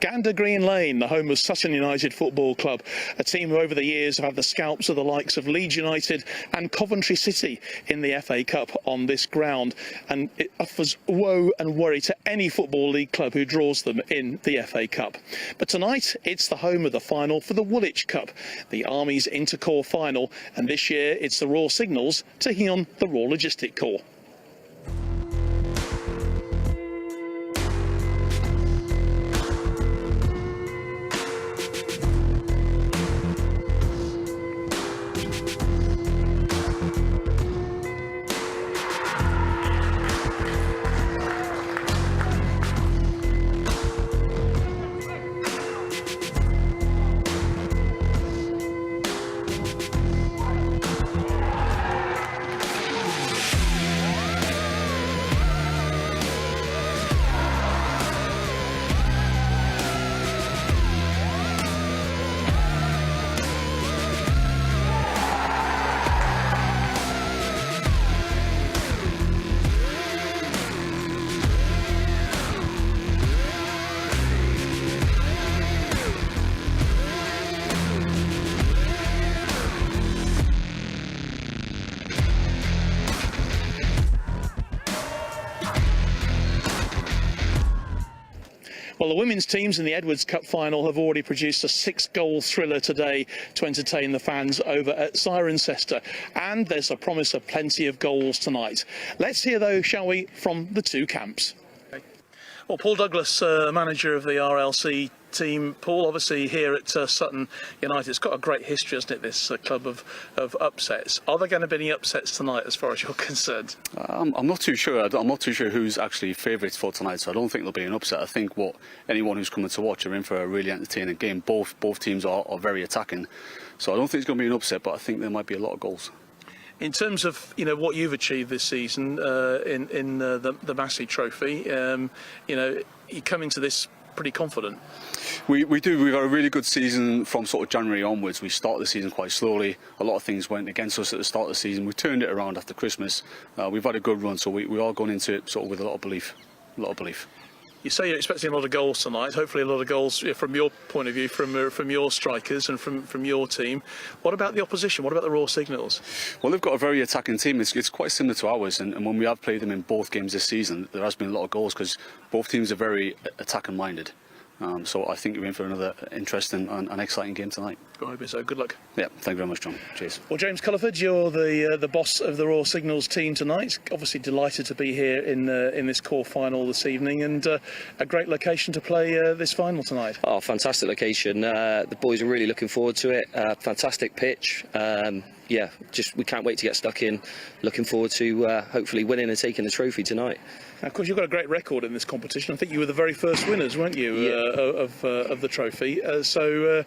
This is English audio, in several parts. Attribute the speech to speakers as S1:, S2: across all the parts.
S1: Gander Green Lane, the home of Sutton United Football Club, a team who over the years have had the scalps of the likes of Leeds United and Coventry City in the FA Cup on this ground, and it offers woe and worry to any Football League club who draws them in the FA Cup. But tonight it's the home of the final for the Woolwich Cup, the Army's Intercorps final, and this year it's the Royal Signals taking on the Royal Logistic Corps. Well, the women's teams in the Edwards Cup final have already produced a 6-goal thriller today to entertain the fans over at Cirencester, and there's a promise of plenty of goals tonight. Let's hear, though, shall we, from the two camps. Well, Paul Douglas, manager of the RLC team. Paul, obviously here at Sutton United, it's got a great history, hasn't it, this club of upsets. Are there going to be any upsets tonight as far as you're concerned?
S2: I'm not too sure. I'm not too sure who's actually favourites for tonight, so I don't think there'll be an upset. I think anyone who's coming to watch are in for a really entertaining game. Both teams are very attacking, so I don't think it's going to be an upset, but I think there might be a lot of goals.
S1: In terms of what you've achieved this season in the Massey Trophy, you come into this pretty confident.
S2: We do. We've had a really good season from sort of January onwards. We started the season quite slowly. A lot of things went against us at the start of the season. We turned it around after Christmas. We've had a good run, so we are going into it sort of with a lot of belief.
S1: You say you're expecting a lot of goals tonight. Hopefully, a lot of goals from your point of view, from your strikers and from your team. What about the opposition? What about the Raw Signals?
S2: Well, they've got a very attacking team. It's quite similar to ours, and when we have played them in both games this season, there has been a lot of goals because both teams are very attacking minded. So I think we're in for another interesting and exciting game tonight.
S1: So good luck.
S2: Yeah, thank you very much, John. Cheers.
S1: Well, James Culliford, you're the boss of the Raw Signals team tonight. Obviously delighted to be here in this core final this evening, and a great location to play this final tonight.
S3: Oh, fantastic location. The boys are really looking forward to it. Fantastic pitch. Yeah, we can't wait to get stuck in. Looking forward to hopefully winning and taking the trophy tonight.
S1: Now, of course, you've got a great record in this competition. I think you were the very first winners, weren't you, of the trophy? So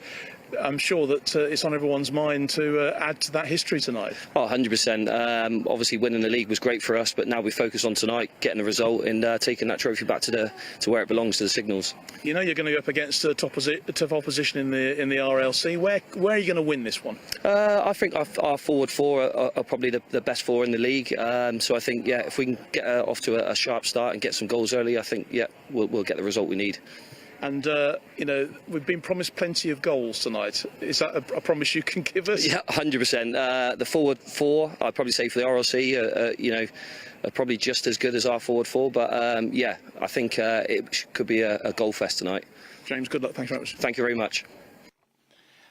S1: I'm sure that it's on everyone's mind to add to that history tonight.
S3: Oh, 100%. Obviously, winning the league was great for us, but now we focus on tonight, getting a result and taking that trophy back to where it belongs, to the Signals.
S1: You know you're going to go up against tough opposition in the RLC. Where are you going to win this one?
S3: I think our forward four are probably the best four in the league. So I think, if we can get off to a sharp start and get some goals early, I think, we'll get the result we need.
S1: And, we've been promised plenty of goals tonight. Is that a promise you can give us?
S3: Yeah, 100%. The forward four, I'd probably say for the RLC, are probably just as good as our forward four. But, I think it could be a goal fest tonight.
S1: James, good luck. Thanks very much.
S3: Thank you very much.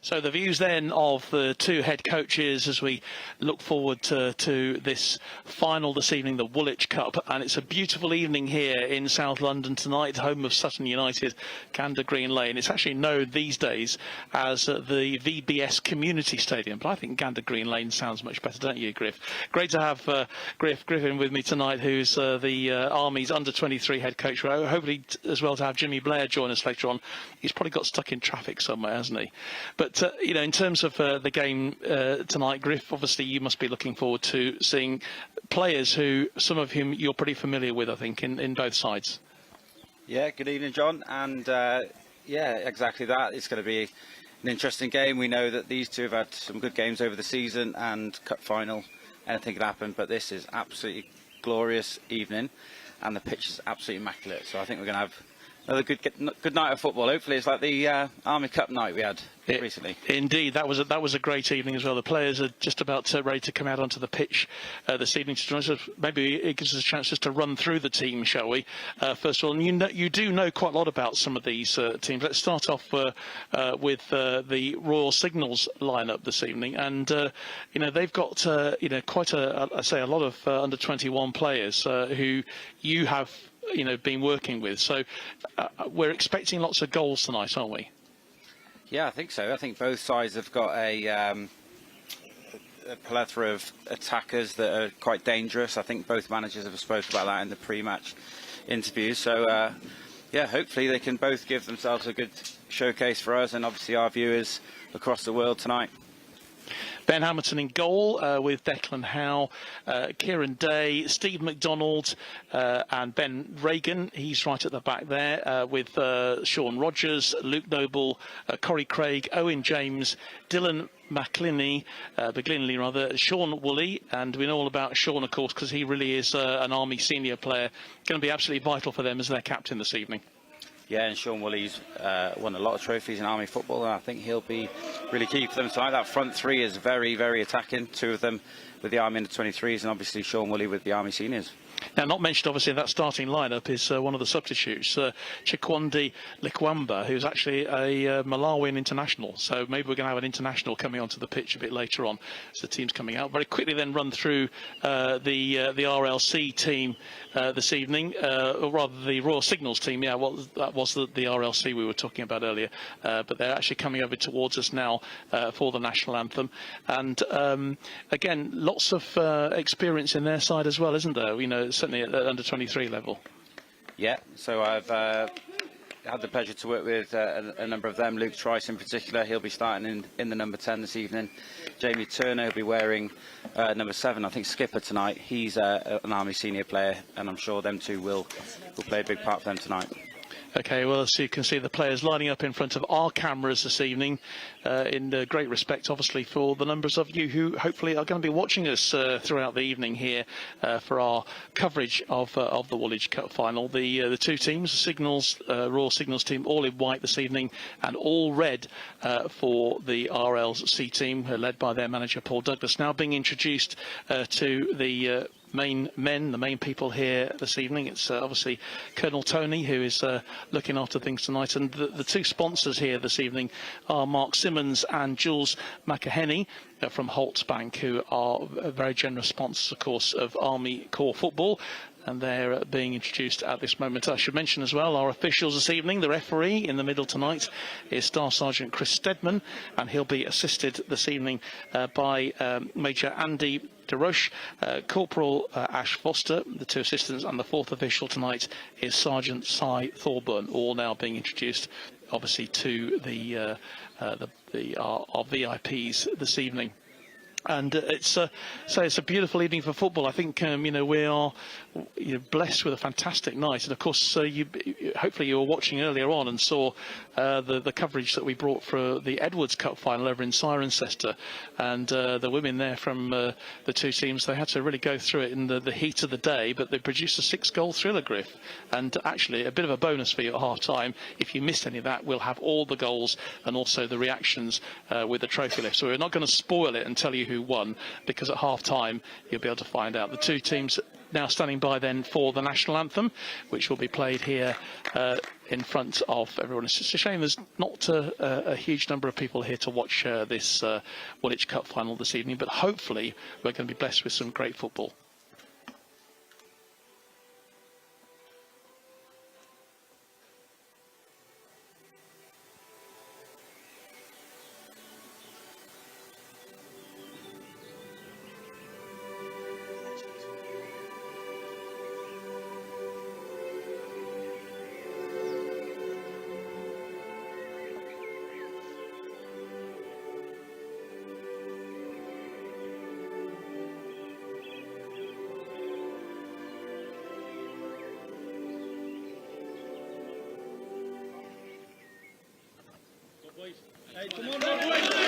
S1: So the views then of the two head coaches as we look forward to this final this evening, the Woolwich Cup. And it's a beautiful evening here in South London tonight, home of Sutton United, Gander Green Lane. It's actually known these days as the VBS Community Stadium, but I think Gander Green Lane sounds much better, don't you, Griff? Great to have Griff Griffin with me tonight, who's the Army's under-23 head coach. Hopefully as well to have Jimmy Blair join us later on. He's probably got stuck in traffic somewhere, hasn't he? But in terms of the game tonight, Griff, obviously you must be looking forward to seeing players some of whom you're pretty familiar with, I think, in both sides.
S4: Yeah, good evening, John. And exactly that. It's going to be an interesting game. We know that these two have had some good games over the season, and cup final, anything could happen. But this is absolutely glorious evening, and the pitch is absolutely immaculate. So I think we're going to have another good night of football. Hopefully it's like the Army Cup night we had recently. Indeed,
S1: that was a great evening as well. The players are just about ready to come out onto the pitch this evening to join us. Maybe it gives us a chance just to run through the team, shall we? First of all, and you do know quite a lot about some of these teams. Let's start off with the Royal Signals lineup this evening, and they've got quite a lot of under-21 players who you have been working with. So we're expecting lots of goals tonight, aren't we?
S4: Yeah, I think so. I think both sides have got a plethora of attackers that are quite dangerous. I think both managers have spoken about that in the pre-match interviews. So, hopefully they can both give themselves a good showcase for us and obviously our viewers across the world tonight.
S1: Ben Hamilton in goal with Declan Howe, Kieran Day, Steve McDonald and Ben Reagan. He's right at the back there with Sean Rogers, Luke Noble, Corey Craig, Owen James, Dylan Beglynley, Sean Woolley, and we know all about Sean, of course, because he really is an Army senior player. Going to be absolutely vital for them as their captain this evening.
S4: Yeah, and Sean Woolley's won a lot of trophies in Army football, and I think he'll be really key for them tonight. That front three is very, very attacking. Two of them with the Army under-23s, and obviously Sean Woolley with the Army seniors.
S1: Now, not mentioned, obviously, in that starting lineup is one of the substitutes, Chikwandi Likwamba, who's actually a Malawian international. So maybe we're going to have an international coming onto the pitch a bit later on as the team's coming out. Very quickly then run through the RLC team this evening, or rather the Royal Signals team. Yeah, well, that was the RLC we were talking about earlier. But they're actually coming over towards us now for the national anthem. And again, lots of experience in their side as well, isn't there? Certainly at under-23 level.
S4: Yeah, so I've had the pleasure to work with a number of them. Luke Trice in particular, he'll be starting in the number 10 this evening. Jamie Turner will be wearing number 7, I think skipper tonight. He's an Army senior player, and I'm sure them two will play a big part for them tonight.
S1: Okay, well, as you can see, the players lining up in front of our cameras this evening in great respect, obviously, for the numbers of you who hopefully are going to be watching us throughout the evening here for our coverage of the Woolwich Cup final. The two teams, Signals, Royal Signals team, all in white this evening and all red for the RLC team, led by their manager, Paul Douglas, now being introduced to the the main people here this evening. It's obviously Colonel Tony, who is looking after things tonight, and the two sponsors here this evening are Mark Simmons and Jules McAhenny from Holt's Bank, who are very generous sponsors, of course, of Army Corps football. And they're being introduced at this moment. I should mention as well our officials this evening. The referee in the middle tonight is Staff Sergeant Chris Stedman, and he'll be assisted this evening by Major Andy DeRoche, Corporal Ash Foster, the two assistants, and the fourth official tonight is Sergeant Cy Thorburn, all now being introduced obviously to our VIPs this evening. And it's a beautiful evening for football. I think we are blessed with a fantastic night, and of course hopefully you were watching earlier on and saw the coverage that we brought for the Edwards Cup final over in Cirencester, and the women there from the two teams, they had to really go through it in the heat of the day, but they produced a 6-goal thriller, Griff, and actually a bit of a bonus for you at half time. If you missed any of that, we'll have all the goals and also the reactions with the trophy lift, so we're not going to spoil it and tell you who won, because at half time you'll be able to find out. The two teams now standing by then for the national anthem, which will be played here in front of everyone. It's just a shame there's not a huge number of people here to watch this Woolwich Cup final this evening, but hopefully we're going to be blessed with some great football.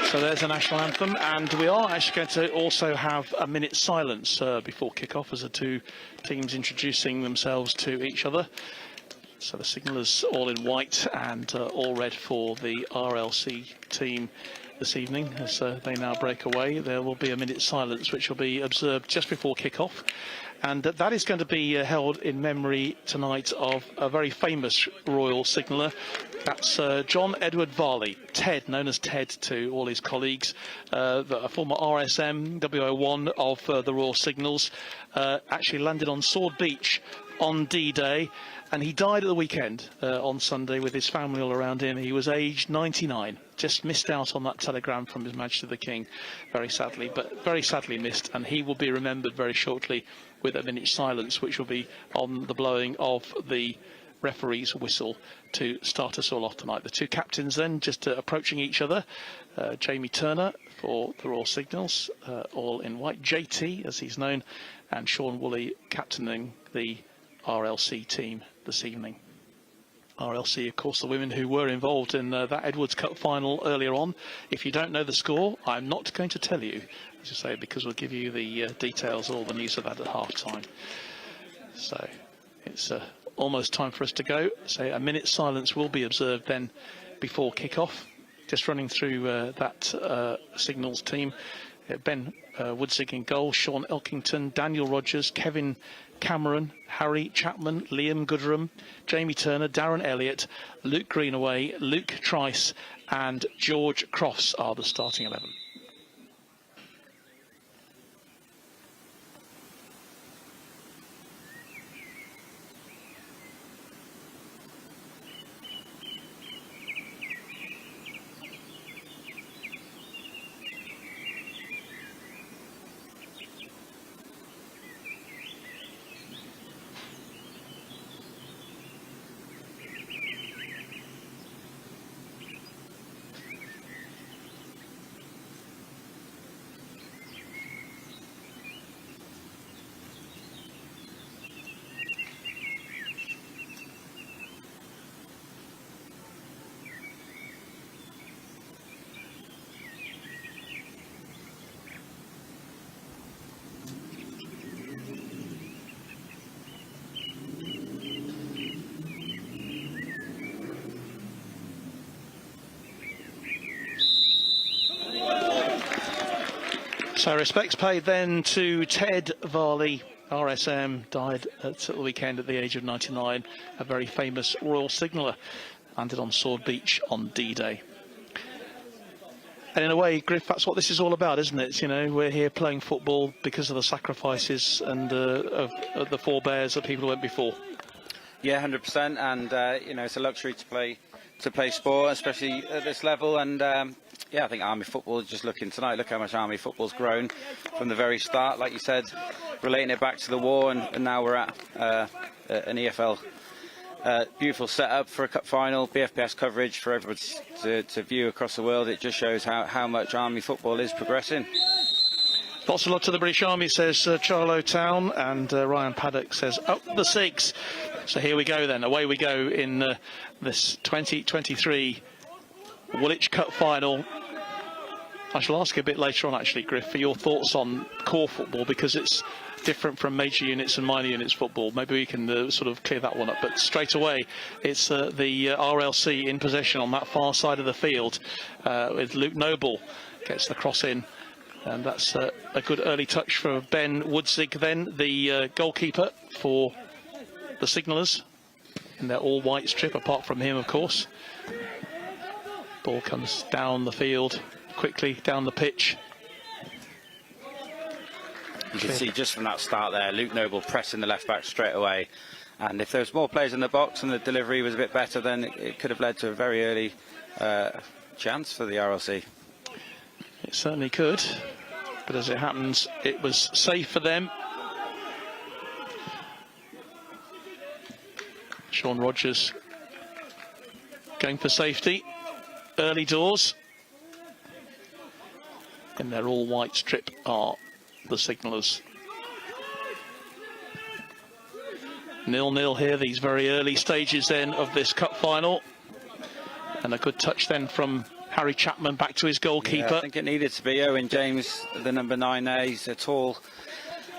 S1: So there's the national anthem, and we are actually going to also have a minute's silence before kick-off as the two teams introducing themselves to each other. So the signallers all in white and all red for the RLC team this evening. As they now break away, there will be a minute's silence which will be observed just before kick-off. And that is going to be held in memory tonight of a very famous Royal Signaller. That's John Edward Varley, Ted, known as Ted to all his colleagues, a former RSM, WO1 of the Royal Signals, actually landed on Sword Beach on D-Day, and he died at the weekend on Sunday with his family all around him. He was aged 99, just missed out on that telegram from His Majesty the King, very sadly, but very sadly missed, and he will be remembered very shortly with a minute's silence, which will be on the blowing of the referee's whistle to start us all off tonight. The two captains then just approaching each other. Jamie Turner for the Royal Signals, all in white, JT as he's known, and Sean Woolley captaining the RLC team this evening. RLC, of course, the women who were involved in that Edwards Cup final earlier on. If you don't know the score, I'm not going to tell you, as I say, because we'll give you the details, all the news of that at half time. So it's almost time for us to go. So a minute's silence will be observed then before kick-off. Just running through that Signals team. Ben Woodsig in goal, Sean Elkington, Daniel Rogers, Kevin Cameron, Harry Chapman, Liam Goodrum, Jamie Turner, Darren Elliott, Luke Greenaway, Luke Trice and George Crofts are the starting 11. So respects paid then to Ted Varley. RSM died at the weekend at the age of 99, a very famous Royal Signaller, landed on Sword Beach on D-Day. And in a way, Griff, that's what this is all about, isn't it? You know, we're here playing football because of the sacrifices and of the forebears of people who went before.
S4: Yeah, 100%. And you know, it's a luxury to play sport, especially at this level. And yeah, I think Army football, just looking tonight, look how much Army football's grown from the very start. Like you said, relating it back to the war, and now we're at an EFL. Beautiful setup for a cup final, BFBS coverage for everybody to view across the world. It just shows how much Army football is progressing.
S1: Lots of luck to the British Army, says Charlo Town, and Ryan Paddock says up the six. So here we go then, away we go in this 2023 Woolwich Cup final. I shall ask you a bit later on, actually, Griff, for your thoughts on core football, because it's different from major units and minor units football. Maybe we can sort of clear that one up. But straight away, it's the RLC in possession on that far side of the field, with Luke Noble gets the cross in. And that's a good early touch for Ben Woodzik, then the goalkeeper for the Signallers in their all-white strip, apart from him, of course. Ball comes down the field, quickly down the pitch.
S4: You can see just from that start there, Luke Noble pressing the left back straight away. And if there was more players in the box and the delivery was a bit better, then it could have led to a very early chance for the RLC.
S1: It certainly could, but as it happens, it was safe for them. Sean Rogers going for safety, early doors. In their all-white strip are the Signallers. 0-0 here, these very early stages then of this cup final. And a good touch then from Harry Chapman back to his goalkeeper.
S4: Yeah, I think it needed to be Owen James, the number 9 there. He's a tall,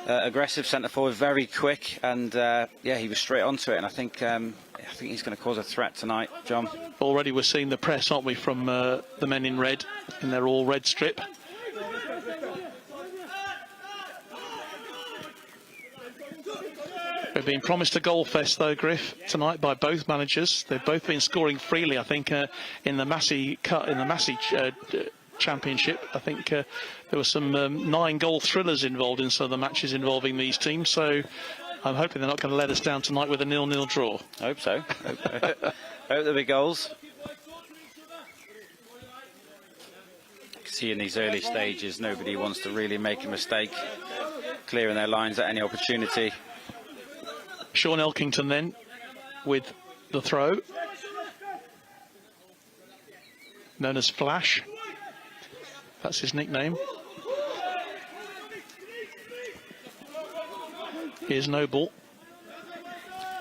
S4: aggressive centre forward, very quick, and yeah, he was straight onto it. And I think he's going to cause a threat tonight, John.
S1: Already we're seeing the press, aren't we, from the men in red, in their all-red strip. We've been promised a goal fest, though, Griff, tonight by both managers. They've both been scoring freely, I think, in the Massey Championship. I think there were some 9-goal thrillers involved in some of the matches involving these teams. So I'm hoping they're not going to let us down tonight with a 0-0 draw.
S4: I hope so. Hope there'll be goals. You can see in these early stages, nobody wants to really make a mistake, clearing their lines at any opportunity.
S1: Sean Elkington then with the throw, known as Flash, that's his nickname. Here's Noble.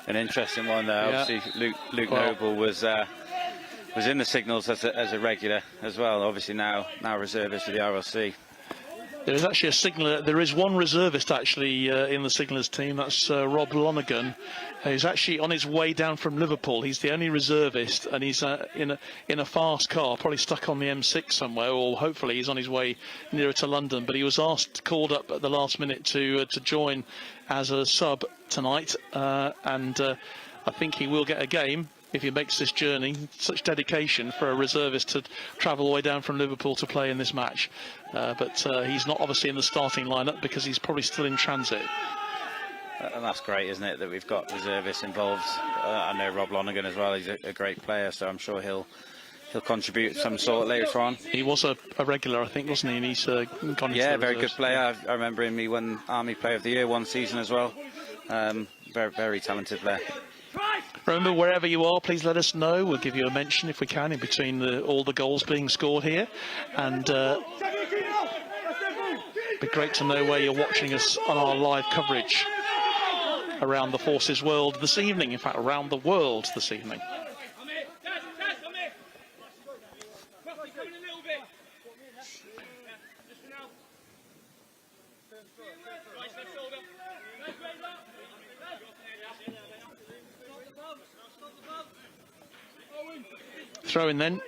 S4: An interesting one there. Yeah. Obviously Luke Noble was in the Signals as a regular as well, obviously now reservist for the RLC.
S1: There is actually a signaller. There is one reservist actually in the Signallers team. That's Rob Lonergan. He's actually on his way down from Liverpool. He's the only reservist, and he's in a fast car, probably stuck on the M6 somewhere, or hopefully he's on his way nearer to London. But he was called up at the last minute to join as a sub tonight, and I think he will get a game if he makes this journey. Such dedication for a reservist to travel all the way down from Liverpool to play in this match. But he's not obviously in the starting lineup because he's probably still in transit.
S4: And that's great, isn't it, that we've got reservists involved. I know Rob Lonergan as well. He's a great player, so I'm sure he'll contribute of some sort later on.
S1: He was a regular, I think, wasn't he? And he's gone into
S4: the very good player. I remember him. He won Army Player of the Year one season as well. Very, very talented player.
S1: Remember, wherever you are, please let us know. We'll give you a mention if we can in between all the goals being scored here. And it'd be great to know where you're watching us on our live coverage around the Forces world this evening. In fact, around the world this evening. Throw in then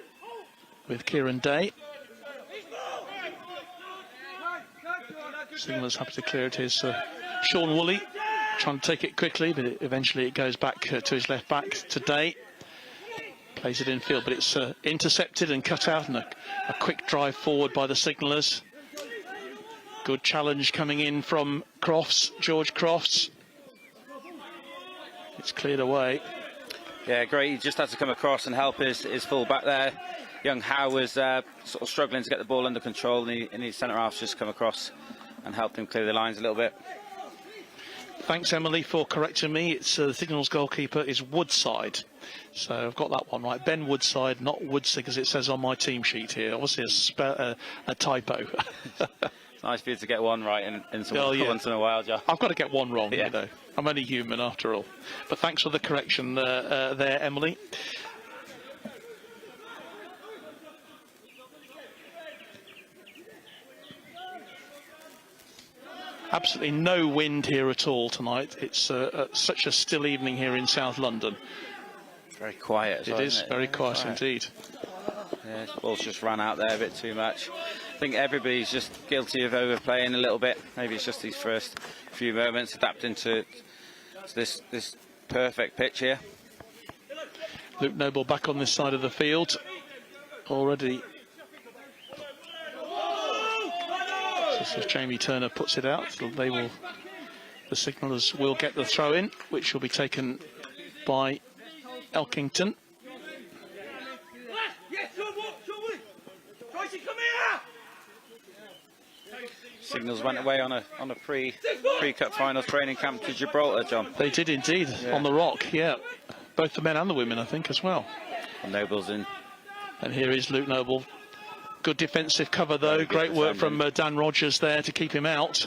S1: with Kieran Day. Signaller's happy to clear it. Is Sean Woolley trying to take it quickly, but eventually it goes back to his left back today. Plays it in field, but it's intercepted and cut out, and a quick drive forward by the Signallers. Good challenge coming in from Crofts, George Crofts. It's cleared away.
S4: Yeah, great. He just had to come across and help his full back there. Young Howe was sort of struggling to get the ball under control, and his centre half's just come across and helped him clear the lines a little bit.
S1: Thanks, Emily, for correcting me. It's the Signals goalkeeper is Woodside. So I've got that one right. Ben Woodside, not Woodside, as it says on my team sheet here. Obviously a typo.
S4: It's nice for you to get one right once in a while, Joe.
S1: I've got to get one wrong,
S4: yeah.
S1: You know. I'm only human after all. But thanks for the correction there, Emily. Absolutely no wind here at all tonight. It's such a still evening here in South London.
S4: Very quiet.
S1: It is very quiet indeed.
S4: Yeah, the ball's just run out there a bit too much. I think everybody's just guilty of overplaying a little bit. Maybe it's just these first few moments adapting to this perfect pitch here.
S1: Luke Noble back on this side of the field already. So Jamie Turner puts it out, so the Signallers will get the throw in, which will be taken by Elkington.
S4: Signals went away on a pre-cup final training camp to Gibraltar, John.
S1: They did indeed, on the Rock, yeah. Both the men and the women, I think, as well.
S4: And Noble's in.
S1: And here is Luke Noble. Good defensive cover, though. Great work from Dan Rogers there to keep him out.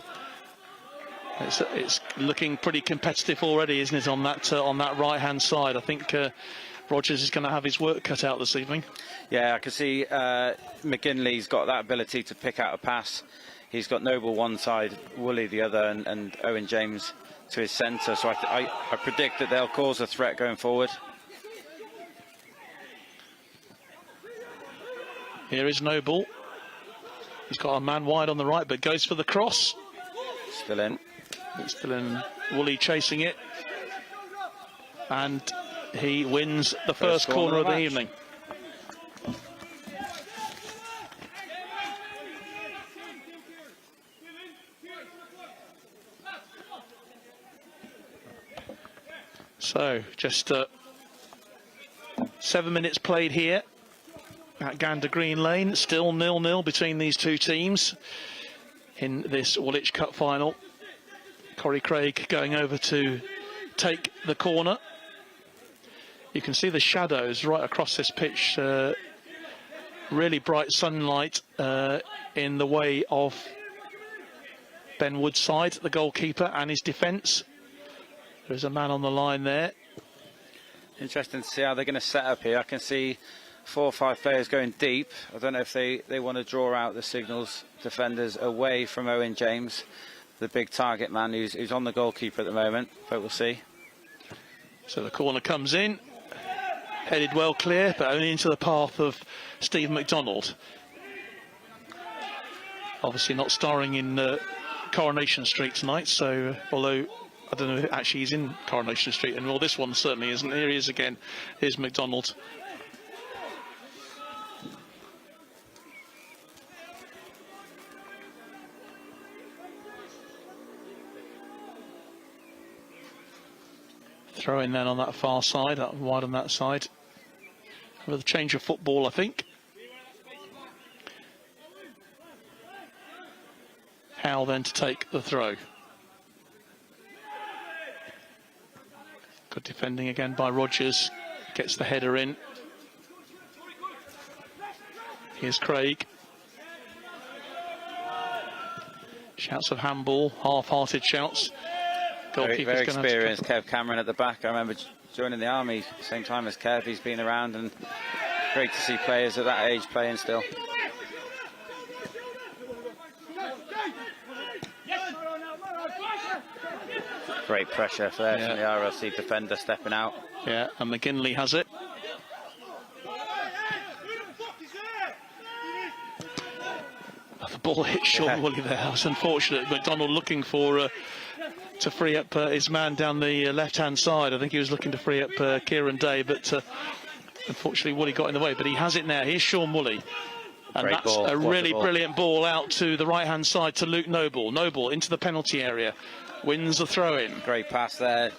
S1: It's looking pretty competitive already, isn't it, on that right-hand side? I think Rogers is going to have his work cut out this evening. Yeah,
S4: I can see McGinley's got that ability to pick out a pass. He's got Noble one side, Woolley the other, and Owen James to his centre. So I predict that they'll cause a threat going forward.
S1: Here is Noble. He's got a man wide on the right, but goes for the cross.
S4: Still in.
S1: It's still in. Woolley chasing it. And he wins the first corner of the evening. So, just 7 minutes played here at Gander Green Lane. Still 0-0 between these two teams in this Woolwich Cup final. Corey Craig going over to take the corner. You can see the shadows right across this pitch. Really bright sunlight in the way of Ben Woodside, the goalkeeper, and his defence. There's a man on the line there.
S4: Interesting to see how they're going to set up here. I can see 4 or 5 players going deep. I don't know if they want to draw out the Signals defenders away from Owen James, the big target man who's on the goalkeeper at the moment, but we'll see.
S1: So the corner comes in, headed well clear, but only into the path of Steve McDonald. Obviously not starring in Coronation Street tonight, so although I don't know if actually he's in Coronation Street, and well, this one certainly isn't. Here he is again. Here's McDonald. Throw in then on that far side, up wide on that side. With a change of football, I think. Howe then to take the throw. Good defending again by Rogers. Gets the header in. Here's Craig. Shouts of handball, half-hearted shouts.
S4: Very experienced Kev Cameron at the back. I remember joining the army same time as Kev. He's been around, and great to see players at that age playing still. Great pressure there from the RLC defender stepping out.
S1: Yeah, and McGinley has it. The ball hit Sean Woolley there. That was unfortunate. McDonald looking for to free up his man down the left-hand side. I think he was looking to free up Kieran Day, but unfortunately Woolley got in the way. But he has it now. Here's Sean Woolley. And
S4: Great
S1: that's
S4: ball.
S1: a really brilliant ball out to the right-hand side to Luke Noble. Noble into the penalty area. Wins the throw-in.
S4: Great pass there.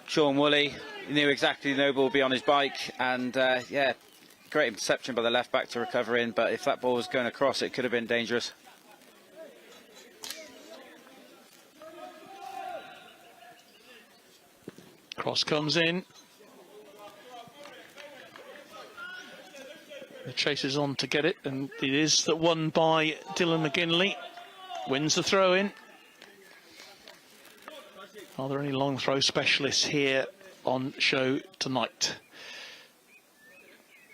S4: Sean Woolley knew exactly Noble would be on his bike, and yeah, great interception by the left back to recover in, but if that ball was going across, it could have been dangerous.
S1: Cross comes in. The chase is on to get it, and it is that won by Dylan McGinley. Wins the throw-in. Are there any long throw specialists here on show tonight?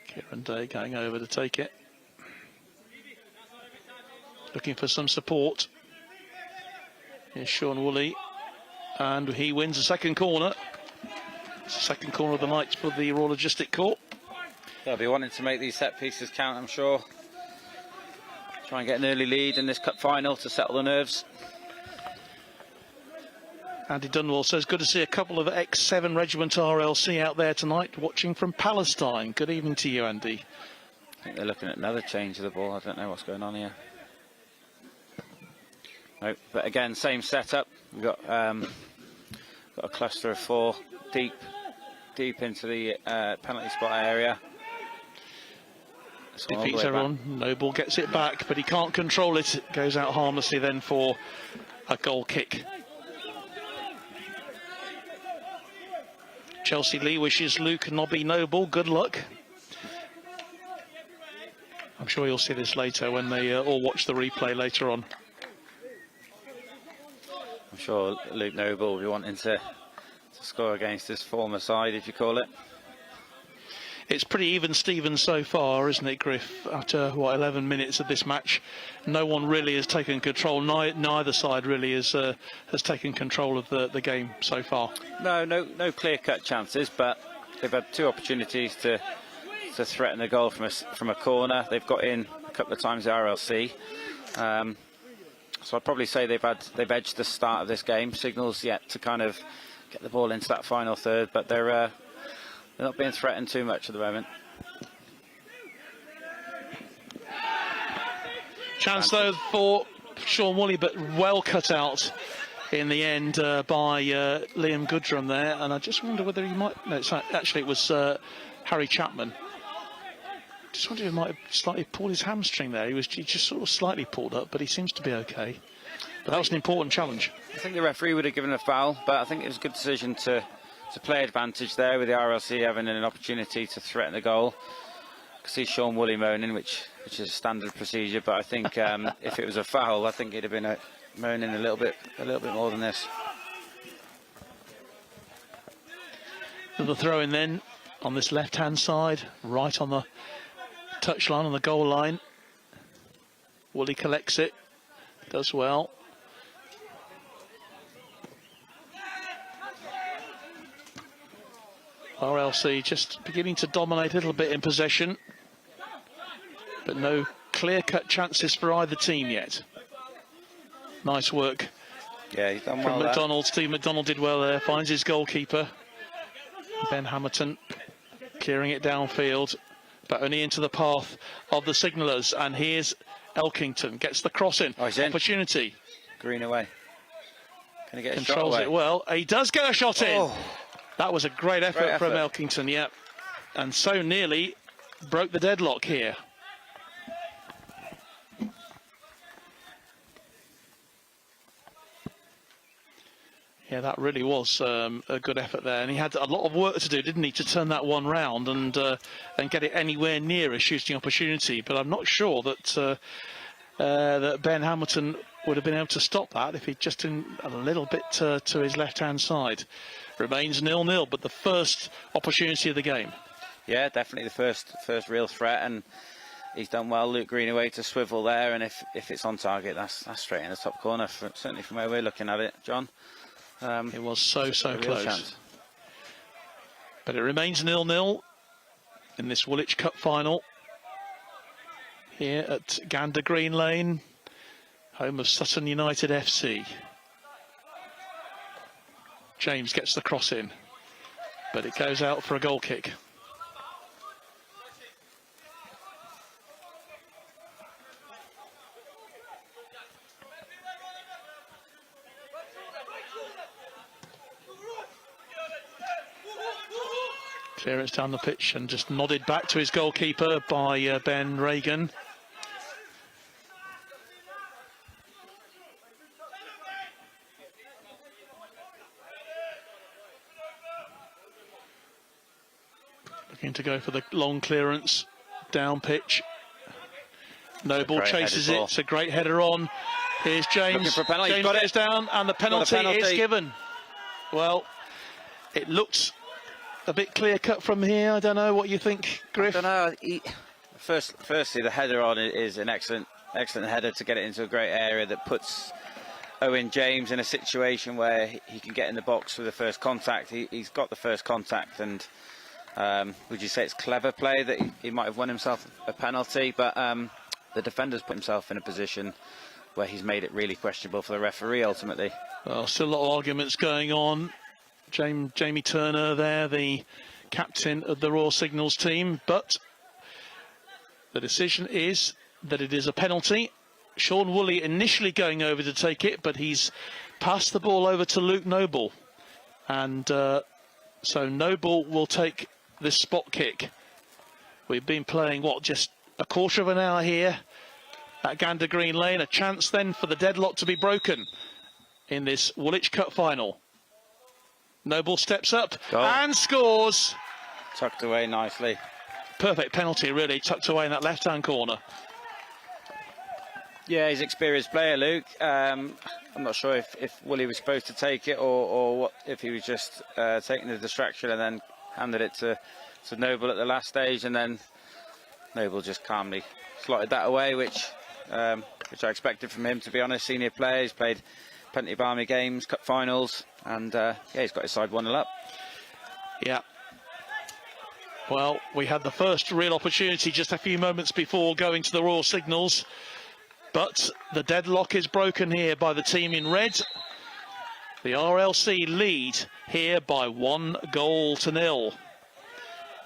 S1: Kieran Day going over to take it. Looking for some support. Here's Sean Woolley, and he wins the second corner. It's the second corner of the night for the Raw Logistic Court.
S4: They'll be wanting to make these set pieces count, I'm sure. Try and get an early lead in this cup final to settle the nerves.
S1: Andy Dunwell says, good to see a couple of X7 Regiment RLC out there tonight, watching from Palestine. Good evening to you, Andy.
S4: I think they're looking at another change of the ball. I don't know what's going on here. Nope. But again, same setup. We've got a cluster of 4 deep into the penalty spot area.
S1: Defeats everyone. Noble gets it back, but he can't control it. It goes out harmlessly then for a goal kick. Chelsea Lee wishes Luke Nobby Noble good luck. I'm sure you'll see this later when they all watch the replay later on.
S4: I'm sure Luke Noble will be wanting to score against his former side, if you call it.
S1: It's pretty even Steven so far, isn't it, Griff? After, 11 minutes of this match, no one really has taken control. Neither side really has taken control of the game so far.
S4: No clear-cut chances, but they've had 2 opportunities to threaten a goal from a corner. They've got in a couple of times the RLC. So I'd probably say they've edged the start of this game. Signals yet to kind of get the ball into that final third, but they're not being threatened too much at the moment.
S1: Chance though for Sean Woolley, but well cut out in the end by Liam Goodrum there. And I just wonder whether he might. No, actually it was Harry Chapman. Just wonder if he might have slightly pulled his hamstring there. He just sort of slightly pulled up, but he seems to be okay. But that was an important challenge.
S4: I think the referee would have given a foul, but I think it was a good decision to play advantage there with the RLC having an opportunity to threaten the goal. I can see Sean Woolley moaning, which is a standard procedure, but I think if it was a foul, I think he'd have been moaning a little bit more than this.
S1: The throw in then on this left-hand side, right on the touchline, on the goal line. Woolley collects it, does well. RLC just beginning to dominate a little bit in possession, but no clear-cut chances for either team yet. Nice work.
S4: Yeah, he's done
S1: from
S4: well.
S1: McDonald. Steve McDonald did well there, finds his goalkeeper. Ben Hamilton clearing it downfield, but only into the path of the signallers. And here's Elkington, gets the cross in.
S4: Oh, he's in.
S1: Opportunity.
S4: Green away. Can he get a shot
S1: Controls
S4: away?
S1: it well. He does get a shot in. That was a great effort from Elkington, yeah. And so nearly broke the deadlock here. Yeah, that really was a good effort there. And he had a lot of work to do, didn't he, to turn that one round and get it anywhere near a shooting opportunity. But I'm not sure that that Ben Hamilton would have been able to stop that if he'd just been a little bit to his left-hand side. Remains 0-0, but the first opportunity of the game.
S4: Yeah, definitely the first real threat, and he's done well. Luke Greenaway to swivel there, and if it's on target, that's straight in the top corner. Certainly from where we're looking at it, John.
S1: It was so close.
S4: Chance.
S1: But it remains 0-0 in this Woolwich Cup final. here at Gander Green Lane, home of Sutton United FC. James gets the cross in, but it goes out for a goal kick. Clearance down the pitch and just nodded back to his goalkeeper by Ben Reagan. Looking to go for the long clearance down pitch. Noble chases it. It's a great header on. Here's James. James goes down and the penalty is given. Well, it looks a bit clear-cut from here. I don't know what you think, Griff.
S4: I don't know. Firstly, the header on it is an excellent header to get it into a great area that puts Owen James in a situation where he can get in the box for the first contact. He's got the first contact, and would you say it's clever play that he might have won himself a penalty? But the defender's put himself in a position where he's made it really questionable for the referee ultimately.
S1: Well, still a lot of arguments going on. Jamie Turner there, the captain of the Royal Signals team, but the decision is that it is a penalty. Sean Woolley initially going over to take it, but he's passed the ball over to Luke Noble, and so Noble will take this spot kick. We've been playing, what, just a quarter of an hour here at Gander Green Lane. A chance then for the deadlock to be broken in this Woolwich Cup final. Noble steps up and scores.
S4: Tucked away nicely.
S1: Perfect penalty, really, tucked away in that left-hand corner.
S4: Yeah, he's an experienced player, Luke. I'm not sure if Woolley was supposed to take it or what, if he was just taking the distraction and then handed it to Noble at the last stage, and then Noble just calmly slotted that away, which I expected from him, to be honest. Senior player, he's played plenty of Army games, cup finals, and yeah, he's got his side 1-0 up.
S1: Yeah. Well, we had the first real opportunity just a few moments before going to the Royal Signals, but the deadlock is broken here by the team in red. The RLC lead here by 1-0.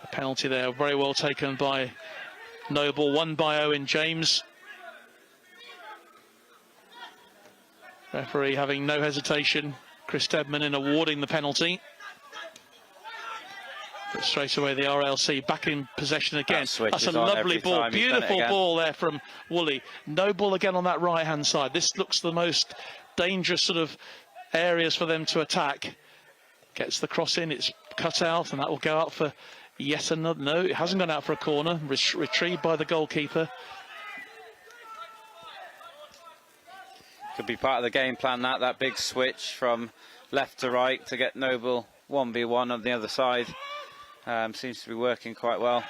S1: A penalty there, very well taken by Noble, won by Owen James. Referee having no hesitation, Chris Stedman, in awarding the penalty. But straight away the RLC back in possession again. That's a lovely ball, beautiful ball there from Woolley. Noble again on that right hand side. This looks the most dangerous sort of areas for them to attack. Gets the cross in, it's cut out, and that will go out for yet another. No, it hasn't gone out for a corner. Retrieved by the goalkeeper.
S4: Could be part of the game plan, that big switch from left to right to get Noble 1v1 on the other side. Seems to be working quite well.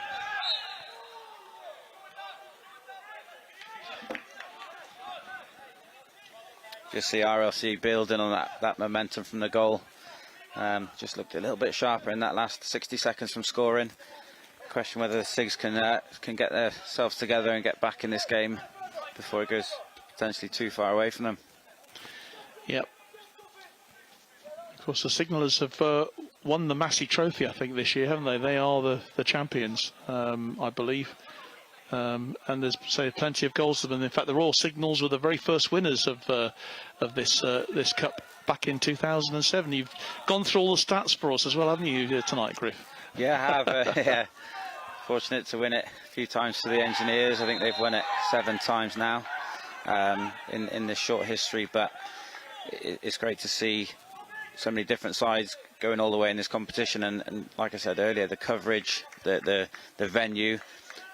S4: Just see RLC building on that momentum from the goal. Just looked a little bit sharper in that last 60 seconds from scoring. Question whether the Sigs can get themselves together and get back in this game before it goes potentially too far away from them.
S1: Yep. Of course, the Signallers have won the Massey Trophy, I think, this year, haven't they? They are the champions, I believe. And there's plenty of goals to them. In fact, the Royal Signals were the very first winners of this cup back in 2007. You've gone through all the stats for us as well, haven't you, tonight, Griff?
S4: Yeah, I have. Yeah. Fortunate to win it a few times for the Engineers. I think they've won it 7 times now in this short history. But it's great to see so many different sides going all the way in this competition. And like I said earlier, the coverage, the venue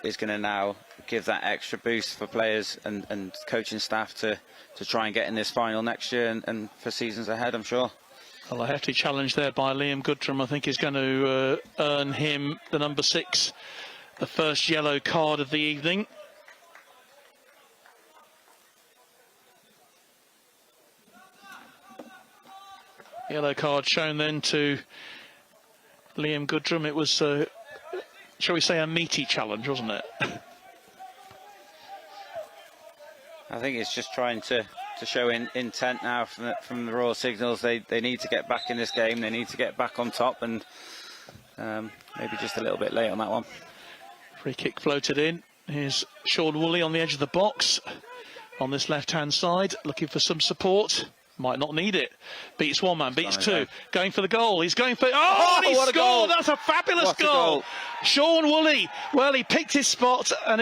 S4: is going to now give that extra boost for players and coaching staff to try and get in this final next year and for seasons ahead, I'm sure.
S1: Well, a hefty challenge there by Liam Goodrum, I think, is going to earn him, the number 6, the first yellow card of the evening. Yellow card shown then to Liam Goodrum. It was, shall we say, a meaty challenge, wasn't it?
S4: I think it's just trying to show intent now from the Royal Signals. They need to get back in this game. They need to get back on top, and maybe just a little bit late on that one.
S1: Free kick floated in. Here's Sean Woolley on the edge of the box on this left-hand side, looking for some support. Might not need it. Beats one man, beats two. Going for the goal. He's going for... Oh, and he
S4: what a goal.
S1: scored! That's a fabulous goal. Sean Woolley. Well, he picked his spot, and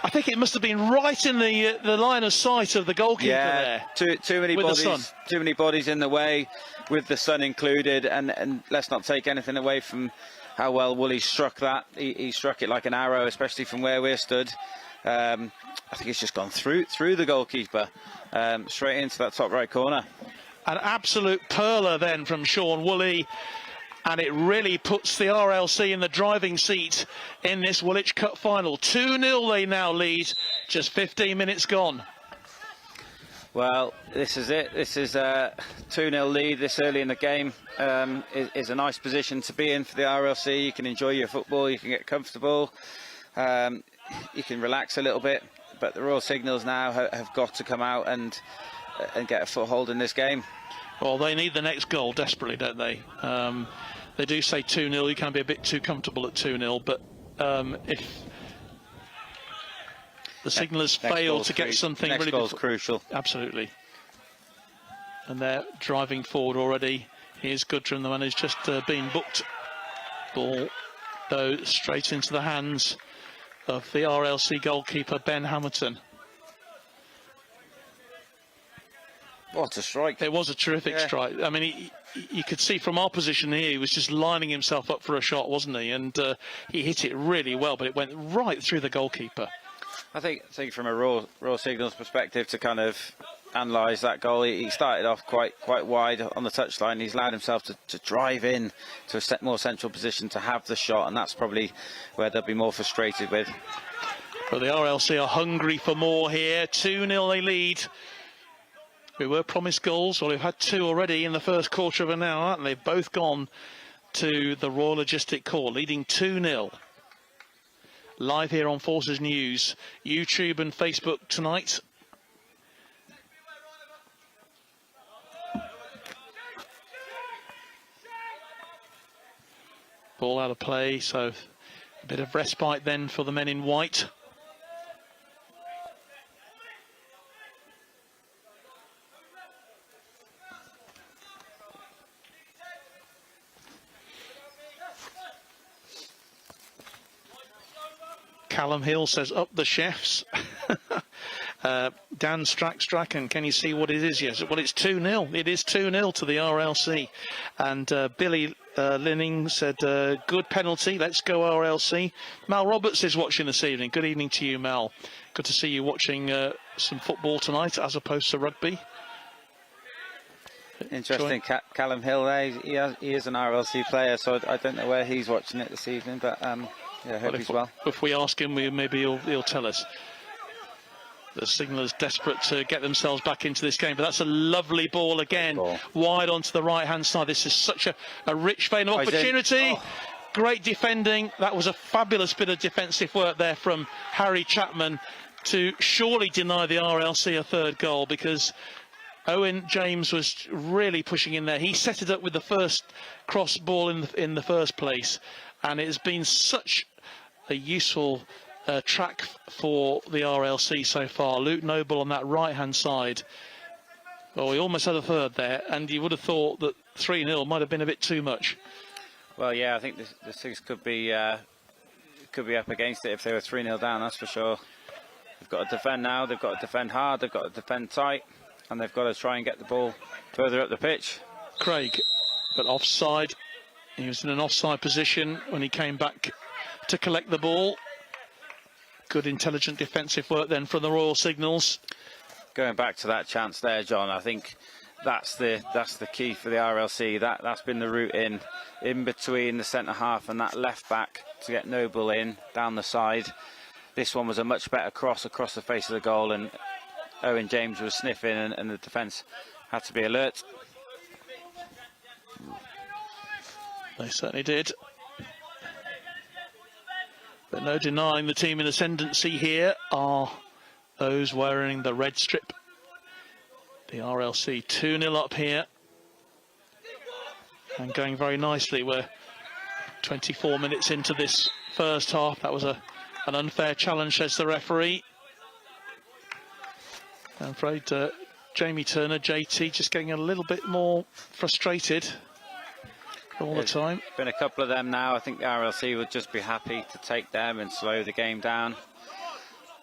S1: I think it must have been right in the line of sight of the goalkeeper there.
S4: Too many bodies in the way, with the sun included, and let's not take anything away from how well Woolley struck that. He struck it like an arrow, especially from where we're stood. I think it's just gone through the goalkeeper, straight into that top right corner.
S1: An absolute perler then from Sean Woolley, and it really puts the RLC in the driving seat in this Woolwich Cup final. 2-0 they now lead, just 15 minutes gone.
S4: Well, this is it. This is a 2-0 lead this early in the game. Is a nice position to be in for the RLC. You can enjoy your football, you can get comfortable, you can relax a little bit. But the Royal Signals now have got to come out and get a foothold in this game.
S1: Well, they need the next goal desperately, don't they? They do say 2-0. You can be a bit too comfortable at 2-0, but if the Signalers fail to get something
S4: next
S1: really...
S4: goal's crucial.
S1: Absolutely. And they're driving forward already. Here's Goodrum, the man who's just been booked. Ball, though, straight into the hands of the RLC goalkeeper, Ben Hamilton.
S4: What a strike.
S1: It was a terrific strike. I mean, you could see from our position here, he was just lining himself up for a shot, wasn't he? And he hit it really well, but it went right through the goalkeeper.
S4: I think from a Royal Signals perspective, to kind of analyse that goal, he started off quite wide on the touchline. He's allowed himself to drive in to a more central position to have the shot, and that's probably where they'll be more frustrated with.
S1: Well, the RLC are hungry for more here. 2-0 they lead. We were promised goals. Well, we've had two already in the first quarter of an hour, and they've both gone to the Royal Logistic Corps, leading 2-0. Live here on Forces News, YouTube and Facebook tonight. Ball out of play, so a bit of respite then for the men in white. Callum Hill says, up the chefs. Dan Strachan, can you see what it is? Yes, well, it's 2-0. It is 2-0 to the RLC. And Billy Linning said, good penalty. Let's go RLC. Mal Roberts is watching this evening. Good evening to you, Mal. Good to see you watching some football tonight as opposed to rugby.
S4: Interesting. Callum Hill there. He is an RLC player, so I don't know where he's watching it this evening, but yeah, I hope he's well.
S1: If we ask him, maybe he'll tell us. The Signalers desperate to get themselves back into this game, but that's a lovely ball again, wide onto the right-hand side. This is such a rich vein of opportunity. Great defending. That was a fabulous bit of defensive work there from Harry Chapman to surely deny the RLC a third goal, because Owen James was really pushing in there. He set it up with the first cross ball in the first place, and it has been such a useful track for the RLC so far. Luke Noble on that right-hand side. Well, he almost had a third there, and you would have thought that 3-0 might have been a bit too much.
S4: Well, yeah, I think the Sigs could be up against it if they were 3-0 down, that's for sure. They've got to defend now, they've got to defend hard, they've got to defend tight, and they've got to try and get the ball further up the pitch.
S1: Craig, but offside. He was in an offside position when he came back to collect the ball. Good intelligent defensive work then from the Royal Signals.
S4: Going back to that chance there, John, I think that's the key for the RLC. That's been the route in between the centre half and that left back to get Noble in down the side. This one was a much better cross across the face of the goal, and Owen James was sniffing, and the defence had to be alert.
S1: They certainly did. But no denying the team in ascendancy here are those wearing the red strip. The RLC 2-0 up here. And going very nicely. We're 24 minutes into this first half. That was an unfair challenge, says the referee. I'm afraid Jamie Turner, JT, just getting a little bit more frustrated all the time.
S4: Been a couple of them now. I think the RLC would just be happy to take them and slow the game down,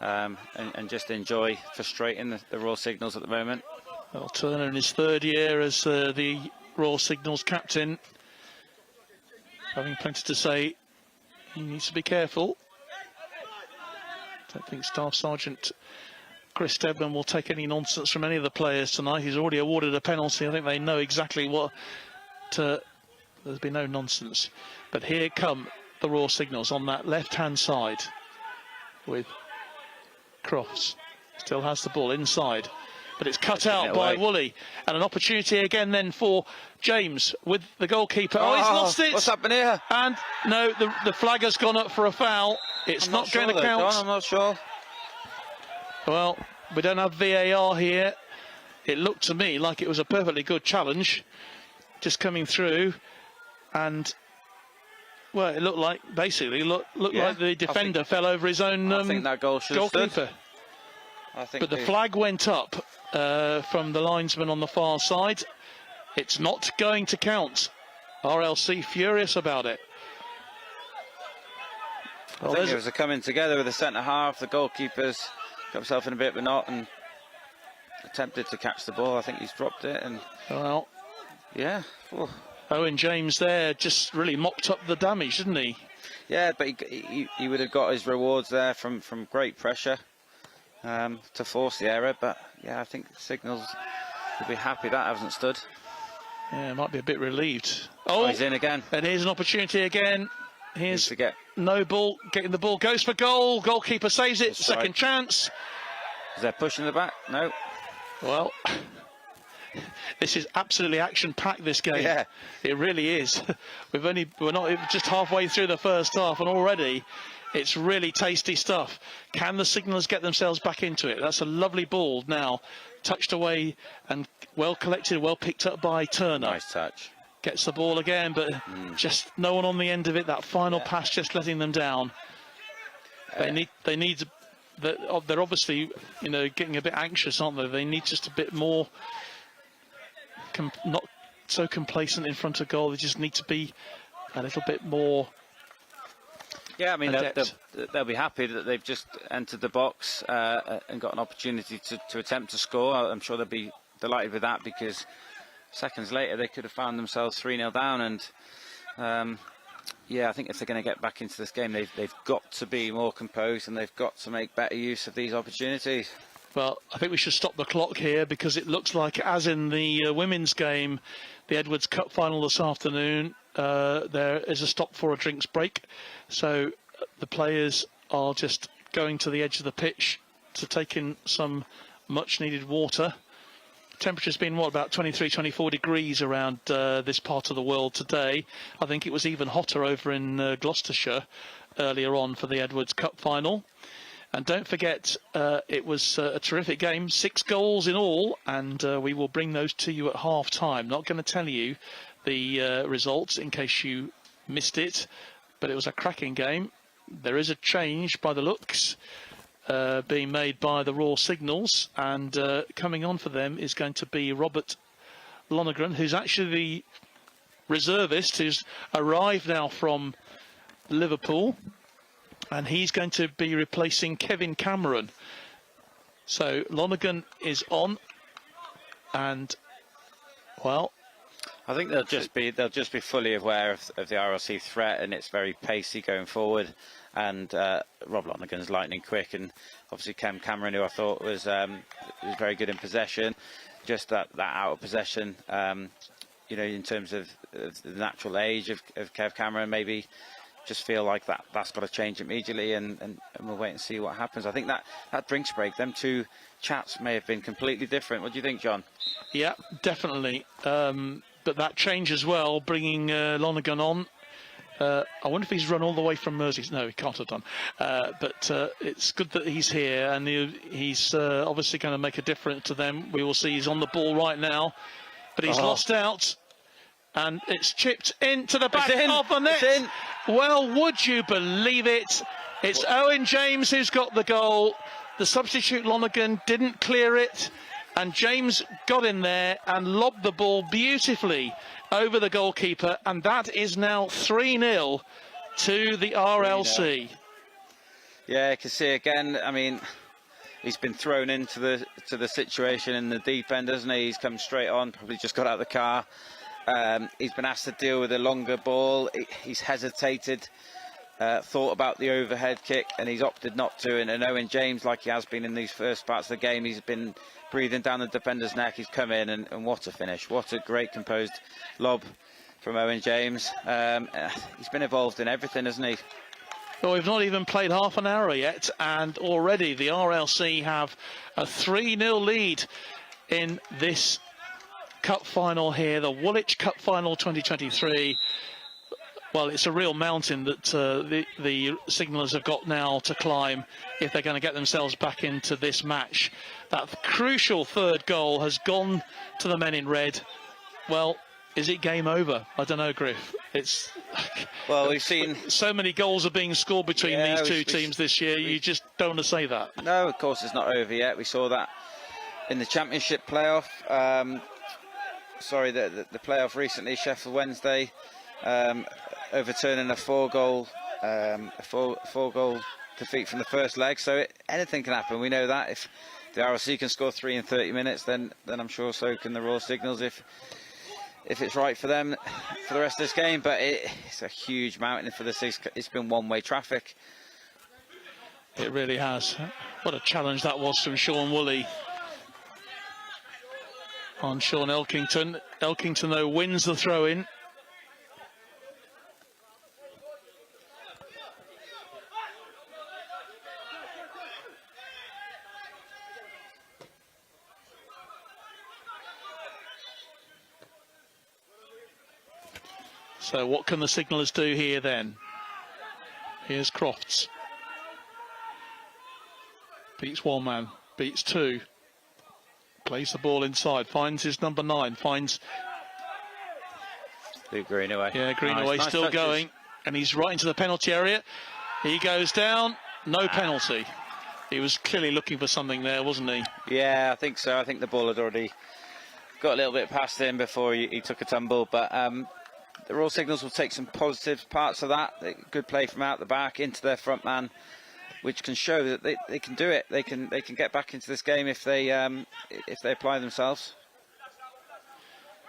S4: and just enjoy frustrating the Royal Signals at the moment.
S1: Well, Turner in his third year as the Royal Signals captain, having plenty to say. He needs to be careful. Don't think Staff Sergeant Chris Stedman will take any nonsense from any of the players tonight. He's already awarded a penalty. I think they know exactly what to... There's been no nonsense. But here come the Royal Signals on that left-hand side with Crofts. Still has the ball inside. But it's cut out by Woolley. And an opportunity again then for James with the goalkeeper. Oh, he's lost it.
S4: What's happened here?
S1: And no, the flag has gone up for a foul. It's not going to count.
S4: John, I'm not sure.
S1: Well, we don't have VAR here. It looked to me like it was a perfectly good challenge. Just coming through. And, well, it looked like, basically, like the defender fell over his own
S4: I think that goal should have
S1: goalkeeper.
S4: stood.
S1: But the flag went up from the linesman on the far side. It's not going to count. RLC furious about it.
S4: I think it was a coming together with the centre half. The goalkeeper's got himself in a bit of a knot and attempted to catch the ball. I think he's dropped it. And
S1: well,
S4: yeah. Oh.
S1: Owen James there just really mopped up the damage, didn't he?
S4: Yeah, but he would have got his rewards there from great pressure to force the error. But yeah, I think Signals will be happy that hasn't stood.
S1: Yeah, might be a bit relieved.
S4: Oh, he's in again.
S1: And here's an opportunity again. Here's Noble getting the ball, goes for goal. Goalkeeper saves it. Second chance.
S4: Is there push in the back? No.
S1: Well, this is absolutely action-packed, this game.
S4: Yeah.
S1: It really is. We're not just halfway through the first half, and already it's really tasty stuff. Can the Signals get themselves back into it? That's a lovely ball now, touched away and well collected, well picked up by Turner.
S4: Nice touch.
S1: Gets the ball again, but just no one on the end of it. That final pass just letting them down. They need. They're obviously, getting a bit anxious, aren't they? They need just a bit more. Not so complacent in front of goal. They just need to be a little bit more.
S4: Yeah, I mean they'll be happy that they've just entered the box and got an opportunity to attempt to score. I'm sure they'll be delighted with that, because seconds later they could have found themselves 3-0 down. And yeah, I think if they're going to get back into this game, they've got to be more composed and they've got to make better use of these opportunities.
S1: Well, I think we should stop the clock here, because it looks like, as in the women's game, the Edwards Cup final this afternoon, there is a stop for a drinks break. So the players are just going to the edge of the pitch to take in some much needed water. Temperature's been, about 23, 24 degrees around this part of the world today. I think it was even hotter over in Gloucestershire earlier on for the Edwards Cup final. And don't forget, it was a terrific game, 6 goals in all, and we will bring those to you at half-time. Not going to tell you the results in case you missed it, but it was a cracking game. There is a change by the looks being made by the Royal Signals, and coming on for them is going to be Robert Lonergan, who's actually the reservist who's arrived now from Liverpool. And he's going to be replacing Kevin Cameron. So Lonergan is on, and well,
S4: I think they'll just be fully aware of the RLC threat, and it's very pacey going forward. And Rob Lonergan's lightning quick, and obviously Cameron, who I thought was very good in possession. Just that out of possession, in terms of the natural age of Kev Cameron, maybe. Just feel like that's got to change immediately, and we'll wait and see what happens. I think that drinks break, them two chats may have been completely different. What do you think, John?
S1: Yeah, definitely. But that change as well, bringing Lonergan on, I wonder if he's run all the way from Mersey. No, he can't have done. But it's good that he's here, and he's obviously going to make a difference to them. We will see he's on the ball right now, but he's lost out, and it's chipped into the back of the net. Well, would you believe it? It's Owen James who's got the goal. The substitute Lonergan didn't clear it, and James got in there and lobbed the ball beautifully over the goalkeeper, and that is now 3-0 to the RLC.
S4: Yeah, you can see again. I mean, he's been thrown into the situation in the deep end, hasn't he? He's come straight on, probably just got out of the car. He's been asked to deal with a longer ball. He's hesitated, thought about the overhead kick, and he's opted not to. And Owen James, like he has been in these first parts of the game, he's been breathing down the defender's neck. He's come in, and what a finish. What a great composed lob from Owen James. He's been involved in everything, hasn't he?
S1: Well, we've not even played half an hour yet, and already the RLC have a 3-0 lead in this Cup final here, the Woolwich Cup final 2023. Well, it's a real mountain that the signallers have got now to climb if they're going to get themselves back into this match. That crucial third goal has gone to the men in red. Well, is it game over? I don't know, Griff. It's
S4: well, we've seen
S1: so many goals are being scored between these two teams this year. You just don't want to say that.
S4: No, of course it's not over yet. We saw that in the Championship playoff. The playoff recently, Sheffield Wednesday. Overturning a four-goal defeat from the first leg, so anything can happen. We know that if the RLC can score 3 in 30 minutes, then I'm sure so can the Royal Signals if it's right for them for the rest of this game. But it's a huge mountain for the six. It's been one-way traffic.
S1: It really has. What a challenge that was from Sean Woolley on Sean Elkington. Elkington, though, wins the throw-in. So what can the signallers do here then? Here's Crofts. Beats one man, beats two. Plays the ball inside, finds his number 9, finds
S4: Luke Greenaway.
S1: Yeah, Greenaway
S4: nice
S1: still
S4: touches.
S1: going, and he's right into the penalty area. He goes down, no penalty. He was clearly looking for something there, wasn't he?
S4: Yeah, I think so. I think the ball had already got a little bit past him before he took a tumble, but the Royal Signals will take some positive parts of that. Good play from out the back into their front man, which can show that they can do it. They can get back into this game if they apply themselves.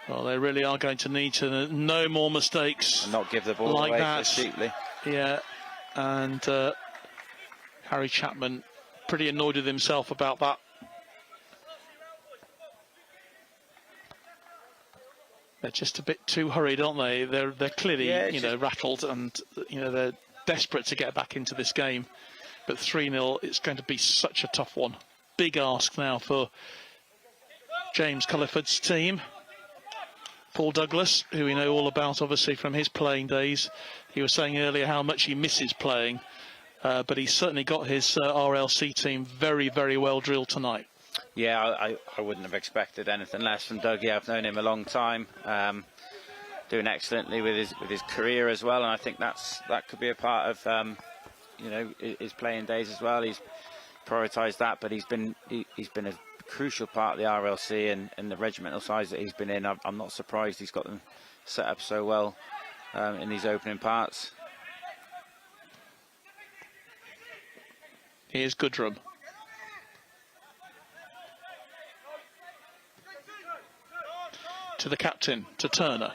S1: Well, they really are going to need to no more mistakes
S4: And not give the ball
S1: like
S4: away
S1: that.
S4: so cheaply.
S1: Yeah, and Harry Chapman pretty annoyed with himself about that. They're just a bit too hurried, aren't they? They're clearly rattled, and they're desperate to get back into this game. But 3-0, it's going to be such a tough one. Big ask now for James Culliford's team. Paul Douglas, who we know all about obviously from his playing days, he was saying earlier how much he misses playing, but he's certainly got his RLC team very, very well drilled tonight.
S4: Yeah, I wouldn't have expected anything less from Dougie. I've known him a long time, doing excellently with his career as well, and I think that could be a part of his playing days as well. He's prioritised that, but he's been a crucial part of the RLC and the regimental sides that he's been in. I'm not surprised he's got them set up so well in these opening parts.
S1: Here's Goodrum. To the captain, to Turner.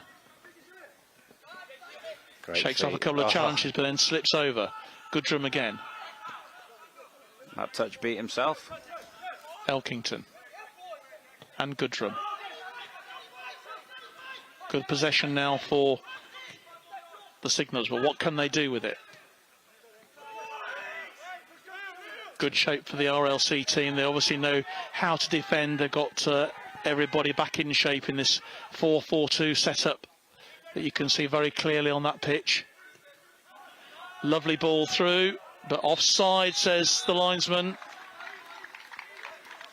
S4: Great
S1: Shakes off a
S4: feat.
S1: couple of challenges, but then slips over. Goodrum again.
S4: That touch beat himself.
S1: Elkington. And Goodrum. Good possession now for the Signals, but what can they do with it? Good shape for the RLC team. They obviously know how to defend. They've got everybody back in shape in this 4-4-2 setup that you can see very clearly on that pitch. Lovely ball through, but offside, says the linesman.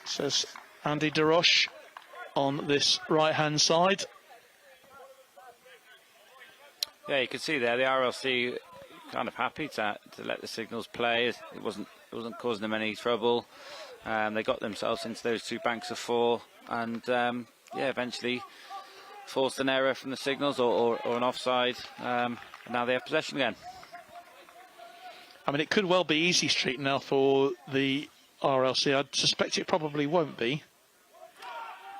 S1: Says Andy DeRoche on this right-hand side.
S4: Yeah, you can see there the RLC kind of happy to let the signals play. It wasn't causing them any trouble. They got themselves into those 2 banks of 4, and eventually forced an error from the signals or an offside. And now they have possession again.
S1: I mean, it could well be easy street now for the RLC. I suspect it probably won't be.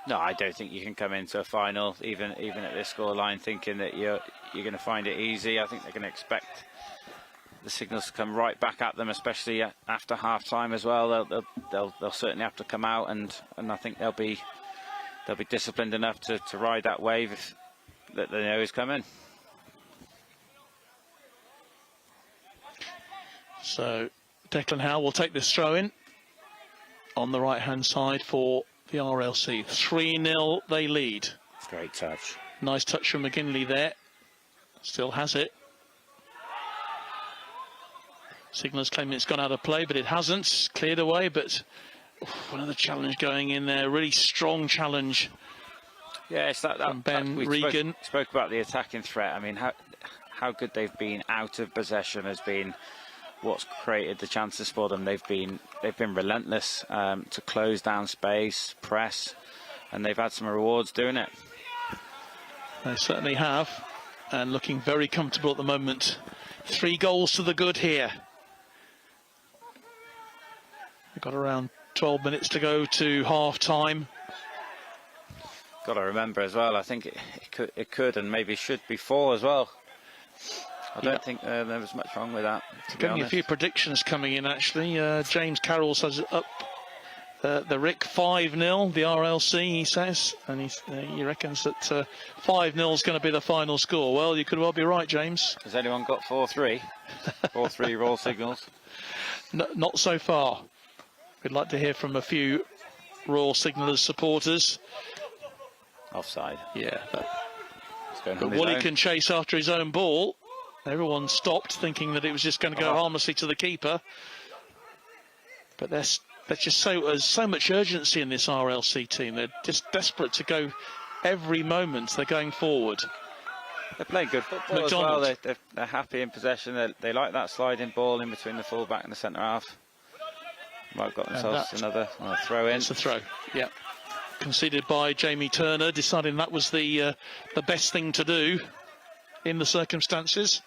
S4: No, I don't think you can come into a final, even at this scoreline, thinking that you're going to find it easy. I think they're going to expect the signals to come right back at them, especially after half time as well. They'll certainly have to come out, and I think they'll be disciplined enough to ride that wave that they know is coming.
S1: So Declan Howe will take this throw in on the right hand side for the RLC. 3-0 they lead.
S4: Great touch.
S1: Nice touch from McGinley there. Still has it. Signals claiming it's gone out of play, but it hasn't. Cleared away, but another challenge going in there. Really strong challenge.
S4: Yeah, it's that
S1: from Ben Regan.
S4: Spoke about the attacking threat. I mean, how good they've been out of possession has been what's created the chances for them. They've been relentless to close down space, press, and they've had some rewards doing it.
S1: They certainly have, and looking very comfortable at the moment. 3 goals to the good here. We've got around 12 minutes to go to half time.
S4: Got to remember as well, I think it could and maybe should be 4 as well. I don't think there was much wrong with that.
S1: Getting a few predictions coming in, actually. James Carroll says up the Rick 5-0, the RLC, he says. And he reckons that 5-0 is going to be the final score. Well, you could well be right, James.
S4: Has anyone got 4-3? 4-3 Royal Signals?
S1: No, not so far. We'd like to hear from a few Royal Signallers supporters.
S4: Offside.
S1: Yeah.
S4: But
S1: Woolley can chase after his own ball. Everyone stopped, thinking that it was just going to go harmlessly to the keeper. But there's just so much urgency in this RLC team. They're just desperate to go every moment. They're going forward.
S4: They're playing good football as well. They're happy in possession. They like that sliding ball in between the full-back and the centre-half. Might have got themselves another throw in.
S1: It's a throw, yeah. Conceded by Jamie Turner, deciding that was the best thing to do in the circumstances.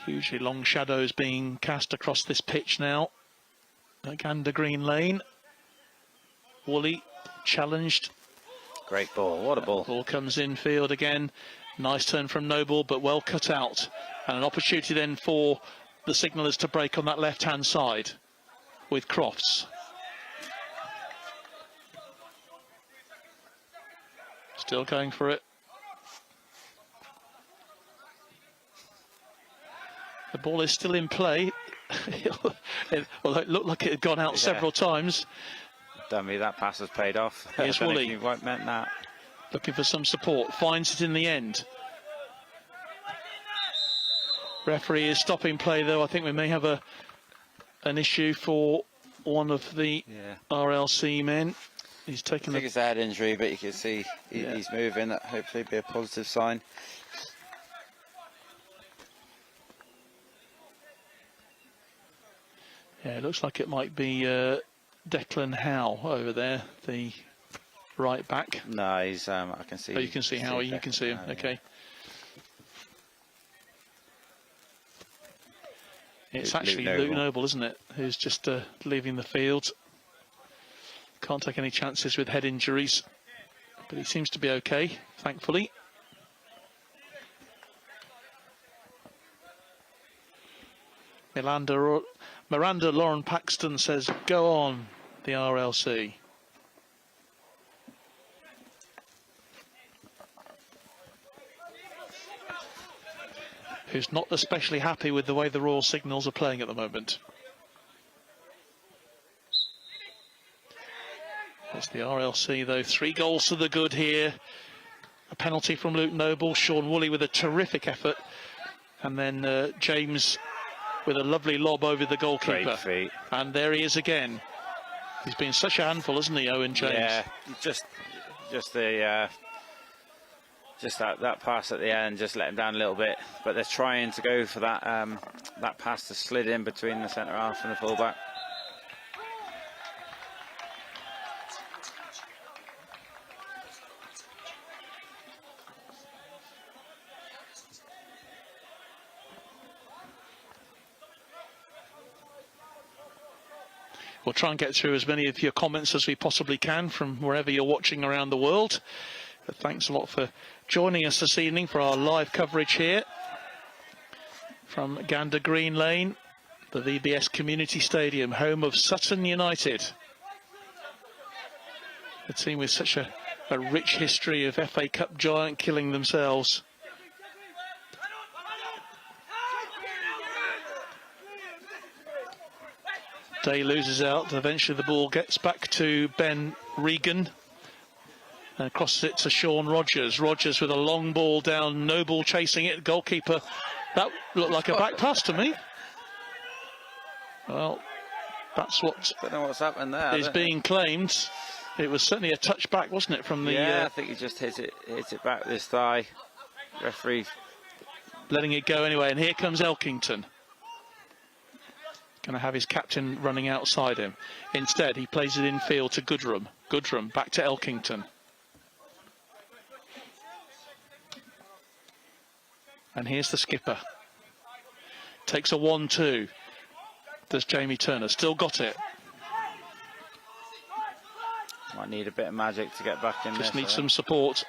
S1: Hugely long shadows being cast across this pitch now. Gander Green Lane. Woolley challenged.
S4: Great ball, what a ball.
S1: Ball comes in field again. Nice turn from Noble, but well cut out. And an opportunity then for the signallers to break on that left-hand side with Crofts. Still going for it. The ball is still in play. Well, it looked like it had gone out several times.
S4: Dummy, that pass has paid off.
S1: Here's Woolley.
S4: You won't meant that.
S1: Looking for some support. Finds it in the end. Referee is stopping play, though. I think we may have an issue for one of the RLC men. He's taken.
S4: I think it's a head injury, but you can see he's moving. That hopefully be a positive sign.
S1: Yeah, it looks like it might be Declan Howe over there, the right back.
S4: No, he's. I can see.
S1: Oh, you can see Howe. You can see him. Okay. It's actually Luke Noble, isn't it? Who's just leaving the field. Can't take any chances with head injuries, but he seems to be okay, thankfully. Miranda Lauren Paxton says, go on, the RLC. Who's not especially happy with the way the Royal Signals are playing at the moment. It's the RLC though. 3 goals to the good here. A penalty from Luke Noble. Sean Woolley with a terrific effort. And then James with a lovely lob over the goalkeeper.
S4: Great feet.
S1: And there he is again. He's been such a handful, hasn't he, Owen James?
S4: Yeah, just that pass at the end just let him down a little bit. But they're trying to go for that that pass to slid in between the centre half and the fullback.
S1: We'll try and get through as many of your comments as we possibly can from wherever you're watching around the world. But thanks a lot for joining us this evening for our live coverage here from Gander Green Lane, the VBS Community Stadium, home of Sutton United. A team with such a rich history of FA Cup giant killing themselves. Day loses out. Eventually the ball gets back to Ben Regan. And crosses it to Sean Rogers. Rogers with a long ball down. Noble chasing it. Goalkeeper. That looked like a back pass to me. Well, that's what
S4: Don't know what's happened there.
S1: is being claimed. It was certainly a touch back, wasn't it, from the...
S4: Yeah, I think he just hit it back with his thigh. Referee
S1: letting it go anyway. And here comes Elkington. Going to have his captain running outside him. Instead, he plays it infield to Goodrum. Goodrum back to Elkington. And here's the skipper. Takes a 1-2. Does Jamie Turner. Still got it.
S4: might need a bit of magic to get back in there.
S1: Just needs some support.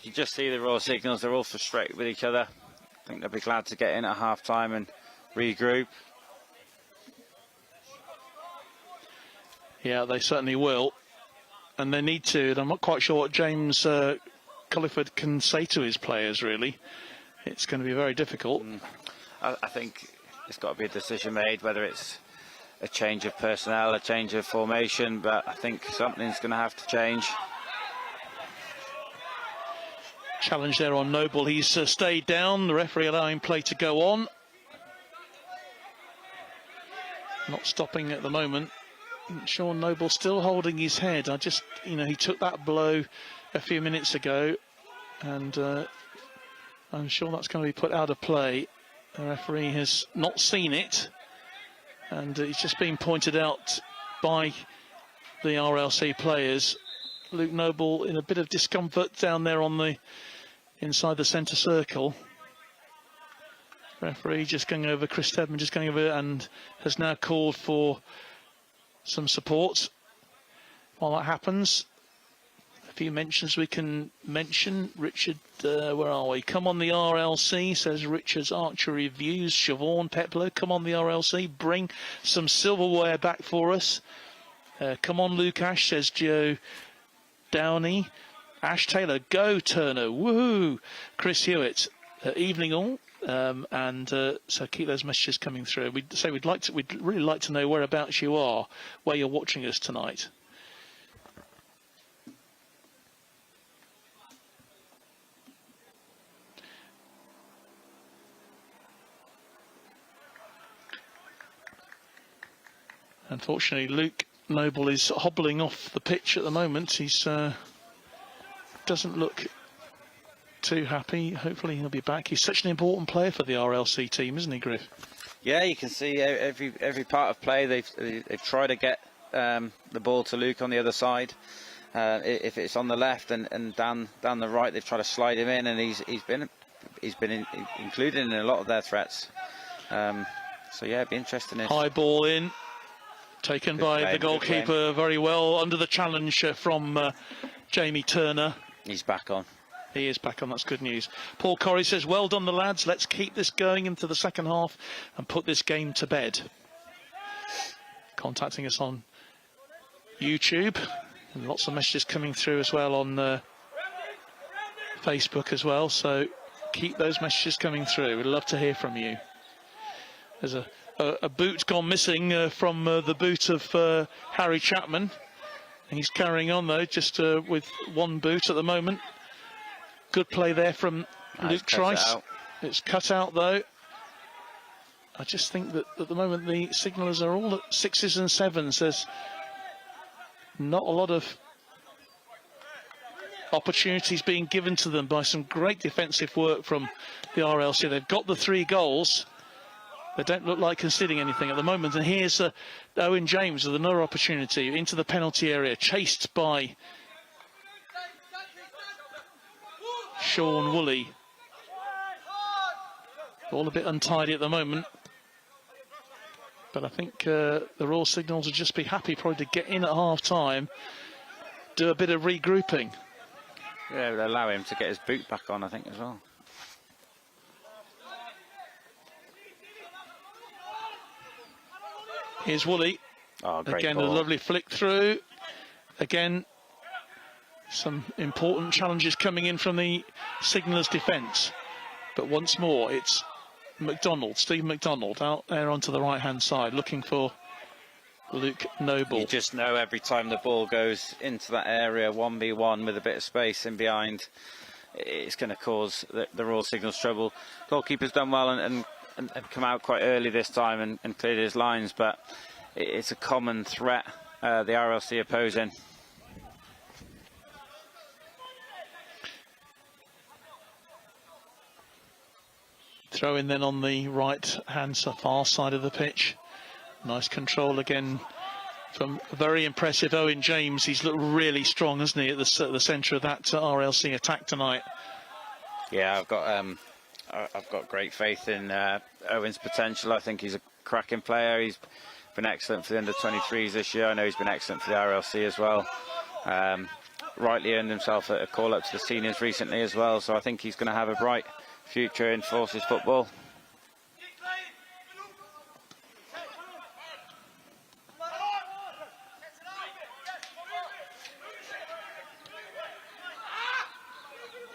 S4: You just see the Royal Signals, they're all frustrated with each other. I think they'll be glad to get in at half time and regroup.
S1: Yeah, they certainly will. And they need to. And I'm not quite sure what James Culliford can say to his players, really. It's going to be very difficult.
S4: I think it's got to be a decision made, whether it's a change of personnel, a change of formation, but I think something's going to have to change.
S1: Challenge there on Noble. He's stayed down. The referee allowing play to go on. Not stopping at the moment. Sean Noble still holding his head. He took that blow a few minutes ago, and I'm sure that's going to be put out of play. The referee has not seen it, and it's just been pointed out by the RLC players. Luke Noble in a bit of discomfort down there on the inside the centre circle. Referee just going over, Chris Stedman just going over, and has now called for some support. While that happens, a few mentions we can mention. Richard, where are we? Come on the RLC, says Richard's Archery Views. Siobhan Peplow, come on the RLC, bring some silverware back for us. Come on Luke Ash, says Joe Downey. Ash Taylor, go Turner, woohoo. Chris Hewitt, evening all. So keep those messages coming through. We'd really like to know whereabouts you are, where you're watching us tonight. Unfortunately, Luke Noble is hobbling off the pitch at the moment. He's doesn't look too happy. Hopefully he'll be back. He's such an important player for the RLC team, isn't he, Griff?
S4: Yeah, you can see every part of play they've tried to get the ball to Luke on the other side. If it's on the left and down the right, they've tried to slide him in, and he's been included in a lot of their threats. So yeah, it'd be interesting.
S1: High ball in, taken by the goalkeeper very well under the challenge from Jamie Turner.
S4: He's back on.
S1: He is back on, that's good news. Paul Corrie says, well done the lads, let's keep this going into the second half and put this game to bed. Contacting us on YouTube, and lots of messages coming through as well on Facebook as well, so keep those messages coming through. We'd love to hear from you. There's a a boot gone missing from the boot of Harry Chapman. He's carrying on though, just with one boot at the moment. Good play there from Luke Trice. It's cut out though. I just think that at the moment the signallers are all at 6s and 7s. There's not a lot of opportunities being given to them by some great defensive work from the RLC. They've got the 3 goals. They don't look like conceding anything at the moment. And here's Owen James with another opportunity into the penalty area, chased by Sean Woolley. All a bit untidy at the moment. But I think the Royal Signals would just be happy probably to get in at half-time, do a bit of regrouping.
S4: Yeah, it would allow him to get his boot back on, I think, as well.
S1: Here's Woolley.
S4: Oh, great
S1: again,
S4: ball.
S1: a lovely flick through. Again, some important challenges coming in from the Signallers' defence. But once more, it's McDonald, Steve McDonald, out there onto the right-hand side, looking for Luke Noble.
S4: You just know every time the ball goes into that area, 1v1 with a bit of space in behind, it's going to cause the Royal Signals trouble. Goalkeeper's done well and come out quite early this time and cleared his lines, but it's a common threat the RLC are posing.
S1: Throw in then on the right-hand far side of the pitch. Nice control again from very impressive Owen James. He's looked really strong, hasn't he, at the centre of that RLC attack tonight.
S4: Yeah, I've got great faith in Owen's potential. I think he's a cracking player. He's been excellent for the under-23s this year. I know he's been excellent for the RLC as well. Rightly earned himself a call-up to the seniors recently as well, so I think he's going to have a bright future in Forces football.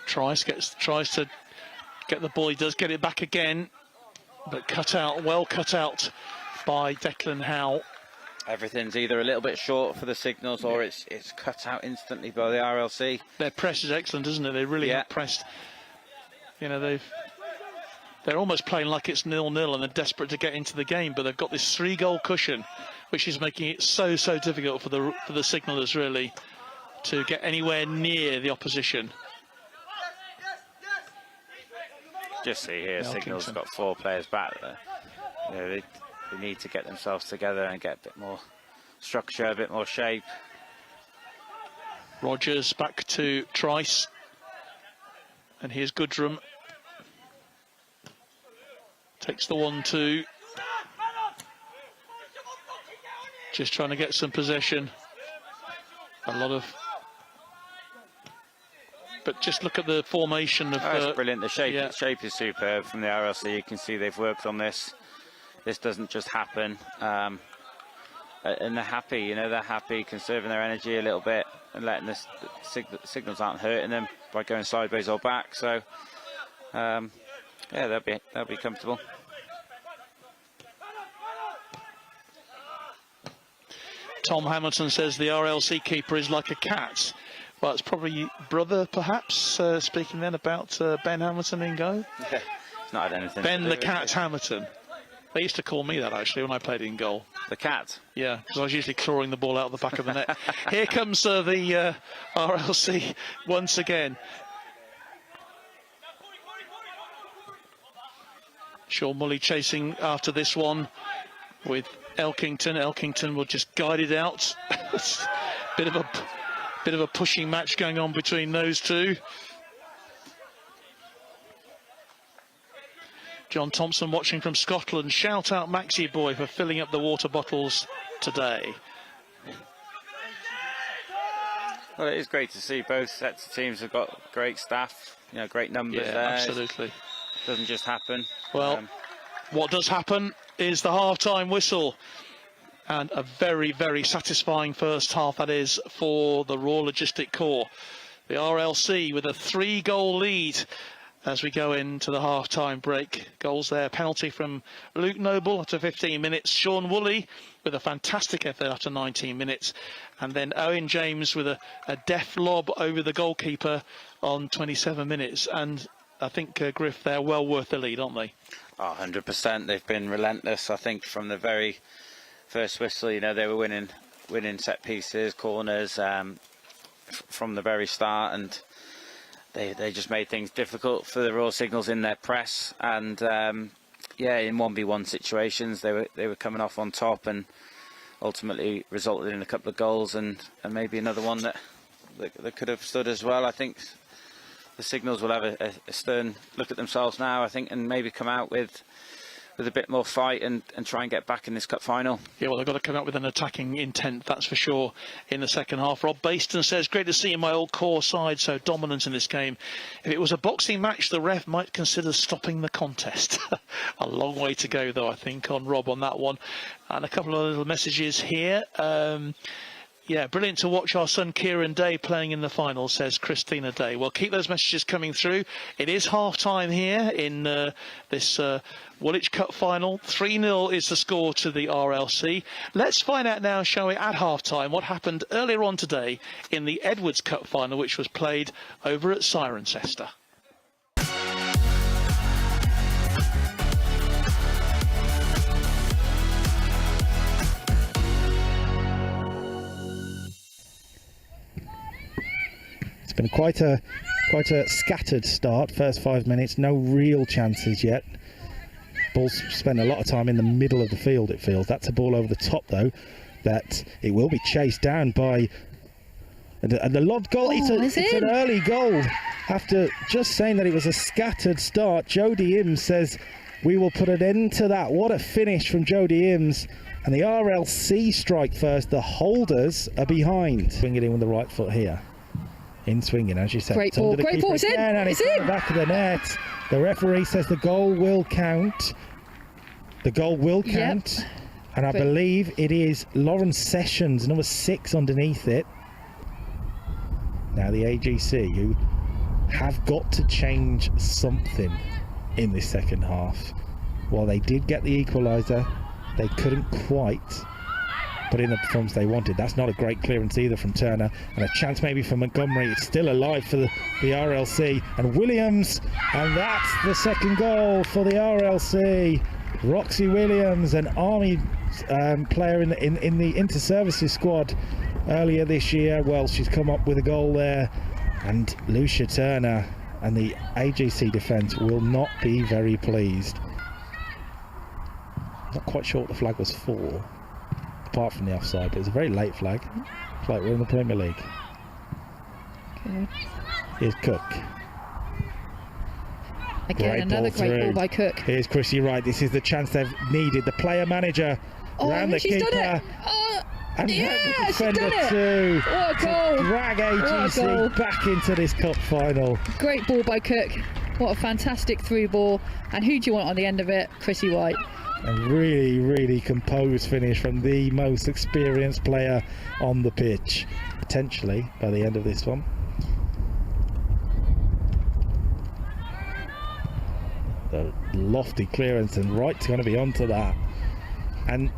S1: Tries to get the ball. He does get it back again, but well cut out by Declan Howe.
S4: Everything's either a little bit short for the Signals or it's cut out instantly by the RLC.
S1: Their press is excellent, isn't it? They really have pressed. You know, they're almost playing like it's 0-0 and they're desperate to get into the game, but they've got this 3-goal cushion, which is making it so difficult for the Signallers really to get anywhere near the opposition.
S4: Just see here, Signals have got 4 players back there. You know, they need to get themselves together and get a bit more structure, a bit more shape.
S1: Rogers back to Trice. And here's Goodrum. Takes the 1-2. Just trying to get some possession. A lot of... But just look at the formation of...
S4: That's brilliant. The shape is superb from the RLC. You can see they've worked on this. This doesn't just happen. And they're happy, you know, they're happy conserving their energy a little bit and letting the Signals aren't hurting them by going sideways or back. So, yeah, they'll be comfortable.
S1: Tom Hamilton says the RLC keeper is like a cat. Well, it's probably brother, perhaps, speaking then about Ben Hamilton in goal.
S4: Yeah, it's not had anything
S1: Ben
S4: to do
S1: the
S4: with
S1: Cat
S4: it.
S1: Hamilton. They used to call me that, actually, when I played in goal.
S4: The cat?
S1: Yeah, because I was usually clawing the ball out the back of the net. Here comes the RLC once again. Sean Woolley chasing after this one with Elkington. Elkington will just guide it out. bit of a pushing match going on between those two. John Thompson watching from Scotland. Shout out Maxie Boy for filling up the water bottles today.
S4: Well, it is great to see both sets of teams have got great staff, you know, great numbers there.
S1: Absolutely.
S4: Doesn't just happen.
S1: Well, what does happen is the half-time whistle. And a very satisfying first half, that is, for the Royal Logistic Corps. The RLC with a 3-goal lead as we go into the half-time break. Goals there, penalty from Luke Noble after 15 minutes, Sean Woolley with a fantastic effort after 19 minutes, and then Owen James with a deft lob over the goalkeeper on 27 minutes. And I think, Griff, they're well worth the lead, aren't they?
S4: Oh, 100%. They've been relentless. I think from the very first whistle, you know, they were winning set pieces, corners from the very start, and they just made things difficult for the Royal Signals in their press. And yeah, in 1v1 situations, they were coming off on top, and ultimately resulted in a couple of goals and maybe another one that could have stood as well. I think the Signals will have a stern look at themselves now, I think, and maybe come out with a bit more fight and try and get back in this cup final. Yeah, well, they've got to come out with an attacking intent, that's for sure, in the second half. Rob Baston says, great to see my old core side so dominant in this game. If it was a boxing match, the ref might consider stopping the contest. A long way to go, though, I think, on Rob on that one. And a couple of little messages here. Yeah, brilliant to watch our son Kieran Day playing in the final, says Christina Day. Well, keep those messages coming through. It is half-time here in this Woolwich Cup final. 3-0 is the score to the RLC. Let's find out now, shall we, at half-time, what happened earlier on today in the Edwards Cup final, which was played over at Cirencester.
S5: It's been quite a scattered start. First 5 minutes, no real chances yet. Ball's spent a lot of time in the middle of the field, it feels. That's a ball over the top, though, that it will be chased down by... And the lobbed goal, it's an early goal. After just saying that it was a scattered start, Jodie Imms says, we will put an end to that. What a finish from Jodie Imms. And the RLC strike first. The holders are behind. Swing it in with the right foot here. In swinging, as you said.
S6: Great ball, it's in!
S5: And it's in! Back of the net. The referee says the goal will count. The goal will count. Yep. And I believe it is Lawrence Sessions, number 6 underneath it. Now the AGC, who have got to change something in this second half. While they did get the equaliser, they couldn't quite put in the performance they wanted. That's not a great clearance either from Turner, and a chance maybe for Montgomery. It's still alive for the RLC, and Williams, and that's the second goal for the RLC. Roxy Williams, an Army player in the inter-services squad earlier this year. Well, she's come up with a goal there, and Lucia Turner and the AGC defence will not be very pleased. Not quite sure what the flag was for, apart from the offside, but it's a very late flag. It's like we're in the Premier League.
S6: Good.
S5: Here's Cook.
S6: Again, another great ball by Cook.
S5: Here's Chrissy Wright. This is the chance they've needed. The player manager round the keeper.
S6: Done it.
S5: And
S6: yeah,
S5: the defender too.
S6: What a goal.
S5: To drag AGC back into this cup final.
S6: Great ball by Cook. What a fantastic through ball. And who do you want on the end of it? Chrissy White.
S5: A really, really composed finish from the most experienced player on the pitch, potentially, by the end of this one. The lofty clearance, and Wright's going to be onto that. And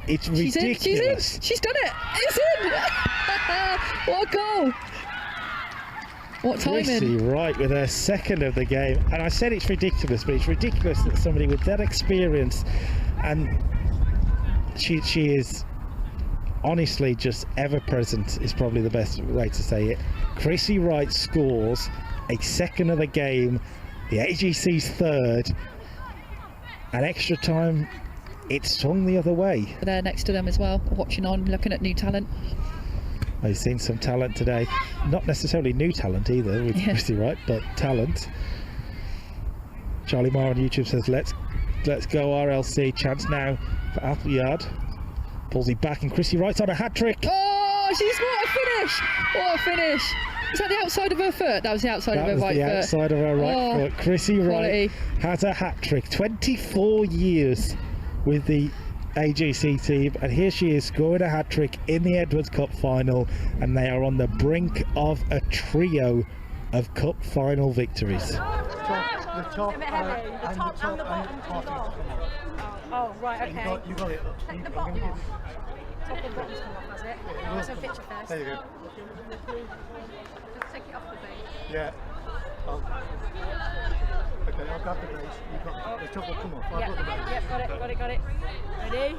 S5: it's ridiculous.
S6: She's done it. It's in. What a goal. What timing.
S5: Chrissy Wright with her second of the game. And I said it's ridiculous, but it's ridiculous that somebody with that experience, and she is honestly just ever present is probably the best way to say it. Chrissy Wright scores a second of the game, the AGC's third, and extra time it swung the other way.
S6: They're next to them as well, watching on, looking at new talent.
S5: I've seen some talent today, not necessarily new talent either with Chrissy Wright, but talent. Charlie Marr on YouTube says let's go RLC. Chance now for Appleyard. Pulls it back, and Chrissy Wright's on a hat-trick.
S6: Oh, what a finish. What a finish. Is that the outside of her foot? That was the outside of her right foot.
S5: That was the outside of her right foot. Chrissy Wright has a hat-trick. 24 years with the AGC team, and here she is scoring a hat-trick in the Edwards Cup final, and they are on the brink of a trio of cup final victories. top and the bottom.
S7: Oh, right, okay.
S5: You got it.
S7: The bottom off. Top and bottom's come off, has it? Right, so picture first.
S5: There you go.
S7: Just take it off the base.
S5: Yeah. Okay, I'll grab the base. The top will come off. I've got the base.
S7: Yep, got it. Ready?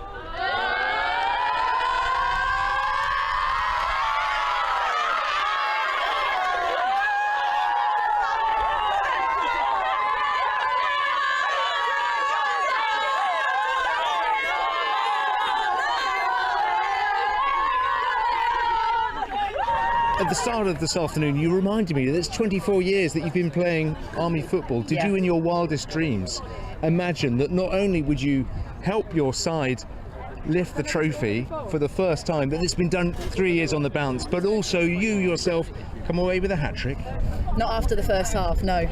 S8: At the start of this afternoon, you reminded me that it's 24 years that you've been playing Army football. Did you, in your wildest dreams, imagine that not only would you help your side lift the trophy for the first time, that it's been done 3 years on the bounce, but also you yourself come away with a hat-trick?
S6: Not after the first half, no.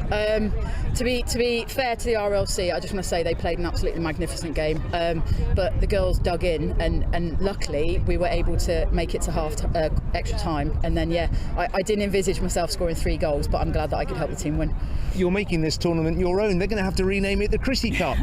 S6: To be fair to the RLC, I just want to say they played an absolutely magnificent game. But the girls dug in, and luckily we were able to make it to extra time. And then, I didn't envisage myself scoring 3 goals, but I'm glad that I could help the team win.
S8: You're making this tournament your own. They're going to have to rename it the Chrissy Cup.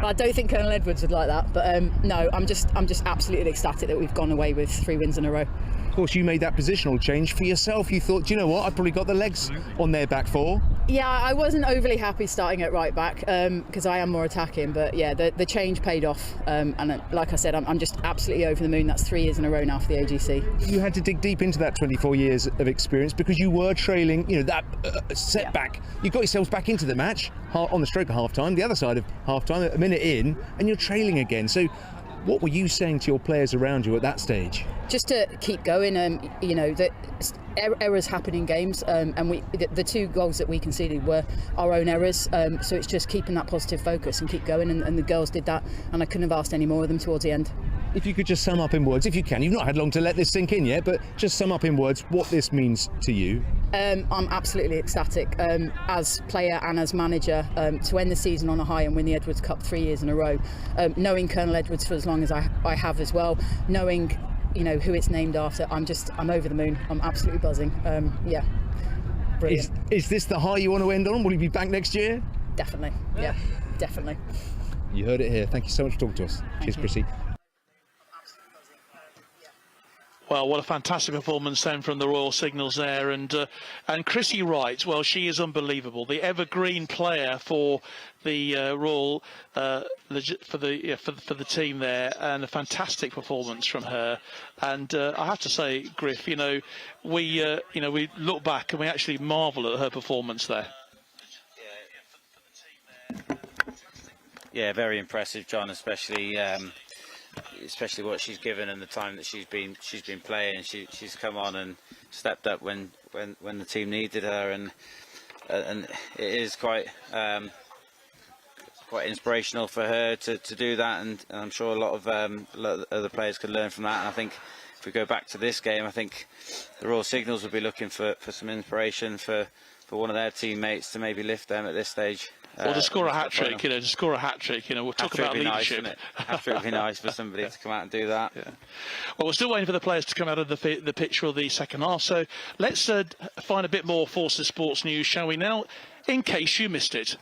S6: I don't think Colonel Edwards would like that, but no, I'm just absolutely ecstatic that we've gone away with 3 wins in a row.
S8: Of course, you made that positional change for yourself. You thought, do you know what, I've probably got the legs on their back 4.
S6: Yeah, I wasn't overly happy starting at right back because I am more attacking, but the change paid off, and like I said, I'm just absolutely over the moon. That's 3 years in a row now for the AGC.
S8: You had to dig deep into that 24 years of experience because you were trailing, that setback. You got yourselves back into the match on the stroke of half-time, the other side of half-time, a minute in, and you're trailing again. So what were you saying to your players around you at that stage?
S6: Just to keep going, that errors happen in games, and the 2 goals that we conceded were our own errors. So it's just keeping that positive focus and keep going, and the girls did that, and I couldn't have asked any more of them towards the end.
S8: If you could just sum up in words, if you can, you've not had long to let this sink in yet, but just sum up in words what this means to you.
S6: I'm absolutely ecstatic as player and as manager to end the season on a high and win the Edwards Cup 3 years in a row. Knowing Colonel Edwards for as long as I have as well, knowing who it's named after, I'm over the moon. I'm absolutely buzzing. Brilliant.
S8: Is this the high you want to end on? Will you be back next year?
S6: Definitely, yeah, definitely.
S8: You heard it here. Thank you so much for talking to us. Cheers, Chrissy.
S1: Well, what a fantastic performance then from the Royal Signals there, and Chrissy Wright. Well, she is unbelievable. The evergreen player for the Royal for the team there, and a fantastic performance from her. And I have to say, Griff, we look back and we actually marvel at her performance there.
S4: Yeah, very impressive, John, especially what she's given and the time that she's been playing. She's come on and stepped up when the team needed her, and it is quite inspirational for her to do that, and I'm sure a lot of other players could learn from that. And I think if we go back to this game, I think the Royal Signals will be looking for some inspiration for one of their teammates to maybe lift them at this stage.
S1: Or to score a hat-trick, we'll talk about leadership.
S4: Nice, hat-trick would be nice for somebody to come out and do that.
S1: Yeah. Well, we're still waiting for the players to come out of the pitch for the second half, so let's find a bit more Forces Sports news, shall we now, in case you missed it.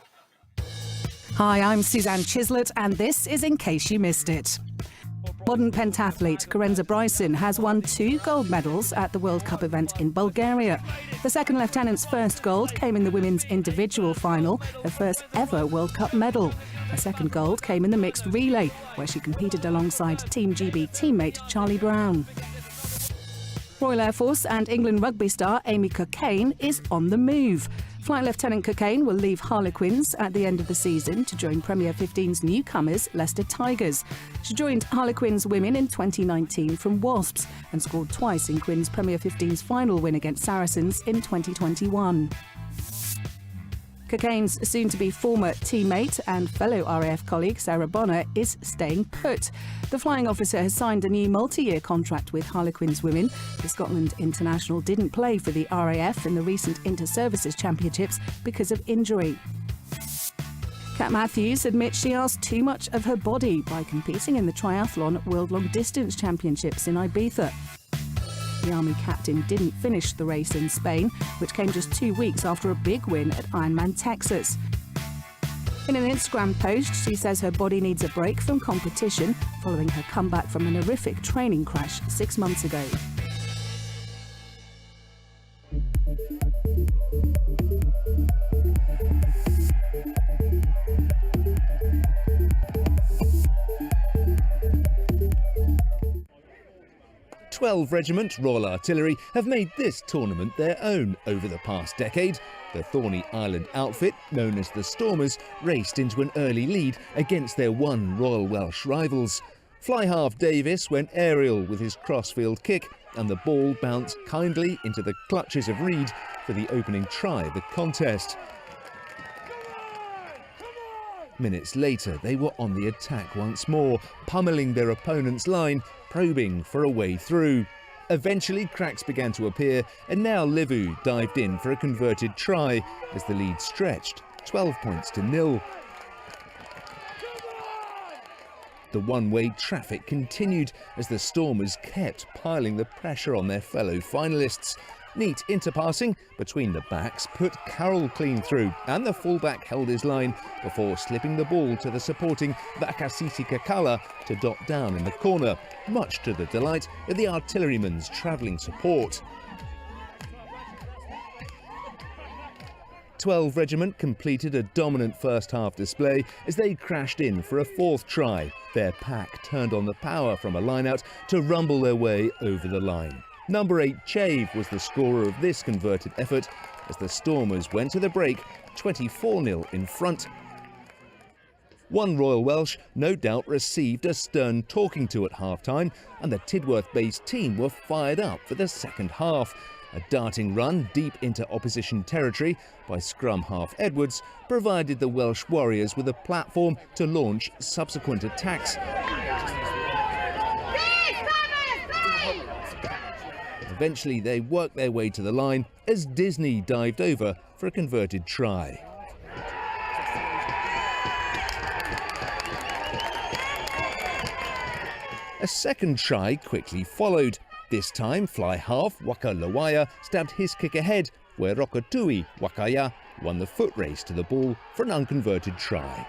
S9: Hi, I'm Suzanne Chislett, and this is In Case You Missed It. Modern pentathlete Karenza Bryson has won 2 gold medals at the World Cup event in Bulgaria. The second lieutenant's first gold came in the women's individual final, her first ever World Cup medal. Her second gold came in the mixed relay, where she competed alongside Team GB teammate Charlie Brown. Royal Air Force and England rugby star Amy Cockayne is on the move. Flight Lieutenant Cockayne will leave Harlequins at the end of the season to join Premier 15's newcomers, Leicester Tigers. She joined Harlequins women in 2019 from Wasps and scored twice in Quins Premier 15's final win against Saracens in 2021. Cockayne's soon-to-be former teammate and fellow RAF colleague Sarah Bonner is staying put. The flying officer has signed a new multi-year contract with Harlequins women. The Scotland international didn't play for the RAF in the recent Inter-Services Championships because of injury. Kat Matthews admits she asked too much of her body by competing in the Triathlon World Long Distance Championships in Ibiza. The Army captain didn't finish the race in Spain, which came just 2 weeks after a big win at Ironman Texas. In an Instagram post, she says her body needs a break from competition following her comeback from an horrific training crash 6 months ago.
S8: Regiment Royal Artillery have made this tournament their own over the past decade. The Thorney Island outfit, known as the Stormers, raced into an early lead against their one Royal Welsh rivals. Fly-half Davis went aerial with his crossfield kick, and the ball bounced kindly into the clutches of Reed for the opening try of the contest. Minutes later, they were on the attack once more, pummelling their opponent's line, probing for a way through. Eventually, cracks began to appear, and now Livu dived in for a converted try as the lead stretched 12 points to 0. The one-way traffic continued as the Stormers kept piling the pressure on their fellow finalists. Neat interpassing between the backs put Carroll clean through, and the fullback held his line before slipping the ball to the supporting Vakasisi Kakala to dot down in the corner, much to the delight of the artilleryman's travelling support. 12 Regiment completed a dominant first-half display as they crashed in for a fourth try. Their pack turned on the power from a line-out to rumble their way over the line. Number 8 Chave was the scorer of this converted effort as the Stormers went to the break 24-0 in front. One Royal Welsh no doubt received a stern talking to at half-time, and the Tidworth-based team were fired up for the second half. A darting run deep into opposition territory by scrum half Edwards provided the Welsh Warriors with a platform to launch subsequent attacks. Eventually, they worked their way to the line as Disney dived over for a converted try. A second try quickly followed. This time, fly half Waka Lawaya stabbed his kick ahead, where Rokatui Wakaya won the foot race to the ball for an unconverted try.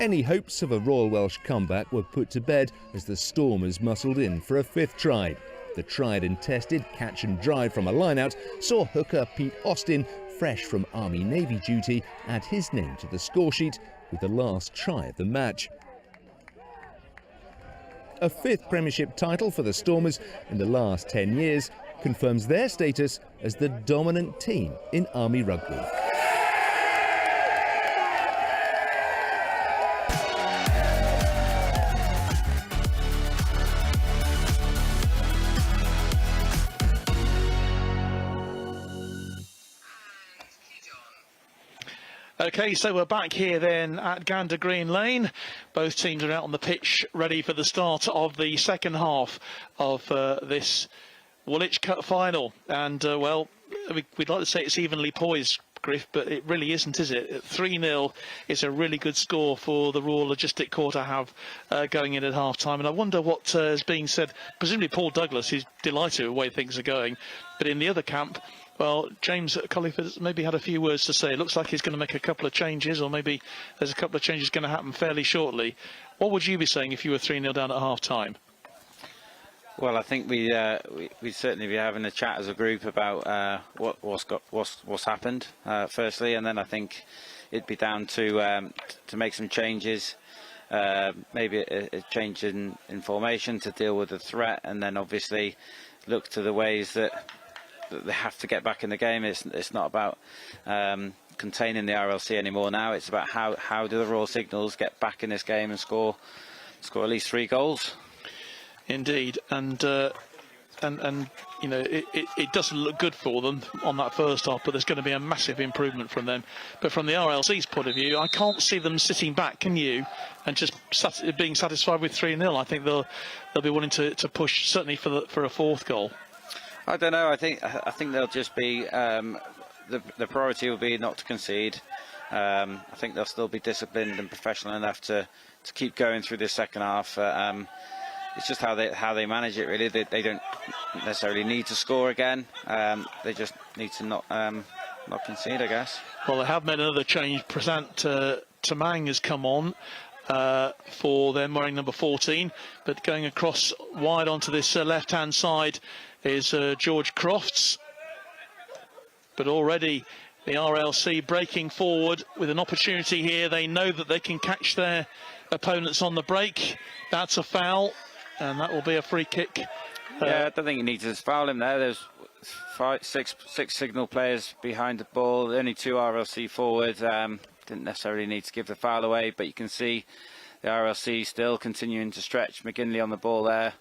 S8: Any hopes of a Royal Welsh comeback were put to bed as the Stormers muscled in for a fifth try. The tried and tested catch and drive from a line-out saw hooker Pete Austin, fresh from Army-Navy duty, add his name to the score sheet with the last try of the match. A fifth Premiership title for the Stormers in the last 10 years confirms their status as the dominant team in Army Rugby.
S1: OK, so we're back here then at Gander Green Lane. Both teams are out on the pitch ready for the start of the second half of this Woolwich Cup final. And, well, we'd like to say it's evenly poised, Griff, but it really isn't, is it? 3-0 is a really good score for the Royal Logistic Corps to have going in at half-time. And I wonder what is being said. Presumably Paul Douglas is delighted with the way things are going. But in the other camp, well, James Colliff maybe had a few words to say. It looks like he's going to make a couple of changes, or maybe there's a couple of changes going to happen fairly shortly. What would you be saying if you were 3-0 down at half-time?
S4: Well, I think we'd certainly be having a chat as a group about what's happened firstly, and then I think it'd be down to make some changes, maybe a change in formation to deal with the threat, and then obviously look to the ways that they have to get back in the game. It's not about containing the RLC anymore now. It's about how do the Royal Signals get back in this game and score at least 3 goals. Indeed, and you know it doesn't look good for them on that first half, but there's going to be a massive improvement from them. But from the RLC's point of view, I can't see them sitting back, can you? And just being satisfied with 3-0. I think they'll be wanting to push certainly for a fourth goal. I don't know. I think they'll just be the priority will be not to concede. I think they'll still be disciplined and professional enough to keep going through this second half. It's just how they manage it, really. They don't necessarily need to score again. They just need to not concede, I guess.
S1: Well, they have made another change. Prasant Tamang has come on for them, wearing number 14. But going across wide onto this left-hand side is George Crofts. But already the RLC breaking forward with an opportunity here. They know that they can catch their opponents on the break. That's a foul, and that will be a free kick.
S4: Yeah, I don't think you need to foul him there. There's six signal players behind the ball, only 2 RLC forward. Didn't necessarily need to give the foul away, but you can see the RLC still continuing to stretch. McGinley on the ball there,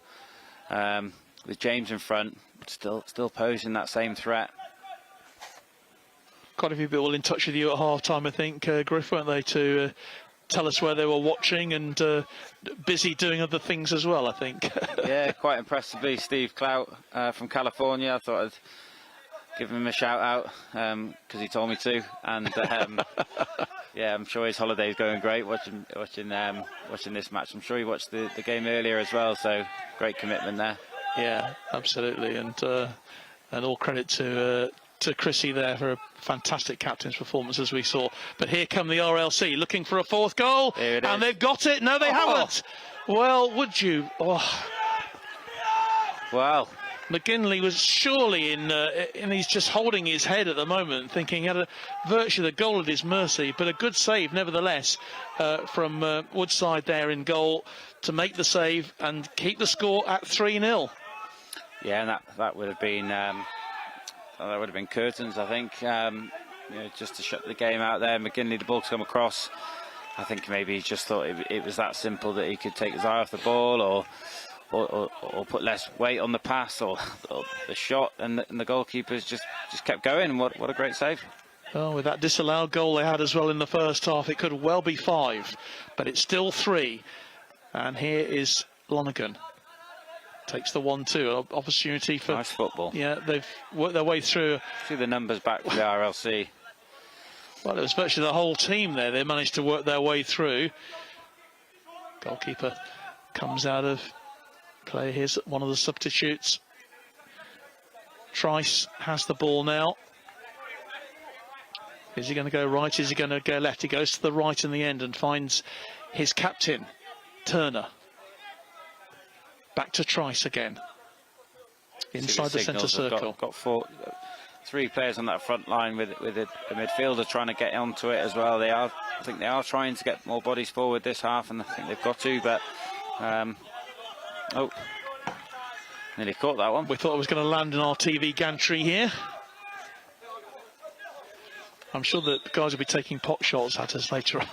S4: with James in front, still posing that same threat.
S1: Quite a few people in touch with you at half-time, I think, Griff, weren't they, to tell us where they were watching and busy doing other things as well, I think.
S4: Yeah, quite impressively, Steve Clout from California. I thought I'd give him a shout-out because he told me to. And, yeah, I'm sure his holiday's going great watching this match. I'm sure he watched the game earlier as well, so great commitment there.
S1: Yeah, absolutely. And all credit to Chrissy there for a fantastic captain's performance, as we saw. But here come the RLC looking for a 4th goal, and they've got it. No, they haven't. Well, would you? Oh.
S4: Wow.
S1: McGinley was surely and he's just holding his head at the moment, thinking he had virtually the goal at his mercy, but a good save nevertheless from Woodside there in goal to make the save and keep the score at 3-0.
S4: Yeah, and that would have been curtains, I think. Just to shut the game out there. McGinley, the ball to come across. I think maybe he just thought it was that simple that he could take his eye off the ball, or put less weight on the pass or the shot, and the goalkeepers just kept going. What a great save.
S1: Oh, with that disallowed goal they had as well in the first half, it could well be 5, but it's still 3. And here is Lonergan. Takes the 1-2, opportunity for
S4: nice football.
S1: Yeah, they've worked their way through.
S4: See the numbers back for the RLC.
S1: Well, it was virtually the whole team there. They managed to work their way through. Goalkeeper comes out of play. Here's one of the substitutes. Trice has the ball now. Is he going to go right? Is he going to go left? He goes to the right in the end and finds his captain, Turner. Back to Trice again. Inside the centre circle.
S4: Got 3 players on that front line with the midfielder trying to get onto it as well. I think they are trying to get more bodies forward this half, and I think they've got to, but nearly caught that one.
S1: We thought it was going to land in our TV gantry here. I'm sure that the guys will be taking pot shots at us later on.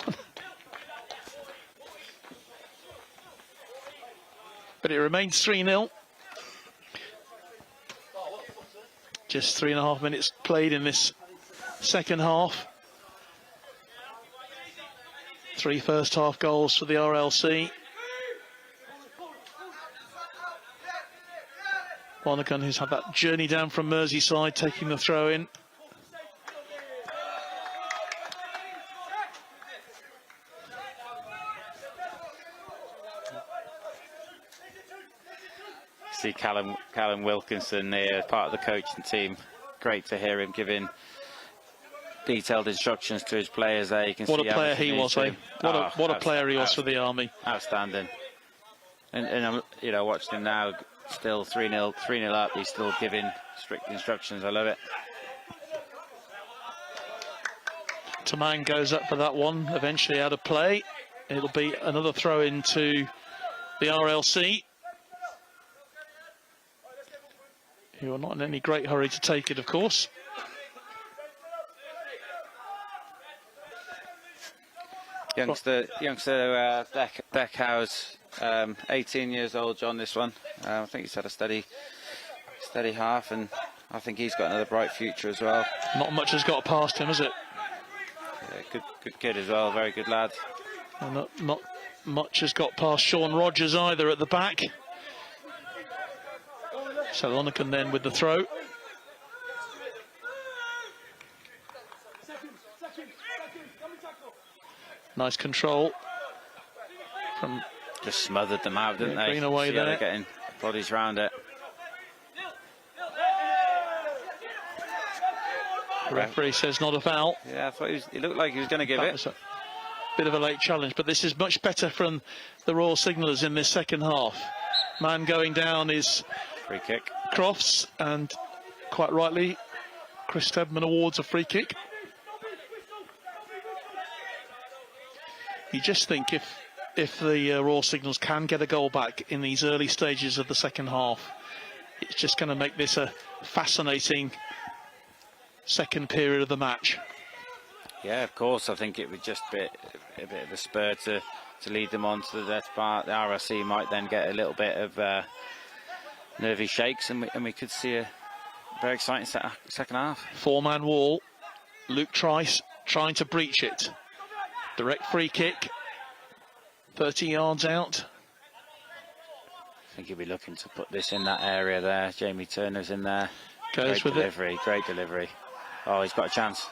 S1: But it remains 3-0. Just 3.5 minutes played in this second half. 3 first half goals for the RLC. Lonergan, who's had that journey down from Merseyside, taking the throw in.
S4: See Callum Wilkinson there, part of the coaching team. Great to hear him giving detailed instructions to his players there. You can
S1: what
S4: see
S1: a player he was, eh? What a player he was for the Army.
S4: Outstanding. And I'm watching him now, still 3-0 up. He's still giving strict instructions. I love it.
S1: Tamang goes up for that one, eventually out of play. It'll be another throw into the RLC, who are not in any great hurry to take it, of course.
S4: Youngster Beckhouse, 18 years old, John, this one. I think he's had a steady half, and I think he's got another bright future as well.
S1: Not much has got past him, has it?
S4: Yeah, good kid as well, very good lad.
S1: And not much has got past Sean Rogers either at the back. So Lonergan then with the throw. Nice control. from
S4: just smothered them out, didn't they?
S1: Greenaway
S4: See how
S1: there.
S4: they're getting bodies round it.
S1: The referee says not a foul.
S4: Yeah, I thought he looked like he was going to give
S1: That
S4: it.
S1: was a bit of a late challenge, but this is much better from the Royal Signallers in this second half. Man going down is
S4: Free kick.
S1: Crofts, and quite rightly, Chris Steadman awards a free kick. You just think if the Royal Signals can get a goal back in these early stages of the second half, it's just going to make this a fascinating second period of the match.
S4: Yeah, of course. I think it would just be a bit of a spur to lead them on to the death part. The RSC might then get a little bit of nervy shakes, and we could see a very exciting second half.
S1: Four-man wall. Luke Trice trying to breach it. Direct free kick. 30 yards out.
S4: I think he'll be looking to put this in that area there. Jamie Turner's in there.
S1: Goes
S4: Great
S1: with
S4: delivery,
S1: it.
S4: great delivery. Oh, he's got a chance.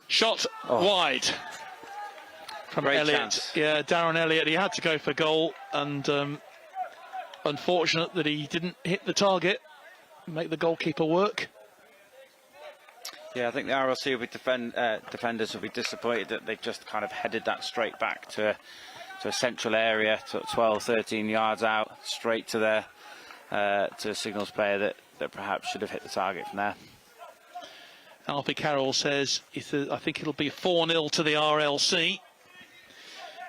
S1: Shot wide from
S4: Great
S1: Elliott.
S4: chance.
S1: Yeah, Darren Elliott. He had to go for goal, and unfortunate that he didn't hit the target, make the goalkeeper work.
S4: Yeah, I think the RLC will be defenders will be disappointed that they've just kind of headed that straight back to a central area, to 12, 13 yards out, straight to their to a Signals player that perhaps should have hit the target from there.
S1: Alfie Carroll says, I think it'll be 4-0 to the RLC.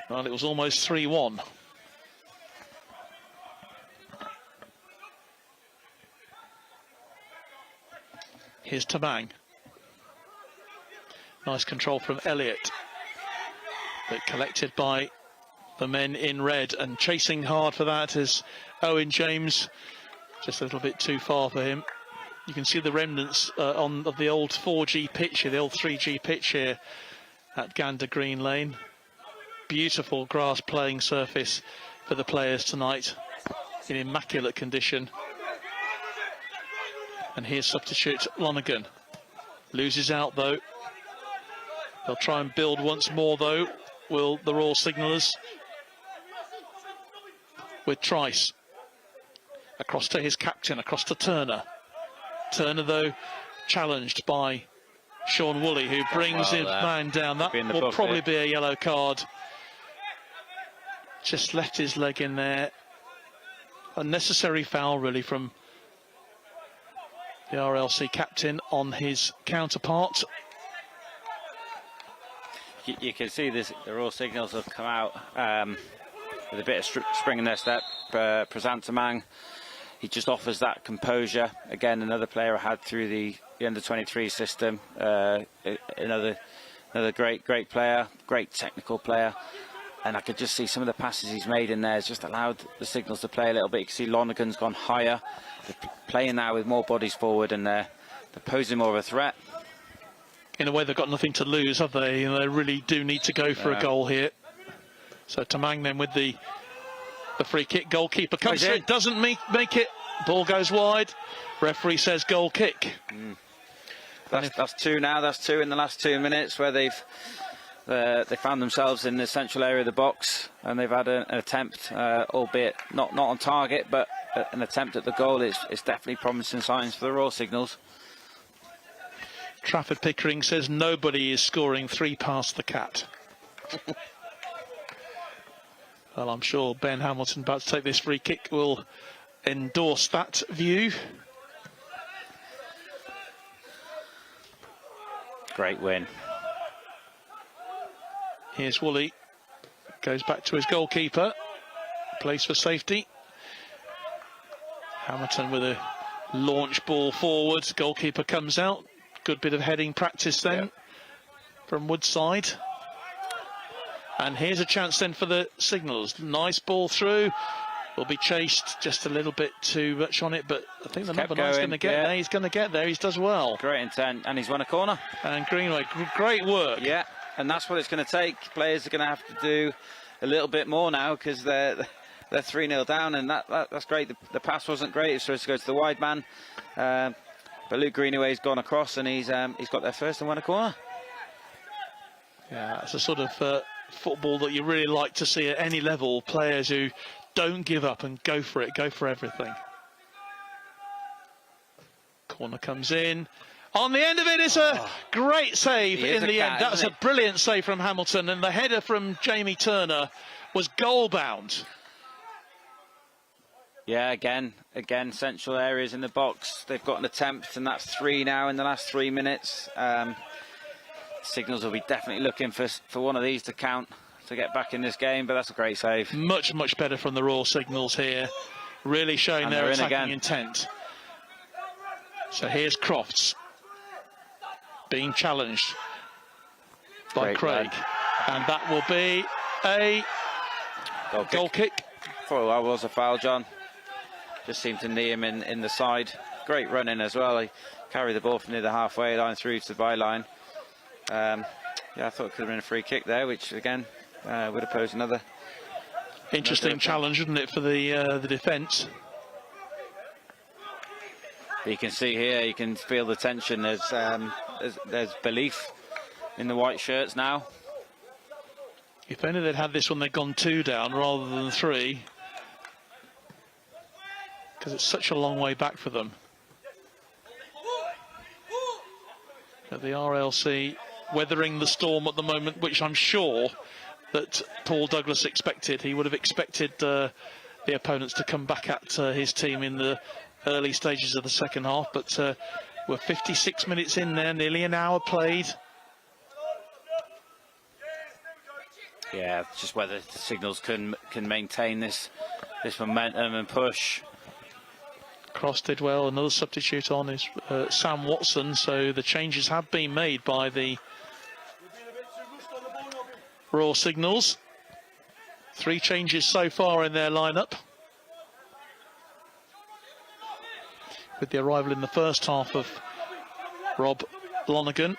S1: Well, it was almost 3-1. Here's Tamang. Nice control from Elliott, but collected by the men in red, and chasing hard for that is Owen James. Just a little bit too far for him. You can see the remnants of the old 4G pitch here, the old 3G pitch here at Gander Green Lane. Beautiful grass playing surface for the players tonight, in immaculate condition. And here's substitute Lonergan. Loses out though. They'll try and build once more though, will the Royal Signallers. With Trice. Across to his captain, across to Turner. Turner, though, challenged by Sean Woolley, who brings his man down. That will probably be a yellow card. Just left his leg in there. Unnecessary foul, really, from the RLC captain on his counterpart.
S4: You can see this. The Royal Signals have come out with a bit of spring in their step. Prasant Tamang, he just offers that composure. Again, another player I had through the under-23 system. Another great player, great technical player. And I could just see some of the passes he's made in there has just allowed the Signals to play a little bit. You can see Lonergan's gone higher. They're playing now with more bodies forward, and they're posing more of a threat.
S1: In a way, they've got nothing to lose, have they? They really do need to go for a goal here. So Tamang then with the free kick. Goalkeeper comes through, doesn't make it. Ball goes wide. Referee says goal kick.
S4: That's two now. That's two in the last 2 minutes where they found themselves in the central area of the box, and they've had an attempt, albeit not on target, but an attempt at the goal. It's definitely promising signs for the Royal Signals.
S1: Trafford Pickering says nobody is scoring 3 past the cat. Well, I'm sure Ben Hamilton, about to take this free kick, will endorse that view.
S4: Great win.
S1: Here's Woolley. Goes back to his goalkeeper. Plays for safety. Hamilton with a launch ball forward. Goalkeeper comes out. Good bit of heading practice then from Woodside. And here's a chance then for the Signals. Nice ball through. Will be chased just a little bit too much on it, but I think the number 9's going to get there. He's going to get there. He does well.
S4: Great intent, and he's won a corner.
S1: And Greenway, great work.
S4: Yeah, and that's what it's going to take. Players are going to have to do a little bit more now because they're 3-0 down, and that's great. The pass wasn't great. It was supposed to go to the wide man, but Luke Greenaway's gone across, and he's got there first and won a corner.
S1: Yeah, it's a sort of football that you really like to see at any level. Players who don't give up and go for it, go for everything. Corner comes in. On the end of it is a great save in the end. That was a brilliant save from Hamilton, and the header from Jamie Turner was goal bound.
S4: Yeah, again, central areas in the box. They've got an attempt, and that's 3 now in the last 3 minutes. Signals will be definitely looking for one of these to count to get back in this game, but that's a great save.
S1: Much better from the Royal Signals here, really showing their attacking intent. So here's Crofts being challenged by Craig, and that will be a goal kick.
S4: Thought that was a foul, John. Just seemed to knee him in the side. Great running as well. He carried the ball from near the halfway line through to the byline. Yeah, I thought it could have been a free kick there, which again would have posed another
S1: interesting challenge, wouldn't it, for the defence?
S4: You can see here, you can feel the tension. There's belief in the white shirts now.
S1: If only they'd had this when they'd gone 2 down rather than 3, because it's such a long way back for them. But the RLC weathering the storm at the moment, which I'm sure that Paul Douglas expected. He would have expected the opponents to come back at his team in the early stages of the second half, but we're 56 minutes in there, nearly an hour played.
S4: Yeah, just whether the Signals can maintain this momentum and push.
S1: Cross did well. Another substitute on is Sam Watson, so the changes have been made by the Royal Signals. 3 changes so far in their lineup, with the arrival in the first half of Rob Lonergan.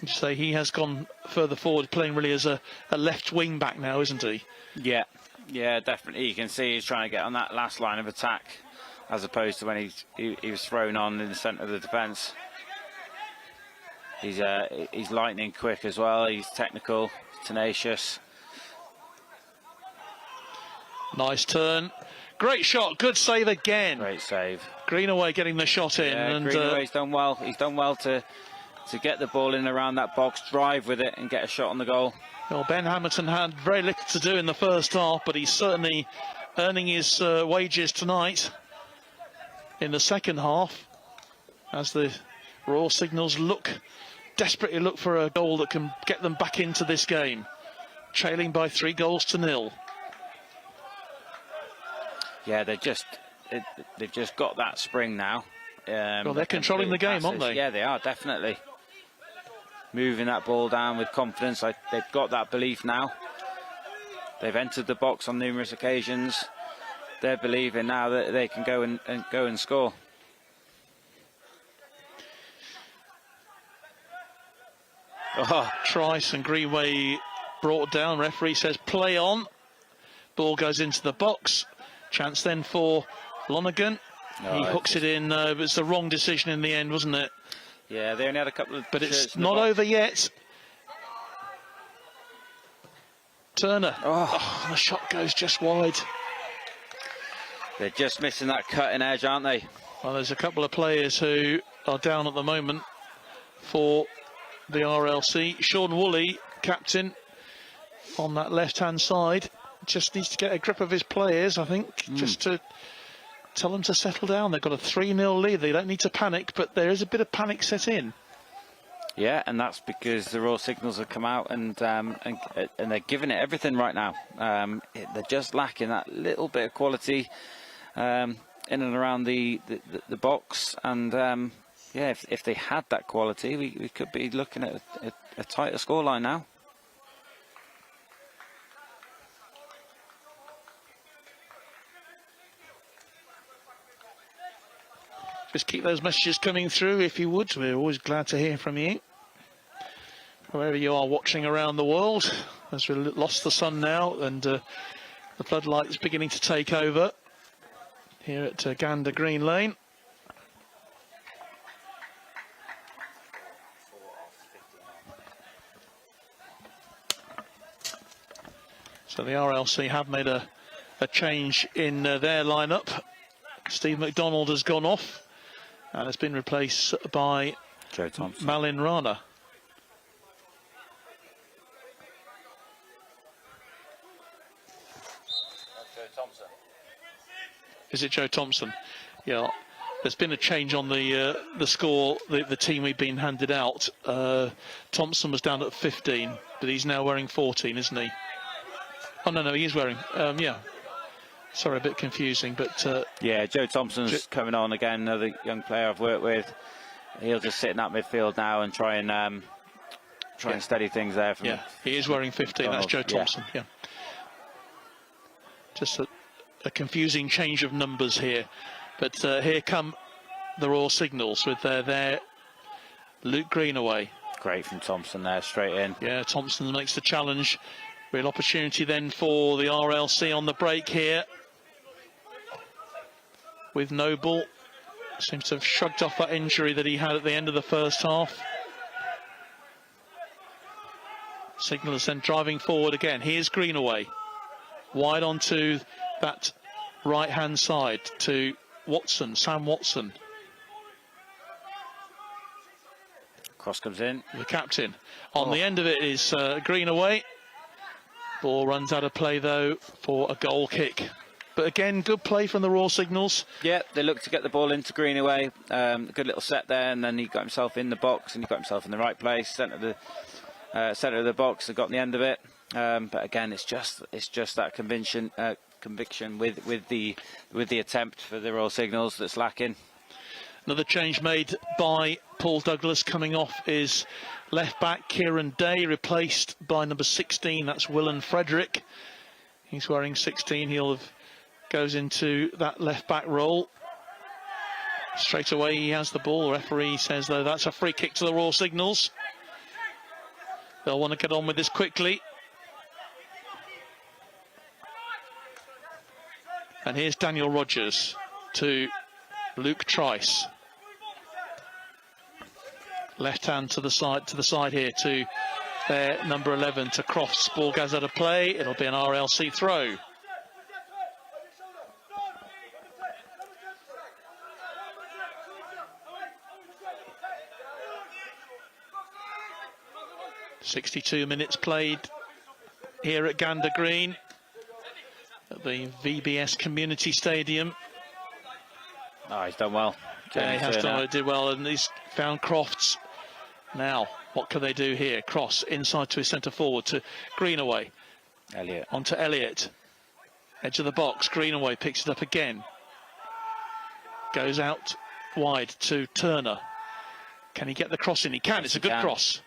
S1: You say he has gone further forward, playing really as a left wing back now, isn't he?
S4: Yeah, definitely. You can see he's trying to get on that last line of attack, as opposed to when he was thrown on in the centre of the defence. He's lightning quick as well. He's technical, tenacious.
S1: Nice turn. Great shot, good save again.
S4: Great save.
S1: Greenaway getting the shot in.
S4: Yeah,
S1: and
S4: Greenaway's done well. He's done well to get the ball in around that box, drive with it and get a shot on the goal.
S1: Well, Ben Hamilton had very little to do in the first half, but he's certainly earning his wages tonight in the second half, as the Royal Signals desperately look for a goal that can get them back into this game, trailing by 3-0.
S4: Yeah, they've just got that spring now.
S1: Well, they're controlling the game, aren't they?
S4: Yeah, they are, definitely. Moving that ball down with confidence. They've got that belief now. They've entered the box on numerous occasions. They're believing now that they can go and score.
S1: Trice and Greenway brought down. Referee says play on. Ball goes into the box. Chance then for Lonergan. He hooks it in. But it's the wrong decision in the end, wasn't it?
S4: Yeah, they only had a couple of...
S1: But it's not over yet. Turner. The shot goes just wide.
S4: They're just missing that cutting edge, aren't they?
S1: Well, there's a couple of players who are down at the moment for the RLC. Sean Woolley, captain, on that left-hand side, just needs to get a grip of his players, I think, just to tell them to settle down. They've got a 3-0 lead. They don't need to panic, but there is a bit of panic set in.
S4: Yeah, and that's because the Royal Signals have come out and they're giving it everything right now. They're just lacking that little bit of quality in and around the box. And yeah, if they had that quality, we could be looking at a tighter scoreline now.
S1: Just keep those messages coming through if you would. We're always glad to hear from you, wherever you are watching around the world, as we've lost the sun now and the floodlights beginning to take over here at Gander Green Lane. So the RLC have made a change in their lineup. Steve McDonald has gone off and has been replaced by
S4: Joe Thompson.
S1: Malin Rana. Is it Joe Thompson? Yeah. There's been a change on the score, the team we've been handed out. Thompson was down at 15, but he's now wearing 14, isn't he? Oh, no, he is wearing, yeah. Sorry, a bit confusing, but...
S4: yeah, Joe Thompson's coming on again, another young player I've worked with. He'll just sit in that midfield now and try and steady things there.
S1: Yeah, he is wearing 15, that's Joe Thompson, yeah. Just a confusing change of numbers here. But here come the Royal Signals with their Luke Greenaway.
S4: Great from Thompson there, straight in.
S1: Yeah, Thompson makes the challenge. Real opportunity then for the RLC on the break here. With Noble. Seems to have shrugged off that injury that he had at the end of the first half. Signals then driving forward again. Here's Greenaway. Wide onto that right-hand side to Watson, Sam Watson.
S4: Cross comes in.
S1: The captain. On the end of it is Greenaway. Ball runs out of play, though, for a goal kick. But again, good play from the Royal Signals.
S4: Yeah, they looked to get the ball into Greenaway. Good little set there, and then he got himself in the box, and he got himself in the right place, centre of the box, and got on the end of it. But again, it's just that conviction with the attempt for the Royal Signals that's lacking.
S1: Another change made by Paul Douglas coming off is left back Kieran Day, replaced by number 16. That's Willan Frederick. He's wearing 16. He'll goes into that left back role. Straight away he has the ball. The referee says, though, that's a free kick to the Royal Signals. They'll want to get on with this quickly. And here's Daniel Rogers to Luke Trice. Left hand to the side here to their number 11 to Crofts. Ball goes out of play. It'll be an RLC throw. .62 minutes played here at Gander Green at the VBS Community Stadium.
S4: Oh, he's done well.
S1: Yeah, he has done, did well, and he's found Crofts. Now, what can they do here? Cross inside to his centre forward to Greenaway.
S4: Elliott.
S1: On to Elliott. Edge of the box. Greenaway picks it up again. Goes out wide to Turner. Can he get the cross in? He can. It's a good cross.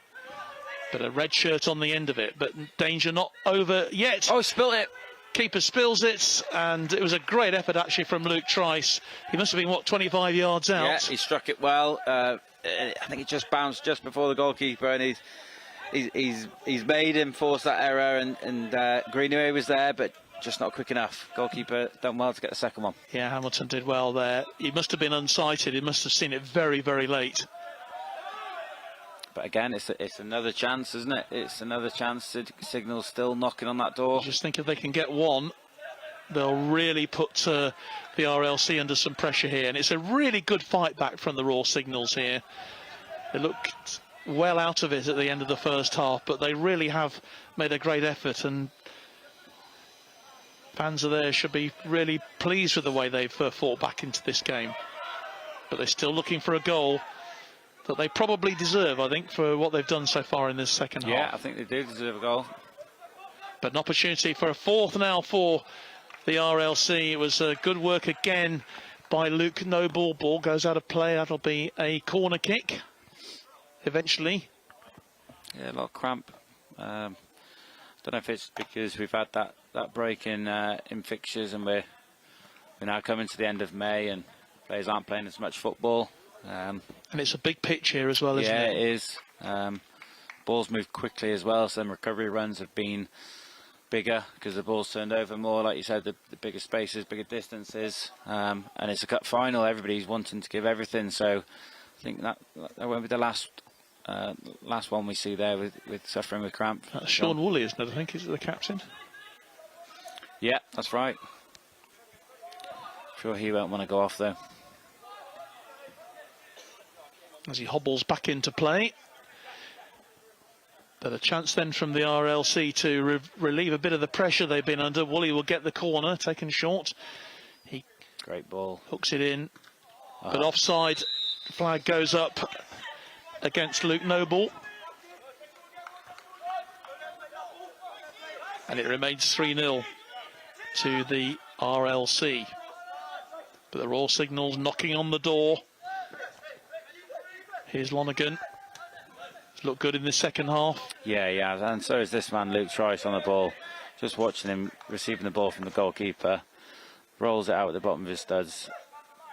S1: But a red shirt on the end of it. But danger not over yet.
S4: Oh, spilt it.
S1: Keeper spills it, and it was a great effort actually from Luke Trice. He must have been, what, 25 yards out?
S4: Yeah, he struck it well. I think it just bounced just before the goalkeeper, and he's made him force that error, and Greenaway was there, but just not quick enough. Goalkeeper done well to get the second one.
S1: Yeah, Hamilton did well there. He must have been unsighted. He must have seen it very, very late.
S4: But again, it's another chance, isn't it? It's another chance. Signal's still knocking on that door.
S1: Just think if they can get one, they'll really put the RLC under some pressure here. And it's a really good fight back from the Raw Signals here. They looked well out of it at the end of the first half, but they really have made a great effort. And fans are there should be really pleased with the way they've fought back into this game. But they're still looking for a goal that they probably deserve, I think, for what they've done so far in this second half.
S4: Yeah, I think they do deserve a goal.
S1: But an opportunity for a fourth now for the RLC. It was good work again by Luke Noble. Ball goes out of play. That'll be a corner kick eventually.
S4: Yeah, a lot of cramp. Don't know if it's because we've had that break in fixtures, and we're now coming to the end of May and players aren't playing as much football.
S1: And it's a big pitch here as well, isn't it?
S4: Yeah, it is. Balls move quickly as well, so the recovery runs have been bigger because the ball's turned over more, like you said, the bigger spaces, bigger distances, and it's a cup final. Everybody's wanting to give everything, so I think that won't be the last one we see there with suffering with cramp.
S1: That's Sean Woolley, isn't it? I think, is the captain.
S4: Yeah, that's right. Sure he won't want to go off though.
S1: As he hobbles back into play. But a chance then from the RLC to relieve a bit of the pressure they've been under. Woolley will get the corner, taken short. He
S4: Great ball.
S1: hooks it in, but offside. Flag goes up against Luke Noble. And it remains 3-0 to the RLC. But the Royal Signals knocking on the door. Here's Lonergan. He's looked good in the second half.
S4: Yeah, and so is this man, Luke Trice, on the ball. Just watching him receiving the ball from the goalkeeper. Rolls it out at the bottom of his studs.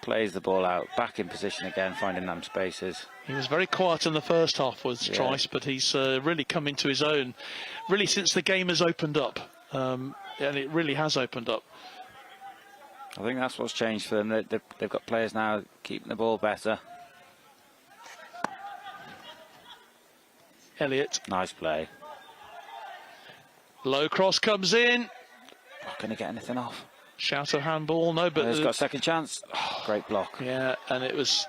S4: Plays the ball out, back in position again, finding them spaces.
S1: He was very quiet in the first half, was Trice, but he's really come into his own, really since the game has opened up, and it really has opened up.
S4: I think that's what's changed for them. They've got players now keeping the ball better.
S1: Elliott.
S4: Nice play.
S1: Low cross comes in.
S4: Not going to get anything off.
S1: Shout of handball, no, but
S4: he's got a second chance. Oh, great block.
S1: Yeah, and it was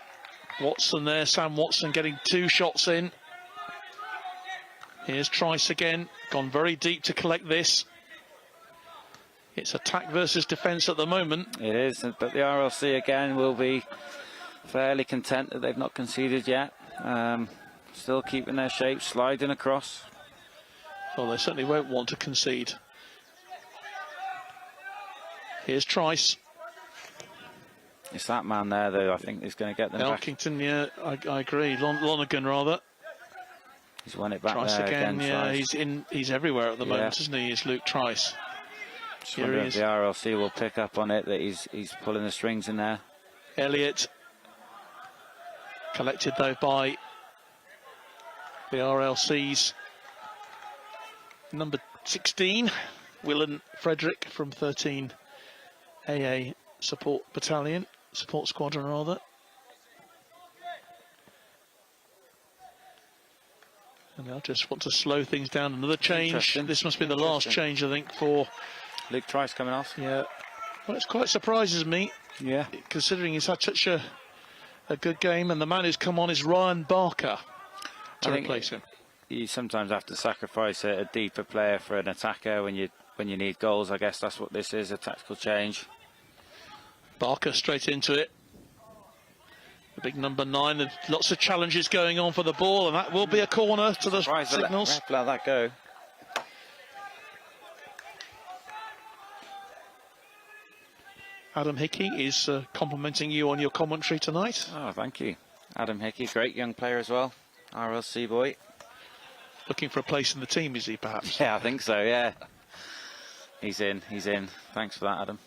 S1: Watson there, Sam Watson getting 2 shots in. Here's Trice again, gone very deep to collect this. It's attack versus defence at the moment.
S4: It is, but the RLC again will be fairly content that they've not conceded yet. Still keeping their shape, sliding across.
S1: Well, they certainly won't want to concede. Here's Trice.
S4: It's that man there, though, I think is going to get them
S1: Elkington, yeah, I agree. Lonergan, rather.
S4: He's won it back
S1: Trice
S4: there
S1: again, yeah,
S4: Trice.
S1: he's everywhere at the moment, isn't he? He's Luke Trice.
S4: Here he is. The RLC will pick up on it, that he's pulling the strings in there.
S1: Elliott. Collected, though, by the RLC's number 16, Willen Frederick from 13 AA support squadron rather. And they'll just want to slow things down. Another change. This must be the last change, I think, for
S4: Luke Trice coming off.
S1: Yeah. Well, it quite surprises me.
S4: Yeah.
S1: Considering he's had such a good game, and the man who's come on is Ryan Barker to replace him.
S4: You sometimes have to sacrifice a deeper player for an attacker when you need goals. I guess that's what this is, a tactical change.
S1: Barker straight into it. The big number 9. There's lots of challenges going on for the ball, and that will be a corner to the Signals.
S4: Let that go.
S1: Adam Hickey is complimenting you on your commentary tonight.
S4: Oh, thank you. Adam Hickey, great young player as well. RLC boy.
S1: Looking for a place in the team, is he, perhaps?
S4: Yeah, I think so, yeah. He's in. Thanks for that, Adam.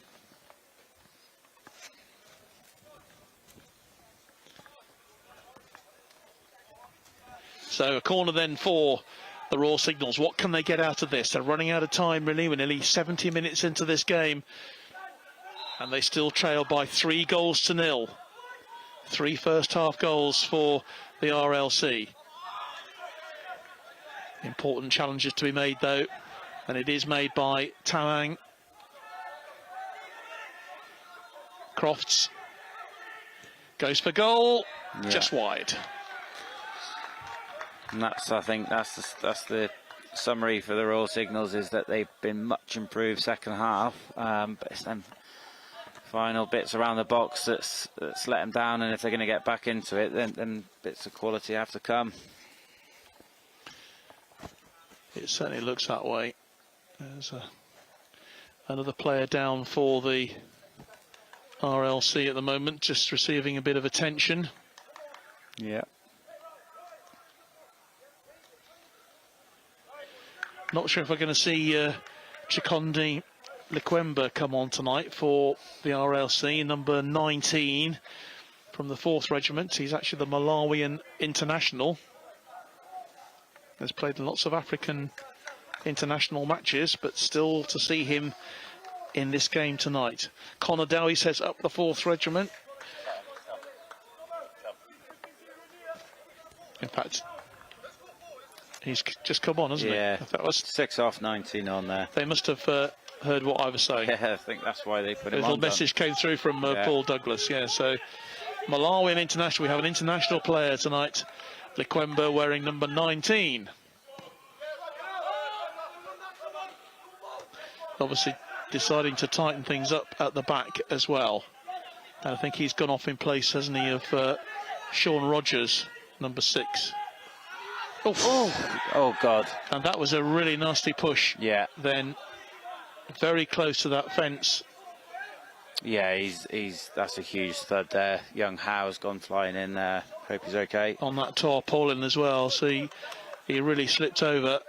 S1: So a corner then for the Royal Signals. What can they get out of this? They're running out of time, really. We're nearly 70 minutes into this game. And they still trail by 3-0. 3 first-half goals for the RLC. Important challenges to be made, though. And it is made by Tawang. Crofts goes for goal. Yeah. Just wide.
S4: And I think that's the summary for the Royal Signals, is that they've been much improved second half, but it's them final bits around the box that's let them down, and if they're going to get back into it, then bits of quality have to come.
S1: It certainly looks that way. There's another player down for the RLC at the moment, just receiving a bit of attention.
S4: Yeah.
S1: Not sure if we're going to see Chikondi Likwemba come on tonight for the RLC, number 19 from the 4th Regiment. He's actually the Malawian international. Has played in lots of African international matches, but still to see him in this game tonight. Connor Dowie sets up the 4th Regiment. In fact, he's just come on, hasn't he?
S4: Yeah,
S1: that was
S4: 6 off 19 on there.
S1: They must have heard what I was saying.
S4: Yeah, I think that's why they put
S1: A
S4: him
S1: little
S4: on.
S1: message came through from
S4: Yeah.
S1: Paul Douglas. Yeah, so Malawian international. We have an international player tonight. Likwemba wearing number 19. Obviously deciding to tighten things up at the back as well. And I think he's gone off in place, hasn't he, of Sean Rogers, number 6.
S4: Oh God.
S1: And that was a really nasty push.
S4: Yeah.
S1: Then very close to that fence.
S4: Yeah, that's a huge stud there. Young Howe's gone flying in there. Hope he's okay.
S1: On that tarpaulin as well, so he really slipped over.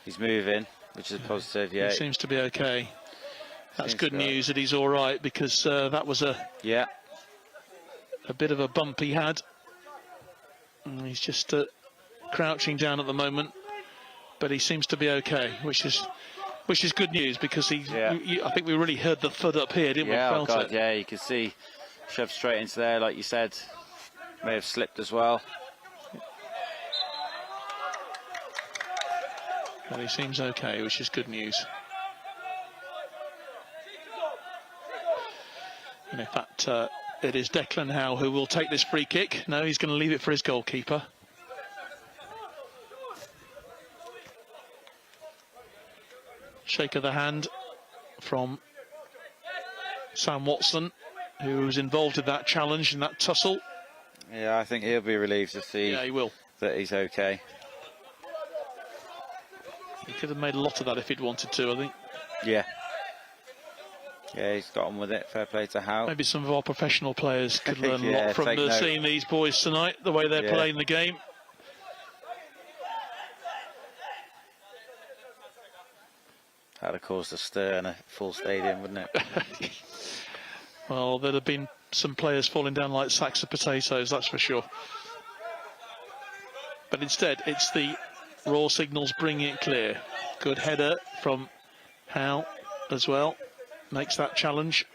S4: He's moving, which is positive. Yeah,
S1: He seems to be okay. That's
S4: Seems
S1: good
S4: to be
S1: news that he's all right, because that was a bit of a bump he had. And he's just crouching down at the moment, but he seems to be okay, which is good news, because I think we really heard the thud up here, didn't we?
S4: Oh
S1: Felt
S4: God,
S1: it.
S4: yeah, you can see shoved straight into there, like you said. May have slipped as well.
S1: Well, he seems okay, which is good news. And in fact, it is Declan Howe who will take this free kick. No, he's going to leave it for his goalkeeper. Shake of the hand from Sam Watson, who was involved in that challenge, in that tussle.
S4: Yeah, I think he'll be relieved to see
S1: Yeah, he will.
S4: that he's okay.
S1: He could have made a lot of that if he'd wanted to, I think.
S4: Yeah. Yeah, he's got on with it. Fair play to Howe.
S1: Maybe some of our professional players could learn a
S4: Yeah,
S1: lot from
S4: take note.
S1: seeing these boys tonight, the way they're playing the game.
S4: That'd have caused a stir in a full stadium, wouldn't it?
S1: Well, there'd have been some players falling down like sacks of potatoes, that's for sure. But instead, it's the Raw Signals bringing it clear. Good header from Howe as well. Makes that challenge.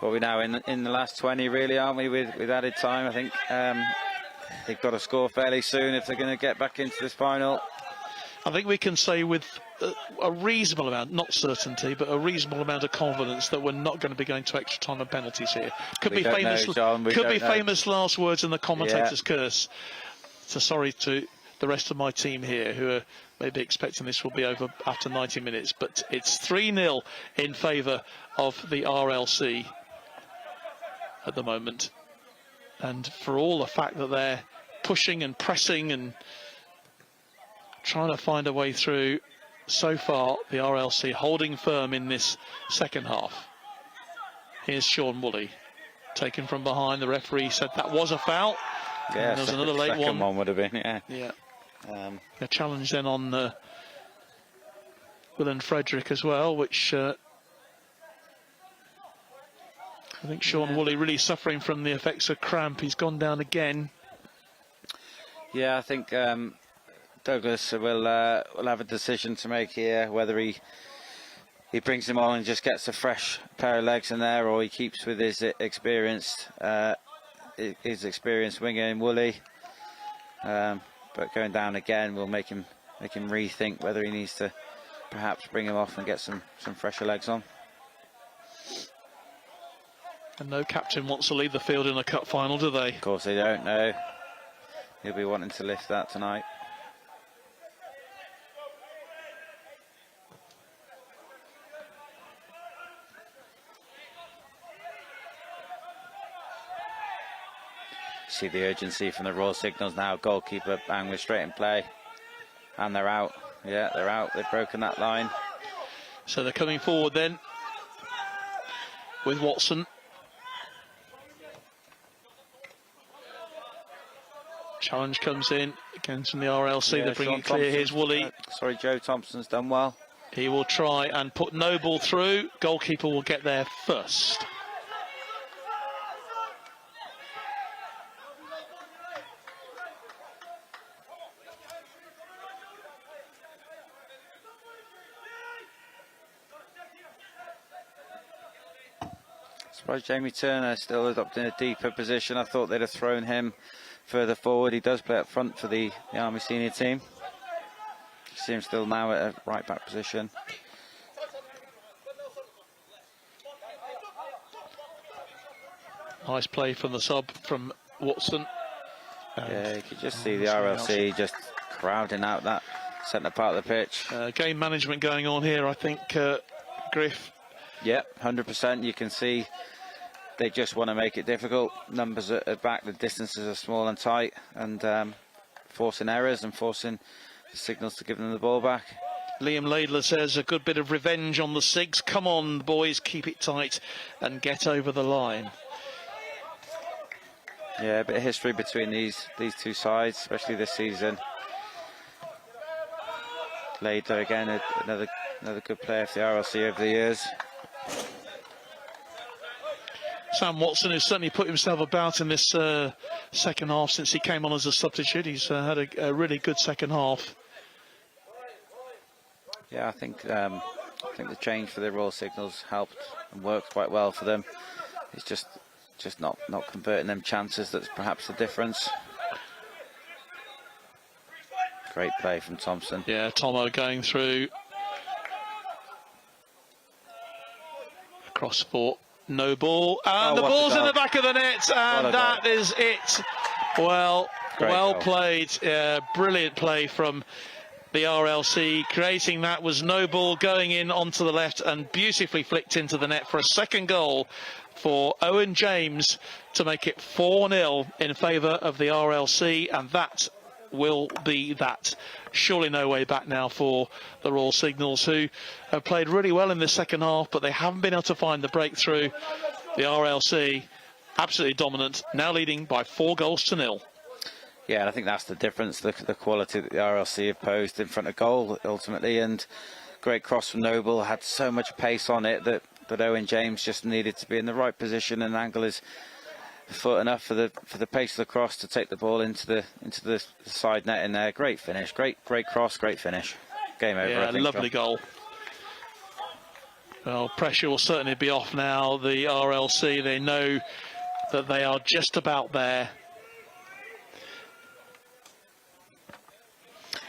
S4: Well, we're now in the last 20, really, aren't we, with added time? I think they've got to score fairly soon if they're going to get back into this final.
S1: I think we can say with a reasonable amount, not certainty, but a reasonable amount of confidence that we're not going to be going to extra time and penalties here. Could be famous, famous last words in the commentator's curse. So sorry to the rest of my team here, who are maybe expecting this will be over after 90 minutes, but it's 3-0 in favour of the RLC at the moment. And for all the fact that they're pushing and pressing and trying to find a way through, so far the RLC holding firm in this second half. Here's Sean Woolley, taken from behind. The referee said that was a foul.
S4: Yeah,
S1: there was another late
S4: second
S1: one.
S4: would have been,
S1: Yeah. A challenge then on Will and Frederick as well, which I think Sean Woolley really suffering from the effects of cramp. He's gone down again.
S4: Yeah, I think Douglas will have a decision to make here, whether he brings him on and just gets a fresh pair of legs in there, or he keeps with his experienced winger in Woolley. But going down again will make him rethink whether he needs to perhaps bring him off and get some fresher legs on.
S1: And no captain wants to leave the field in a cup final, do they?
S4: Of course they don't, no. He'll be wanting to lift that tonight. See the urgency from the Raw Signals now. Goalkeeper bang, we're straight in play. And they're out. Yeah, they're out. They've broken that line.
S1: So they're coming forward then with Watson. Challenge comes in again from the RLC. They're bringing it clear. Here's Woolley.
S4: Sorry, Joe Thompson's done well.
S1: He will try and put Noble through. Goalkeeper will get there first.
S4: Surprised Jamie Turner still adopting a deeper position. I thought they'd have thrown him further forward. He does play up front for the Army senior team. see him still now at a right back position.
S1: Nice play from the sub from Watson.
S4: Yeah, you could just see the RLC just crowding out that centre part of the pitch.
S1: Game management going on here, I think, Griff.
S4: Yep, 100%. You can see they just want to make it difficult. Numbers are back, the distances are small and tight, and forcing errors and forcing the signals to give them the ball back.
S1: Liam Laidler says a good bit of revenge on the Sigs. Come on, boys, keep it tight and get over the line.
S4: Yeah, a bit of history between these two sides, especially this season. Laidler again, another good player for the RLC over the years.
S1: Sam Watson has certainly put himself about in this second half since he came on as a substitute. He's had a really good second half.
S4: Yeah, I think the change for the Royal Signals helped and worked quite well for them. It's just not converting them chances that's perhaps the difference. Great play from Thompson.
S1: Yeah, Tomo going through. Cross for no ball. And the ball's in the back of the net, and that is it. Well played. Brilliant play from the RLC. Creating that was no ball going in onto the left and beautifully flicked into the net for a second goal for Owen James to make it 4-0 in favour of the RLC, and that will be that. Surely no way back now for the Royal Signals, who have played really well in the second half, but they haven't been able to find the breakthrough. The RLC absolutely dominant, now leading by 4-0.
S4: Yeah, and I think that's the difference, the quality that the RLC have posed in front of goal ultimately, and great cross from Noble, had so much pace on it that Owen James just needed to be in the right position and angle his foot enough for the pace of the cross to take the ball into the side net in there. Great finish, great cross, great finish. Game over.
S1: Yeah,
S4: I think,
S1: lovely goal. Well, pressure will certainly be off now. The RLC, they know that they are just about there.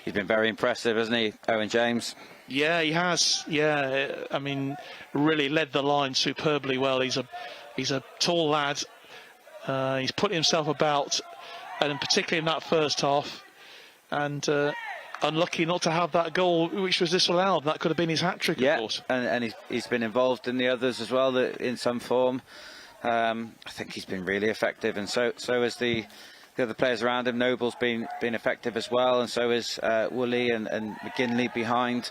S4: He's been very impressive, hasn't he, Owen James?
S1: Yeah, he has. Yeah, I mean, really led the line superbly well. He's a tall lad. He's put himself about, and particularly in that first half, and unlucky not to have that goal which was disallowed. That could have been his hat-trick, of course.
S4: And he's been involved in the others as well in some form. I think he's been really effective, and so has the other players around him. Noble's been effective as well, and so is Woolley and McGinley behind.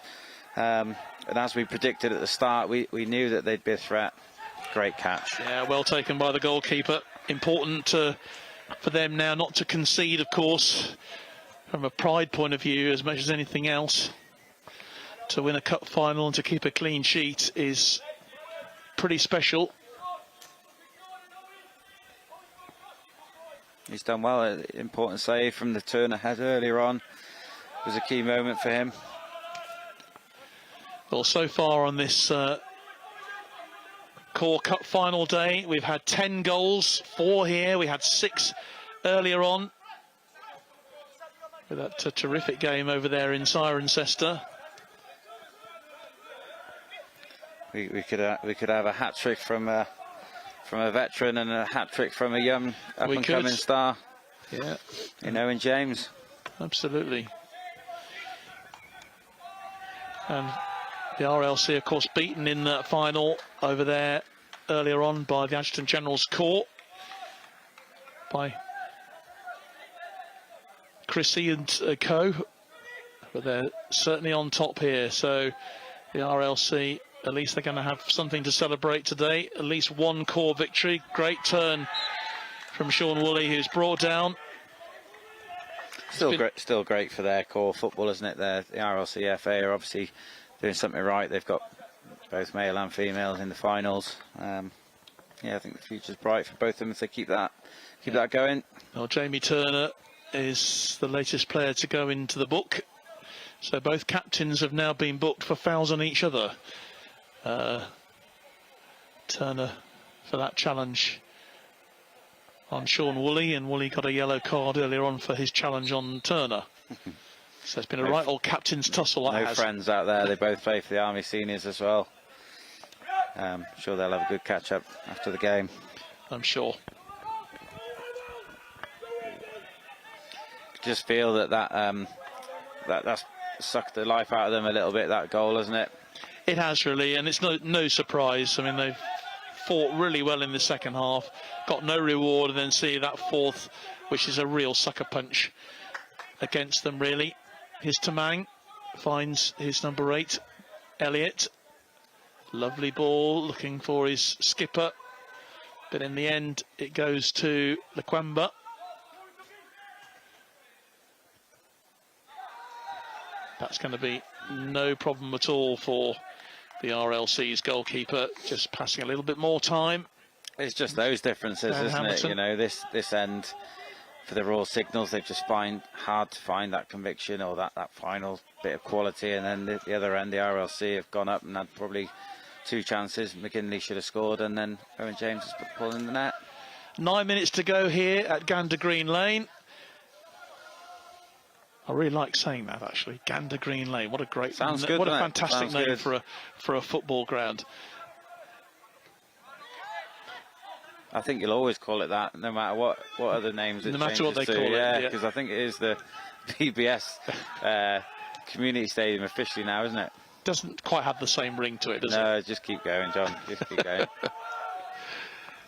S4: And as we predicted at the start, we knew that they'd be a threat. Great catch.
S1: Yeah, well taken by the goalkeeper. Important for them now not to concede, of course, from a pride point of view as much as anything else. To win a cup final and to keep a clean sheet is pretty special.
S4: He's done well. Important save from the Turner head earlier on. It was a key moment for him.
S1: Well, so far on this Core Cup final day, we've had 10 goals, 4 here. We had 6 earlier on with that terrific game over there in Cirencester.
S4: We could have a hat trick from a veteran and a hat trick from a young up and coming star.
S1: Yeah,
S4: Owen James.
S1: Absolutely. And the RLC, of course, beaten in that final over there earlier on by the Adjutant General's Court, by Chrissy and co. But they're certainly on top here. So the RLC, at least they're going to have something to celebrate today. At least one core victory. Great turn from Sean Woolley, who's brought down.
S4: Still great for their core football, isn't it? The RLC FA are obviously doing something right. They've got both male and females in the finals. Yeah, I think the future's bright for both of them if they keep that going.
S1: Well, Jamie Turner is the latest player to go into the book. So both captains have now been booked for fouls on each other. Turner for that challenge on Sean Woolley, and Woolley got a yellow card earlier on for his challenge on Turner. So it's been a right old captain's tussle. That
S4: No
S1: has.
S4: friends out there. They both play for the Army Seniors as well. Sure they'll have a good catch up after the game.
S1: I'm sure.
S4: Just feel that's sucked the life out of them a little bit, that goal, hasn't it?
S1: It has really, and it's no surprise. I mean, they've fought really well in the second half, got no reward, and then see that fourth, which is a real sucker punch against them, really. Here's Tamang, finds his number 8, Elliott. Lovely ball, looking for his skipper, but in the end, it goes to Lakwamba. That's going to be no problem at all for the RLC's goalkeeper, just passing a little bit more time.
S4: It's just those differences, isn't
S1: Hamilton.
S4: it? You know, this end for the Royal Signals, they've just hard to find that conviction or that final bit of quality, and then the other end, the RLC have gone up and had probably 2 chances. McGinley should have scored, and then Owen James has put the ball in the net.
S1: 9 minutes to go here at Gander Green Lane. I really like saying that, actually. Gander Green Lane. What a great,
S4: Sounds good,
S1: what a
S4: doesn't it?
S1: fantastic
S4: Sounds
S1: name
S4: good.
S1: for a football ground.
S4: I think you'll always call it that, no matter what other names it
S1: No matter what
S4: changes
S1: they
S4: to.
S1: call it,
S4: yeah,
S1: yeah.
S4: because I think it is the BFBS community stadium officially now, isn't it?
S1: Doesn't quite have the same ring to it, does it?
S4: No, just keep going, John. Just keep going.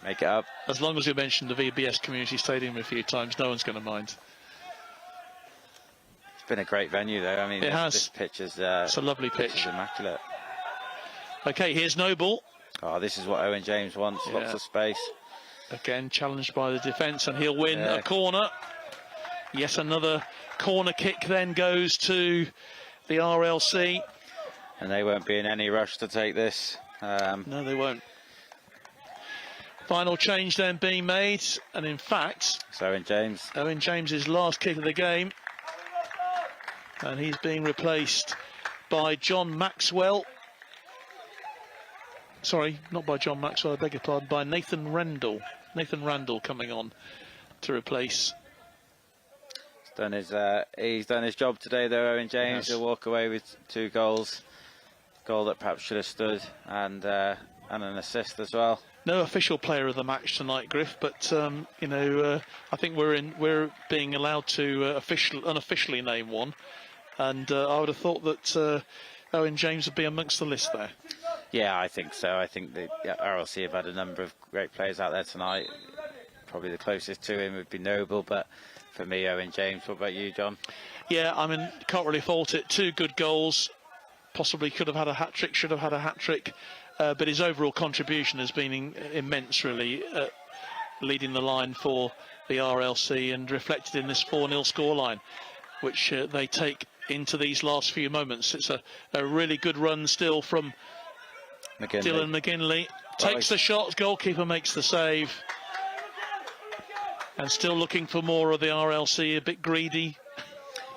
S4: Make it up.
S1: As long as you mention the VBS Community Stadium a few times, no one's going to mind.
S4: It's been a great venue, though. I mean, this pitch is
S1: it's a lovely pitch.
S4: It's immaculate.
S1: Okay, here's Noble.
S4: Oh, this is what Owen James wants.
S1: Yeah.
S4: Lots of space.
S1: Again, challenged by the defence, and he'll win
S4: Yeah.
S1: a corner. Yes, another corner kick then goes to the RLC.
S4: And they won't be in any rush to take this.
S1: No, they won't. Final change then being made, and in fact,
S4: So Owen
S1: James's last kick of the game, and he's being replaced by John Maxwell. Sorry, not by John Maxwell, I beg your pardon, by Nathan Randall. Nathan Randall coming on to replace.
S4: He's done his job today, though, Owen James.
S1: Yes.
S4: He'll walk away with 2 goals. Goal that perhaps should have stood, and an assist as well.
S1: No official player of the match tonight, Griff, but you know, I think we're being allowed to unofficially name one, and I would have thought that Owen James would be amongst the list there.
S4: Yeah, I think so. I think the RLC have had a number of great players out there tonight. Probably the closest to him would be Noble, but for me, Owen James. What about you, John?
S1: Yeah, I mean, can't really fault it. 2 good goals. Possibly could have had a hat-trick, should have had a hat-trick. But his overall contribution has been immense, really, leading the line for the RLC and reflected in this 4-0 scoreline, which they take into these last few moments. It's a really good run still from Dylan McGinley. Takes the shot, goalkeeper makes the save. And still looking for more of the RLC, a bit greedy.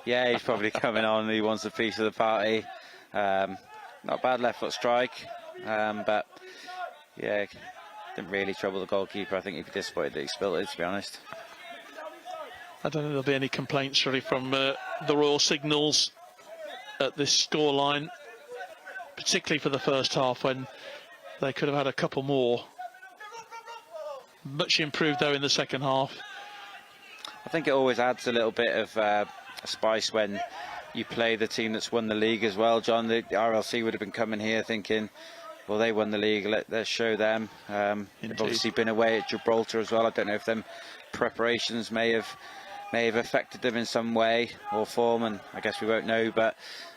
S4: Yeah, he's probably coming on. He wants a piece of the party. Not bad left foot strike, but yeah, didn't really trouble the goalkeeper. I think he'd be disappointed that he spilled it, to be honest.
S1: I don't think there'll be any complaints really from the Royal Signals at this scoreline, particularly for the first half when they could have had a couple more. Much improved though in the second half.
S4: I think it always adds a little bit of a spice when you play the team that's won the league as well, John. The RLC would have been coming here thinking, well, they won the league, let's show them. They've obviously been away at Gibraltar as well. I don't know if them preparations may have affected them in some way or form, and I guess we won't know. But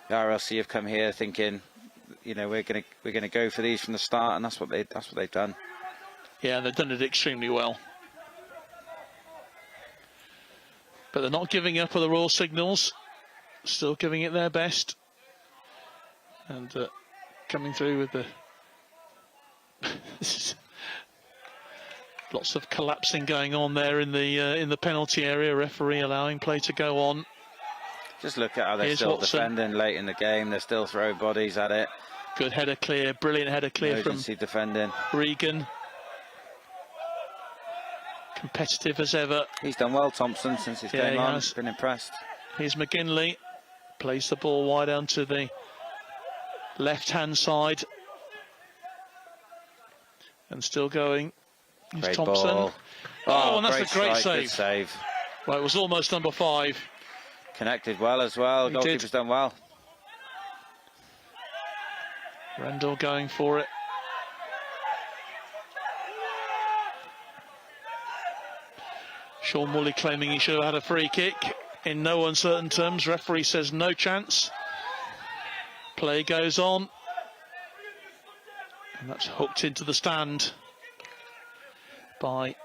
S4: the RLC have come here thinking, you know, we're gonna go for these from the start, and that's what they've done.
S1: Yeah, they've done it extremely well. But they're not giving up with the Royal Signals. Still giving it their best. And coming through with the... Lots of collapsing going on there in the penalty area. Referee allowing play to go on.
S4: Just look at how they're
S1: Here's
S4: still
S1: Watson.
S4: defending late in the game. They're still throwing bodies at it.
S1: Good header clear, brilliant header clear
S4: Emergency
S1: from
S4: defending.
S1: Regan. Competitive as ever.
S4: He's done well, Thompson, since his
S1: Yeah,
S4: game
S1: he
S4: on.
S1: has.
S4: Been impressed.
S1: Here's McGinley. Plays the ball wide onto the left-hand side. And still going.
S4: Great
S1: Thompson.
S4: ball.
S1: Oh, and that's a great
S4: strike,
S1: save.
S4: Good save.
S1: Well, it was almost number 5.
S4: Connected well as well.
S1: He
S4: Goalkeeper's
S1: did.
S4: done well.
S1: Rendell going for it. Sean Woolley claiming he should have had a free kick. In no uncertain terms, referee says no chance. Play goes on. And that's hooked into the stand by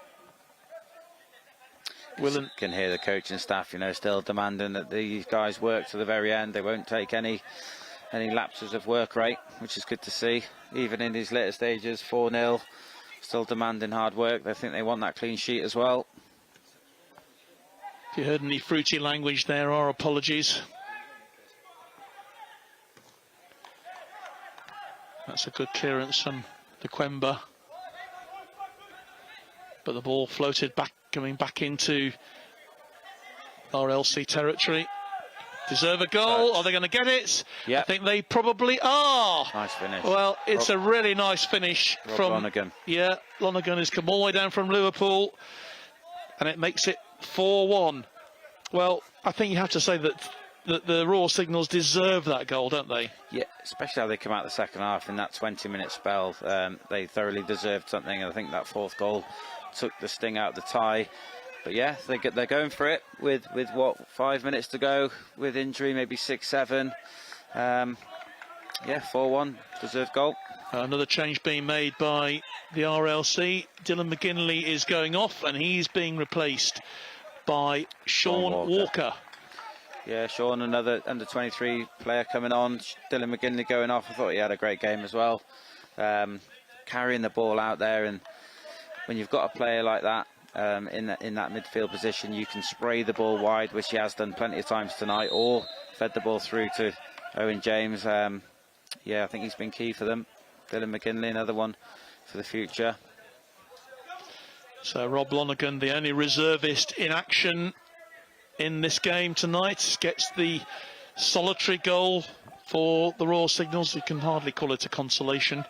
S1: Willen.
S4: Can hear the coaching staff, you know, still demanding that these guys work to the very end. They won't take any lapses of work rate, which is good to see. Even in these later stages, 4-0, still demanding hard work. They think they want that clean sheet as well.
S1: If you heard any fruity language there, our apologies. That's a good clearance from the Quemba. But the ball floated back, coming back into RLC territory. Deserve a goal. Are they going to get it?
S4: Yeah.
S1: I think they probably are.
S4: Nice finish.
S1: Well, it's a really nice finish
S4: Rob
S1: from
S4: Lonergan.
S1: Yeah, Lonergan has come all the way down from Liverpool, and it makes it 4-1. Well, I think you have to say that the Royal Signals deserve that goal, don't they?
S4: Yeah, especially how they come out the second half in that 20-minute spell. They thoroughly deserved something, and I think that 4th goal took the sting out of the tie. But yeah, they're going for it with what, 5 minutes to go, with injury, maybe 6-7. Yeah, 4-1, deserved goal.
S1: Another change being made by the RLC. Dylan McGinley is going off, and he's being replaced by Sean Walker.
S4: Yeah, Sean, another under-23 player coming on. Dylan McGinley going off. I thought he had a great game as well. Carrying the ball out there, and when you've got a player like that in that midfield position, you can spray the ball wide, which he has done plenty of times tonight, or fed the ball through to Owen James. Yeah, I think he's been key for them. Dylan McGinley, another one for the future.
S1: So Rob Lonergan, the only reservist in action in this game tonight, gets the solitary goal for the Royal Signals. You can hardly call it a consolation,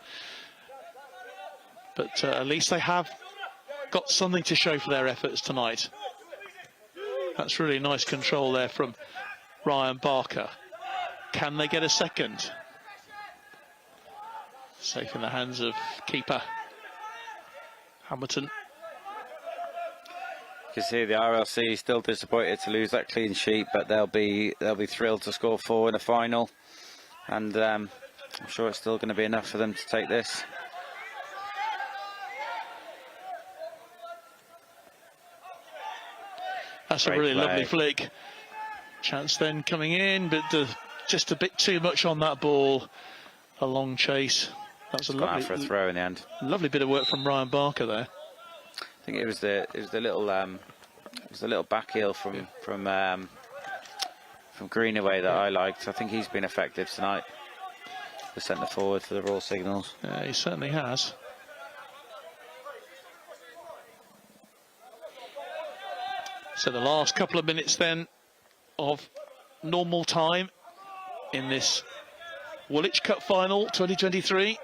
S1: but at least they have got something to show for their efforts tonight. That's really nice control there from Ryan Barker. Can they get a second? Safe in the hands of keeper Hamilton.
S4: You can see the RLC still disappointed to lose that clean sheet, but they'll be thrilled to score 4 in the final, and I'm sure it's still going to be enough for them to take this.
S1: That's
S4: Great
S1: a really
S4: play.
S1: lovely flick. Chance then coming in, but just a bit too much on that ball. A long chase. That's a
S4: Gone out for a
S1: lovely,
S4: throw in the end.
S1: lovely bit of work from Ryan Barker there.
S4: I think it was the little back heel from Greenaway that I liked. I think he's been effective tonight. The centre forward for the Royal Signals.
S1: Yeah, he certainly has. So the last couple of minutes then of normal time in this Woolwich Cup final 2023.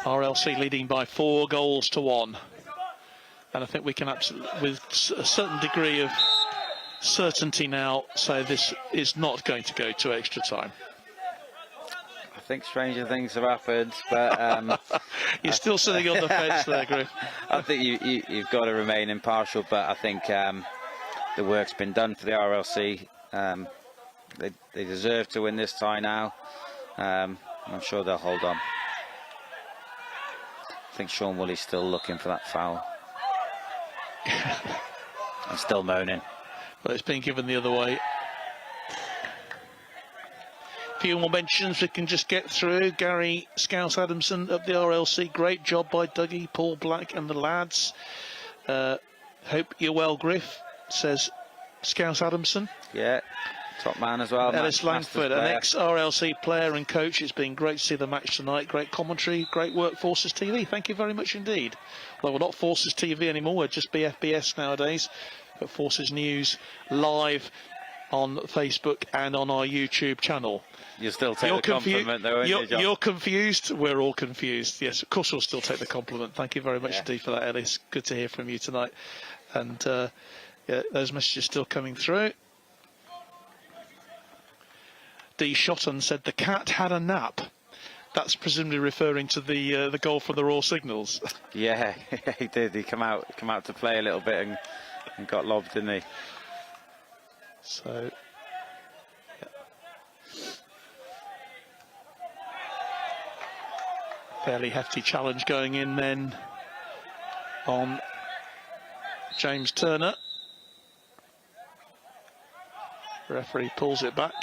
S1: RLC leading by 4-1, and I think we can absolutely, with a certain degree of certainty now, say this is not going to go to extra time.
S4: I think stranger things have happened, but
S1: you're still sitting on the fence there, Griff.
S4: I think you've got to remain impartial, but I think the work's been done for the RLC. They deserve to win this tie now. I'm sure they'll hold on. I think Sean Woolley's still looking for that foul. I'm still moaning.
S1: But it's been given the other way. A few more mentions we can just get through. Gary Scouse-Adamson of the RLC. Great job by Dougie, Paul Black and the lads. Hope you're well, Griff, says Scouse-Adamson.
S4: Yeah, Top man as well.
S1: Ellis Langford, an ex-RLC player and coach. It's been great to see the match tonight. Great commentary, great work, Forces TV. Thank you very much indeed. Well, we're not Forces TV anymore, we're just BFBS nowadays. But Forces News live on Facebook and on our YouTube channel.
S4: You'll still take the compliment though, won't you, John?
S1: You're confused, we're all confused. Yes, of course we'll still take the compliment. Thank you very much indeed for that, Ellis. Good to hear from you tonight. And yeah, those messages still coming through. D. Shotton said the cat had a nap. That's presumably referring to the goal from the Royal Signals.
S4: Yeah, he did. He come out to play a little bit and got lobbed, didn't he?
S1: So, yeah. Fairly hefty challenge going in then on James Turner. The referee pulls it back.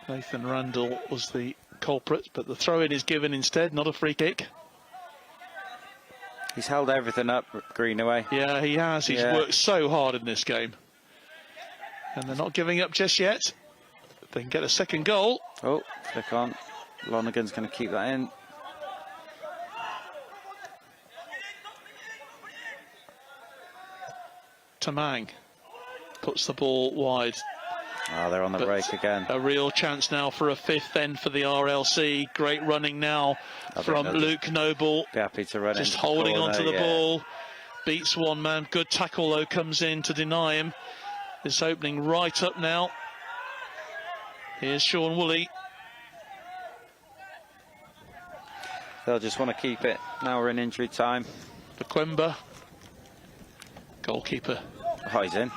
S1: Nathan Randall was the culprit, but the throw-in is given instead, not a free kick.
S4: He's held everything up, Greenaway.
S1: Yeah, he has. He's worked so hard in this game. And they're not giving up just yet. They can get a second goal.
S4: Oh, flick on. Lonergan's going to keep that in.
S1: Tamang puts the ball wide.
S4: Oh, they're on the break again.
S1: A real chance now for a fifth end for the RLC. Great running now from Luke Noble.
S4: Be happy to run
S1: just holding on to the ball. Beats one man. Good tackle though comes in to deny him. It's opening right up now. Here's Sean Woolley.
S4: They'll just want to keep it. Now we're in injury time.
S1: Quemba. Goalkeeper.
S4: Oh, he's in.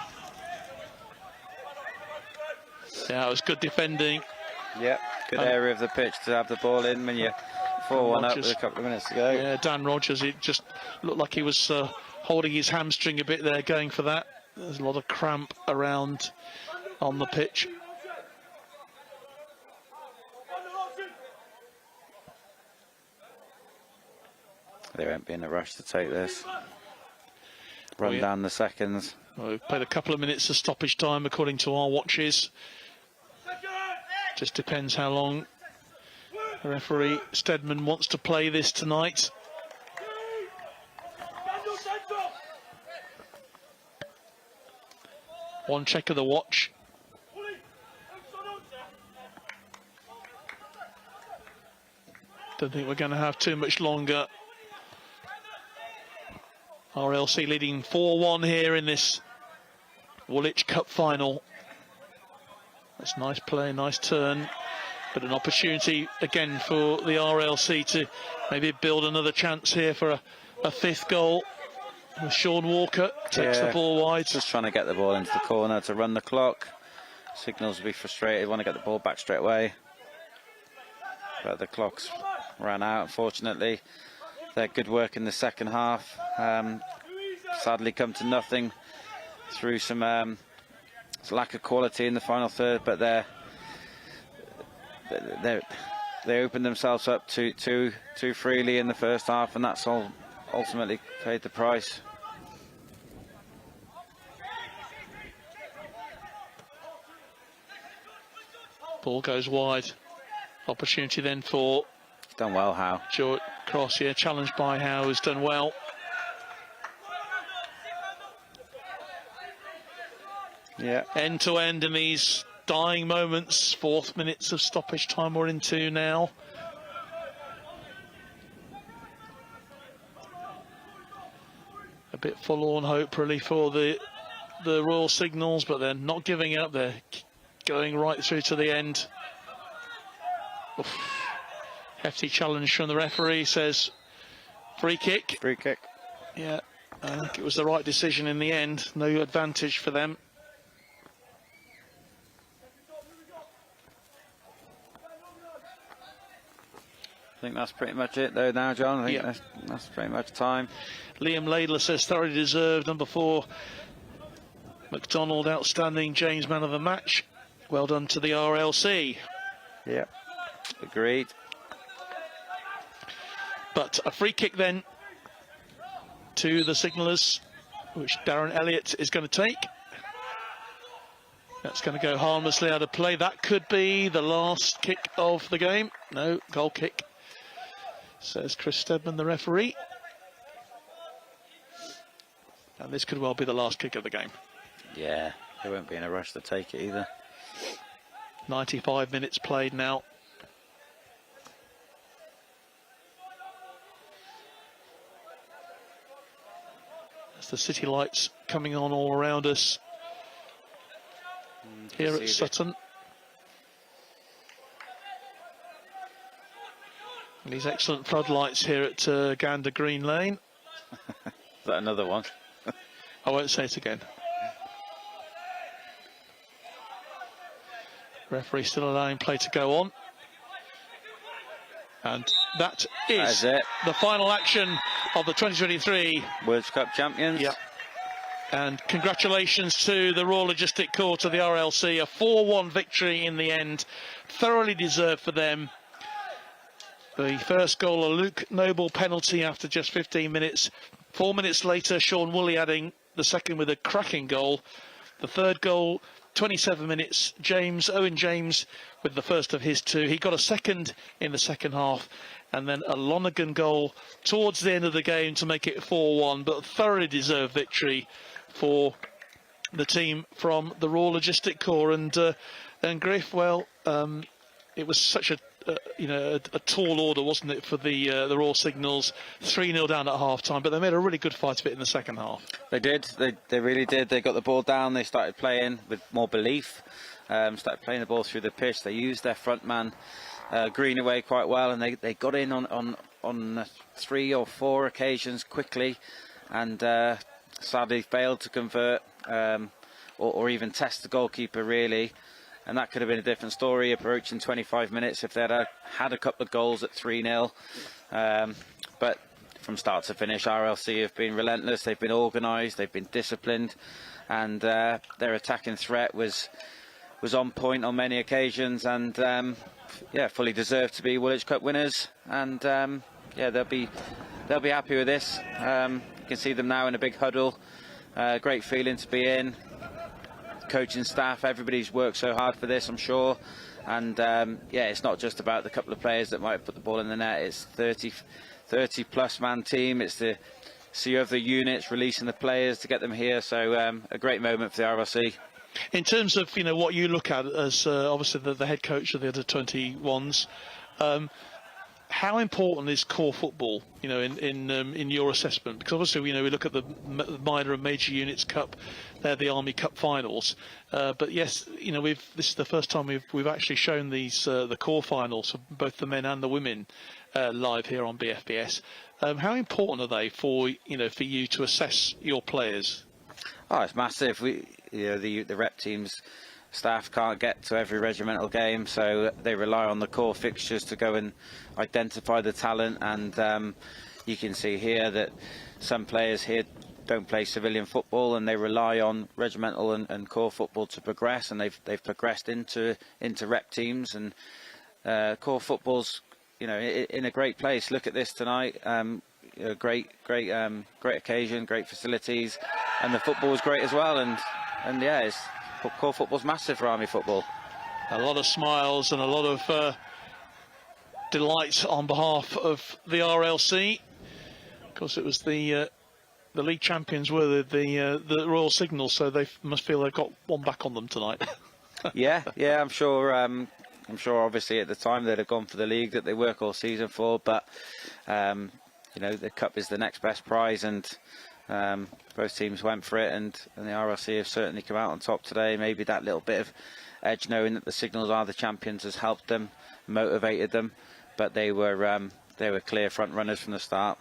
S1: Yeah, it was good defending.
S4: Yep, good area of the pitch to have the ball in when you're 4-1 up with a couple of minutes to go.
S1: Yeah, Dan Rogers, it just looked like he was holding his hamstring a bit there, going for that. There's a lot of cramp around on the pitch.
S4: They won't be in a rush to take this. Run down the seconds.
S1: Well, we've played a couple of minutes of stoppage time according to our watches. Just depends how long the referee Stedman wants to play this tonight. One check of the watch. Don't think we're going to have too much longer. RLC leading 4-1 here in this Woolwich Cup final. That's nice play, nice turn, but an opportunity again for the RLC to maybe build another chance here for a fifth goal. Sean Walker takes the ball wide.
S4: Just trying to get the ball into the corner to run the clock. Signals will be frustrated, want to get the ball back straight away. But the clock's ran out, unfortunately. Their good work in the second half sadly come to nothing through some lack of quality in the final third, but they opened themselves up too freely in the first half, and that's all ultimately paid the price.
S1: Ball goes wide. Opportunity then for...
S4: Done well, Howe.
S1: George Cross, yeah, challenged by Howe, who's done well.
S4: Yeah.
S1: End to end in these dying moments. 4th minutes of stoppage time we're into now. A bit forlorn hope really for the Royal Signals, but they're not giving up. They're going right through to the end. Oof. Hefty challenge from the referee, says free kick.
S4: Free kick.
S1: Yeah, I think it was the right decision in the end. No advantage for them.
S4: I think that's pretty much it though now, John. I think that's pretty much time.
S1: Liam Laidler says thoroughly deserved. Number 4, McDonald, outstanding. James, man of the match. Well done to the RLC.
S4: Yeah, agreed.
S1: But a free kick then to the Signallers, which Darren Elliott is going to take. That's going to go harmlessly out of play. That could be the last kick of the game. No, goal kick, says Chris Stedman, the referee. And this could well be the last kick of the game.
S4: Yeah, they won't be in a rush to take it either.
S1: 95 minutes played now. As the city lights coming on all around us here at Sutton. And these excellent floodlights here at Gander Green Lane.
S4: Is that another one?
S1: I won't say it again. Referee still allowing play to go on. And that is
S4: it.
S1: The final action of the 2023
S4: World Cup champions.
S1: Yep. And congratulations to the Royal Logistic Corps, to the RLC. A 4-1 victory in the end. Thoroughly deserved for them. The first goal, a Luke Noble penalty after just 15 minutes. 4 minutes later, Sean Woolley adding the second with a cracking goal. The third goal, 27 minutes, Owen James with the first of his two. He got a second in the second half, and then a Lonergan goal towards the end of the game to make it 4-1, but a thoroughly deserved victory for the team from the Royal Logistic Corps. And Griff, well, it was such a tall order, wasn't it, for the Royal Signals? 3-0 down at half-time, but they made a really good fight of it in the second half.
S4: They did. They really did. They got the ball down. They started playing with more belief. Started playing the ball through the pitch. They used their front man, Greenaway, quite well, and they got in on 3 or 4 occasions quickly, and sadly failed to convert or even test the goalkeeper, really. And that could have been a different story approaching 25 minutes if they'd had a couple of goals at 3-0. But from start to finish, RLC have been relentless. They've been organised, they've been disciplined, and their attacking threat was on point on many occasions. And yeah, fully deserved to be Woolwich Cup winners. And yeah, they'll be happy with this. You can see them now in a big huddle. Great feeling to be in. Coaching staff, everybody's worked so hard for this, I'm sure. And yeah, it's not just about the couple of players that might put the ball in the net. It's 30 plus man team. It's the CEO of the units releasing the players to get them here. So a great moment for the RLC.
S1: In terms of what you look at as obviously the head coach of the under 21s, how important is core football, in your assessment? Because obviously, we look at the minor and major units cup, they're the Army Cup finals. But yes, this is the first time we've actually shown these the core finals for both the men and the women live here on BFBS. How important are they for you to assess your players?
S4: Oh, it's massive. The rep teams staff can't get to every regimental game, so they rely on the core fixtures to go and identify the talent. And you can see here that some players here don't play civilian football, and they rely on regimental and core football to progress, and they've progressed into rep teams. And core football's in a great place. Look at this tonight. Great occasion, great facilities, and the football was great as well. And yeah, core football's massive for Army football.
S1: A lot of smiles and a lot of delight on behalf of the RLC. Of course, it was the league champions were the Royal Signals, so they must feel they've got one back on them tonight.
S4: yeah, I'm sure. Obviously, at the time they'd have gone for the league that they work all season for, but the cup is the next best prize, and both teams went for it, and the RLC have certainly come out on top today. Maybe that little bit of edge, knowing that the Signals are the champions, has helped them, motivated them, but they were clear front runners from the start.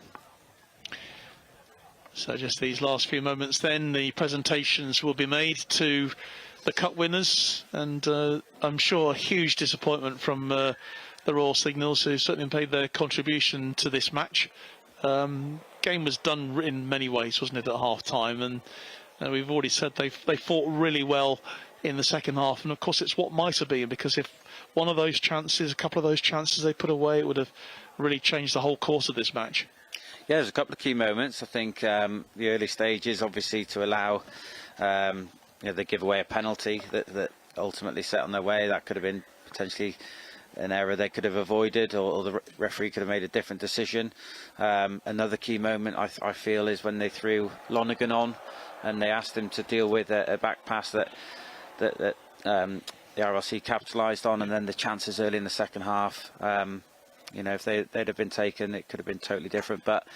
S4: So
S1: just these last few moments then, the presentations will be made to the cup winners, and I'm sure a huge disappointment from the Royal Signals, who certainly paid their contribution to this match. Game was done in many ways, wasn't it, at half time, and we've already said they fought really well in the second half, and of course it's what might have been, because if one of those chances, a couple of those chances they put away, it would have really changed the whole course of this match.
S4: Yeah, there's a couple of key moments. I think the early stages, obviously, to allow they give away a penalty that ultimately set on their way. That could have been potentially an error they could have avoided, or the referee could have made a different decision. Another key moment I feel is when they threw Lonergan on and they asked him to deal with a back pass that the RLC capitalised on, and then the chances early in the second half. If they'd have been taken, it could have been totally different. But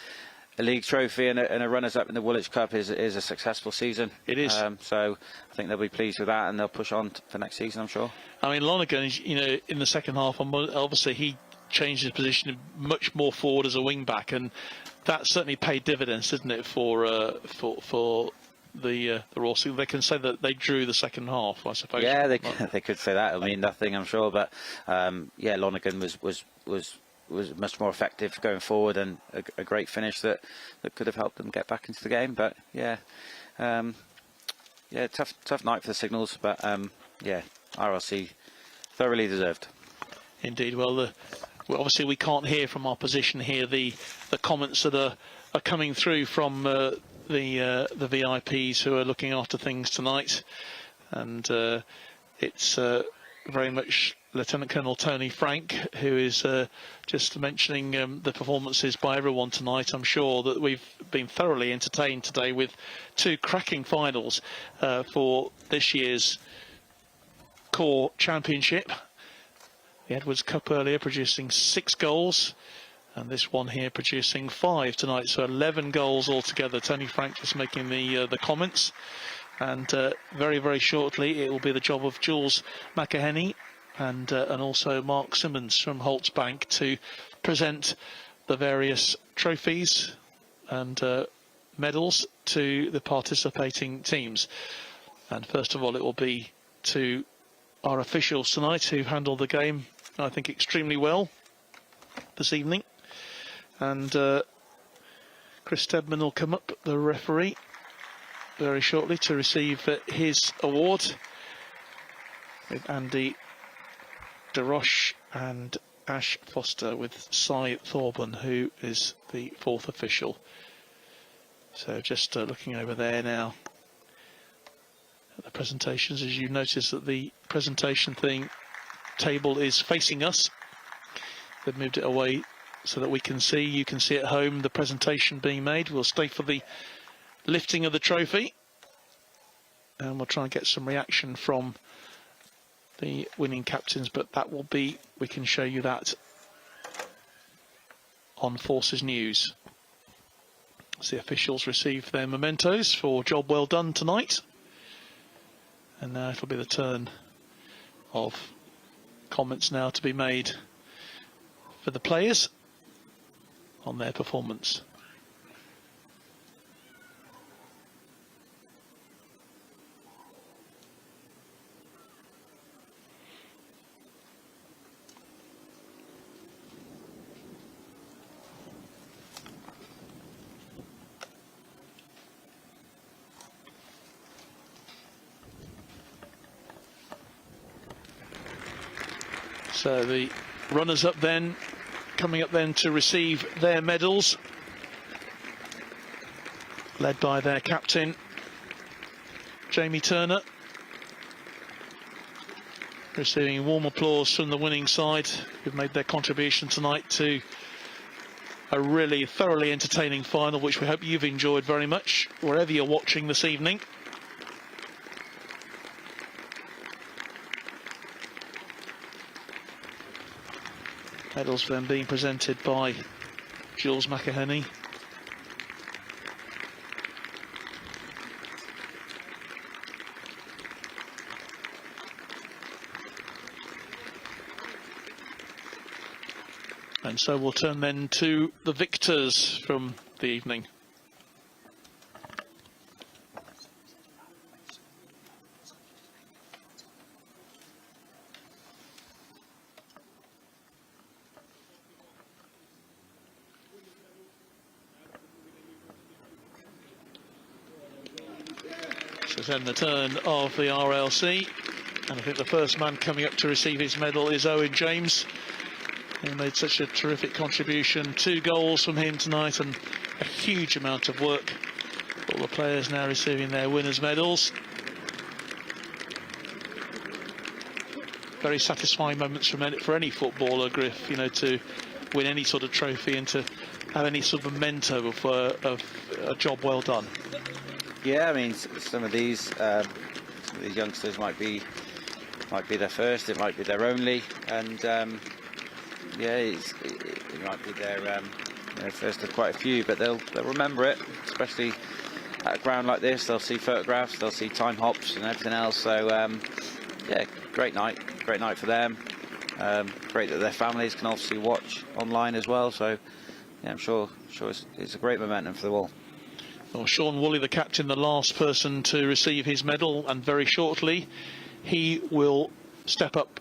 S4: a league trophy and a runners-up in the Woolwich Cup is a successful season.
S1: It is.
S4: So I think they'll be pleased with that, and they'll push on for next season, I'm sure.
S1: I mean, Lonergan, in the second half, obviously he changed his position much more forward as a wing-back, and that certainly paid dividends, didn't it, for the Royal Sea? They can say that they drew the second half, I suppose.
S4: Yeah, they could say that. It'll mean nothing, I'm sure, but Lonergan was much more effective going forward, and a great finish that could have helped them get back into the game. But tough night for the Signals, but RLC thoroughly deserved.
S1: Indeed. Well, obviously we can't hear from our position here the comments that are coming through from the VIPs who are looking after things tonight, and it's very much Lieutenant Colonel Tony Frank who is just mentioning the performances by everyone tonight. I'm sure that we've been thoroughly entertained today with two cracking finals for this year's Core Championship. The Edwards Cup earlier producing 6 goals, and this one here producing 5 tonight, so 11 goals altogether. Tony Frank just making the comments, and very, very shortly it will be the job of Jules McEhenny and also Mark Simmons from Holtzbank to present the various trophies and medals to the participating teams. And first of all, it will be to our officials tonight who handled the game, I think, extremely well this evening. And Chris Steadman will come up, the referee, very shortly to receive his award, with Andy DeRoche and Ash Foster, with Cy Thorburn, who is the 4th official. So just looking over there now at the presentations, as you notice that the presentation table is facing us. They've moved it away so that you can see at home the presentation being made. We'll stay for the lifting of the trophy, and we'll try and get some reaction from the winning captains, but that will be, we can show you that on Forces News. As the officials receive their mementos for job well done tonight. And now it'll be the turn of comments now to be made for the players on their performance. So the runners-up then, coming up then to receive their medals, led by their captain, Jamie Turner, receiving warm applause from the winning side, who've made their contribution tonight to a really thoroughly entertaining final, which we hope you've enjoyed very much, wherever you're watching this evening. Medals then being presented by Jules McEhenny. And so we'll turn then to the victors from the evening. Then the turn of the RLC, and I think the first man coming up to receive his medal is Owen James. He made such a terrific contribution. 2 goals from him tonight and a huge amount of work. All the players now receiving their winners' medals. very satisfying moments for any footballer, Griff, you know, to win any sort of trophy and to have any sort of memento of a job well done.
S4: Yeah, I mean, some of these youngsters might be their first, it might be their only, and yeah, it might be their first of quite a few, but they'll remember it, especially at a ground like this. They'll see photographs, they'll see time hops and everything else. So yeah, great night for them. Great that their families can obviously watch online as well. So yeah, I'm sure it's a great momentum for the Wool.
S1: Well, Sean Woolley, the captain, the last person to receive his medal, and very shortly he will step up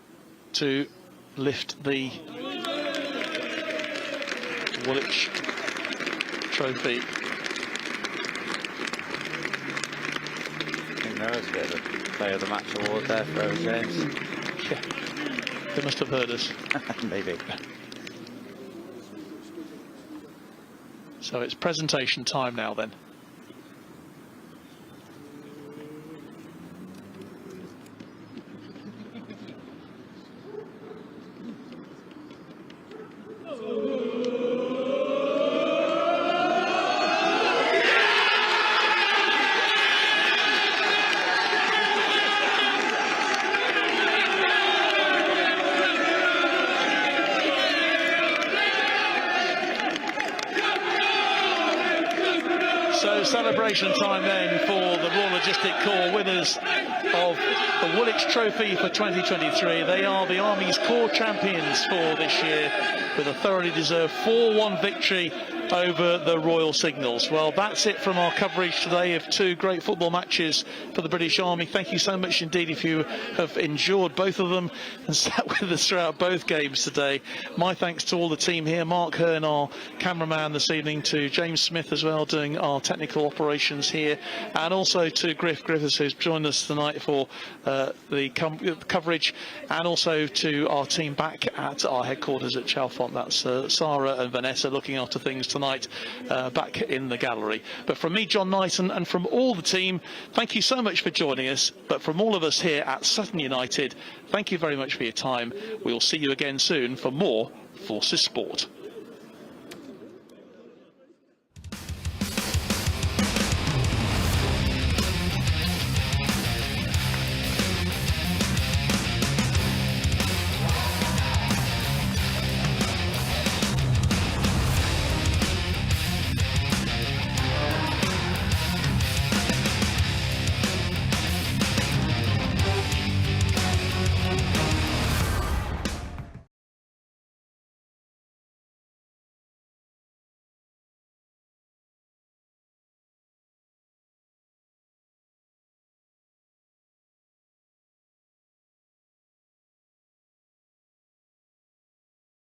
S1: to lift the Woolwich trophy.
S4: I think there is a bit of a player of the match award there for Owen James.
S1: Yeah, they must have heard us.
S4: Maybe.
S1: So it's presentation time now then. So celebration time then for the Royal Logistic Corps winners of the Woolwich Trophy for 2023. They are the Army's Corps champions for this year, with a thoroughly deserved 4-1 victory over the Royal Signals. Well, that's it from our coverage today of two great football matches for the British Army. Thank you so much indeed if you have endured both of them and sat with us throughout both games today. My thanks to all the team here, Mark Hearn, our cameraman this evening, to James Smith as well, doing our technical operations here, and also to Griff Griffiths, who's joined us tonight for the coverage, and also to our team back at our headquarters at Chalfont. That's Sarah and Vanessa looking after things tonight back in the gallery. But from me, John Knighton, and from all the team, thank you so much for joining us. But from all of us here at Sutton United, thank you very much for your time. We'll see you again soon for more Forces Sport.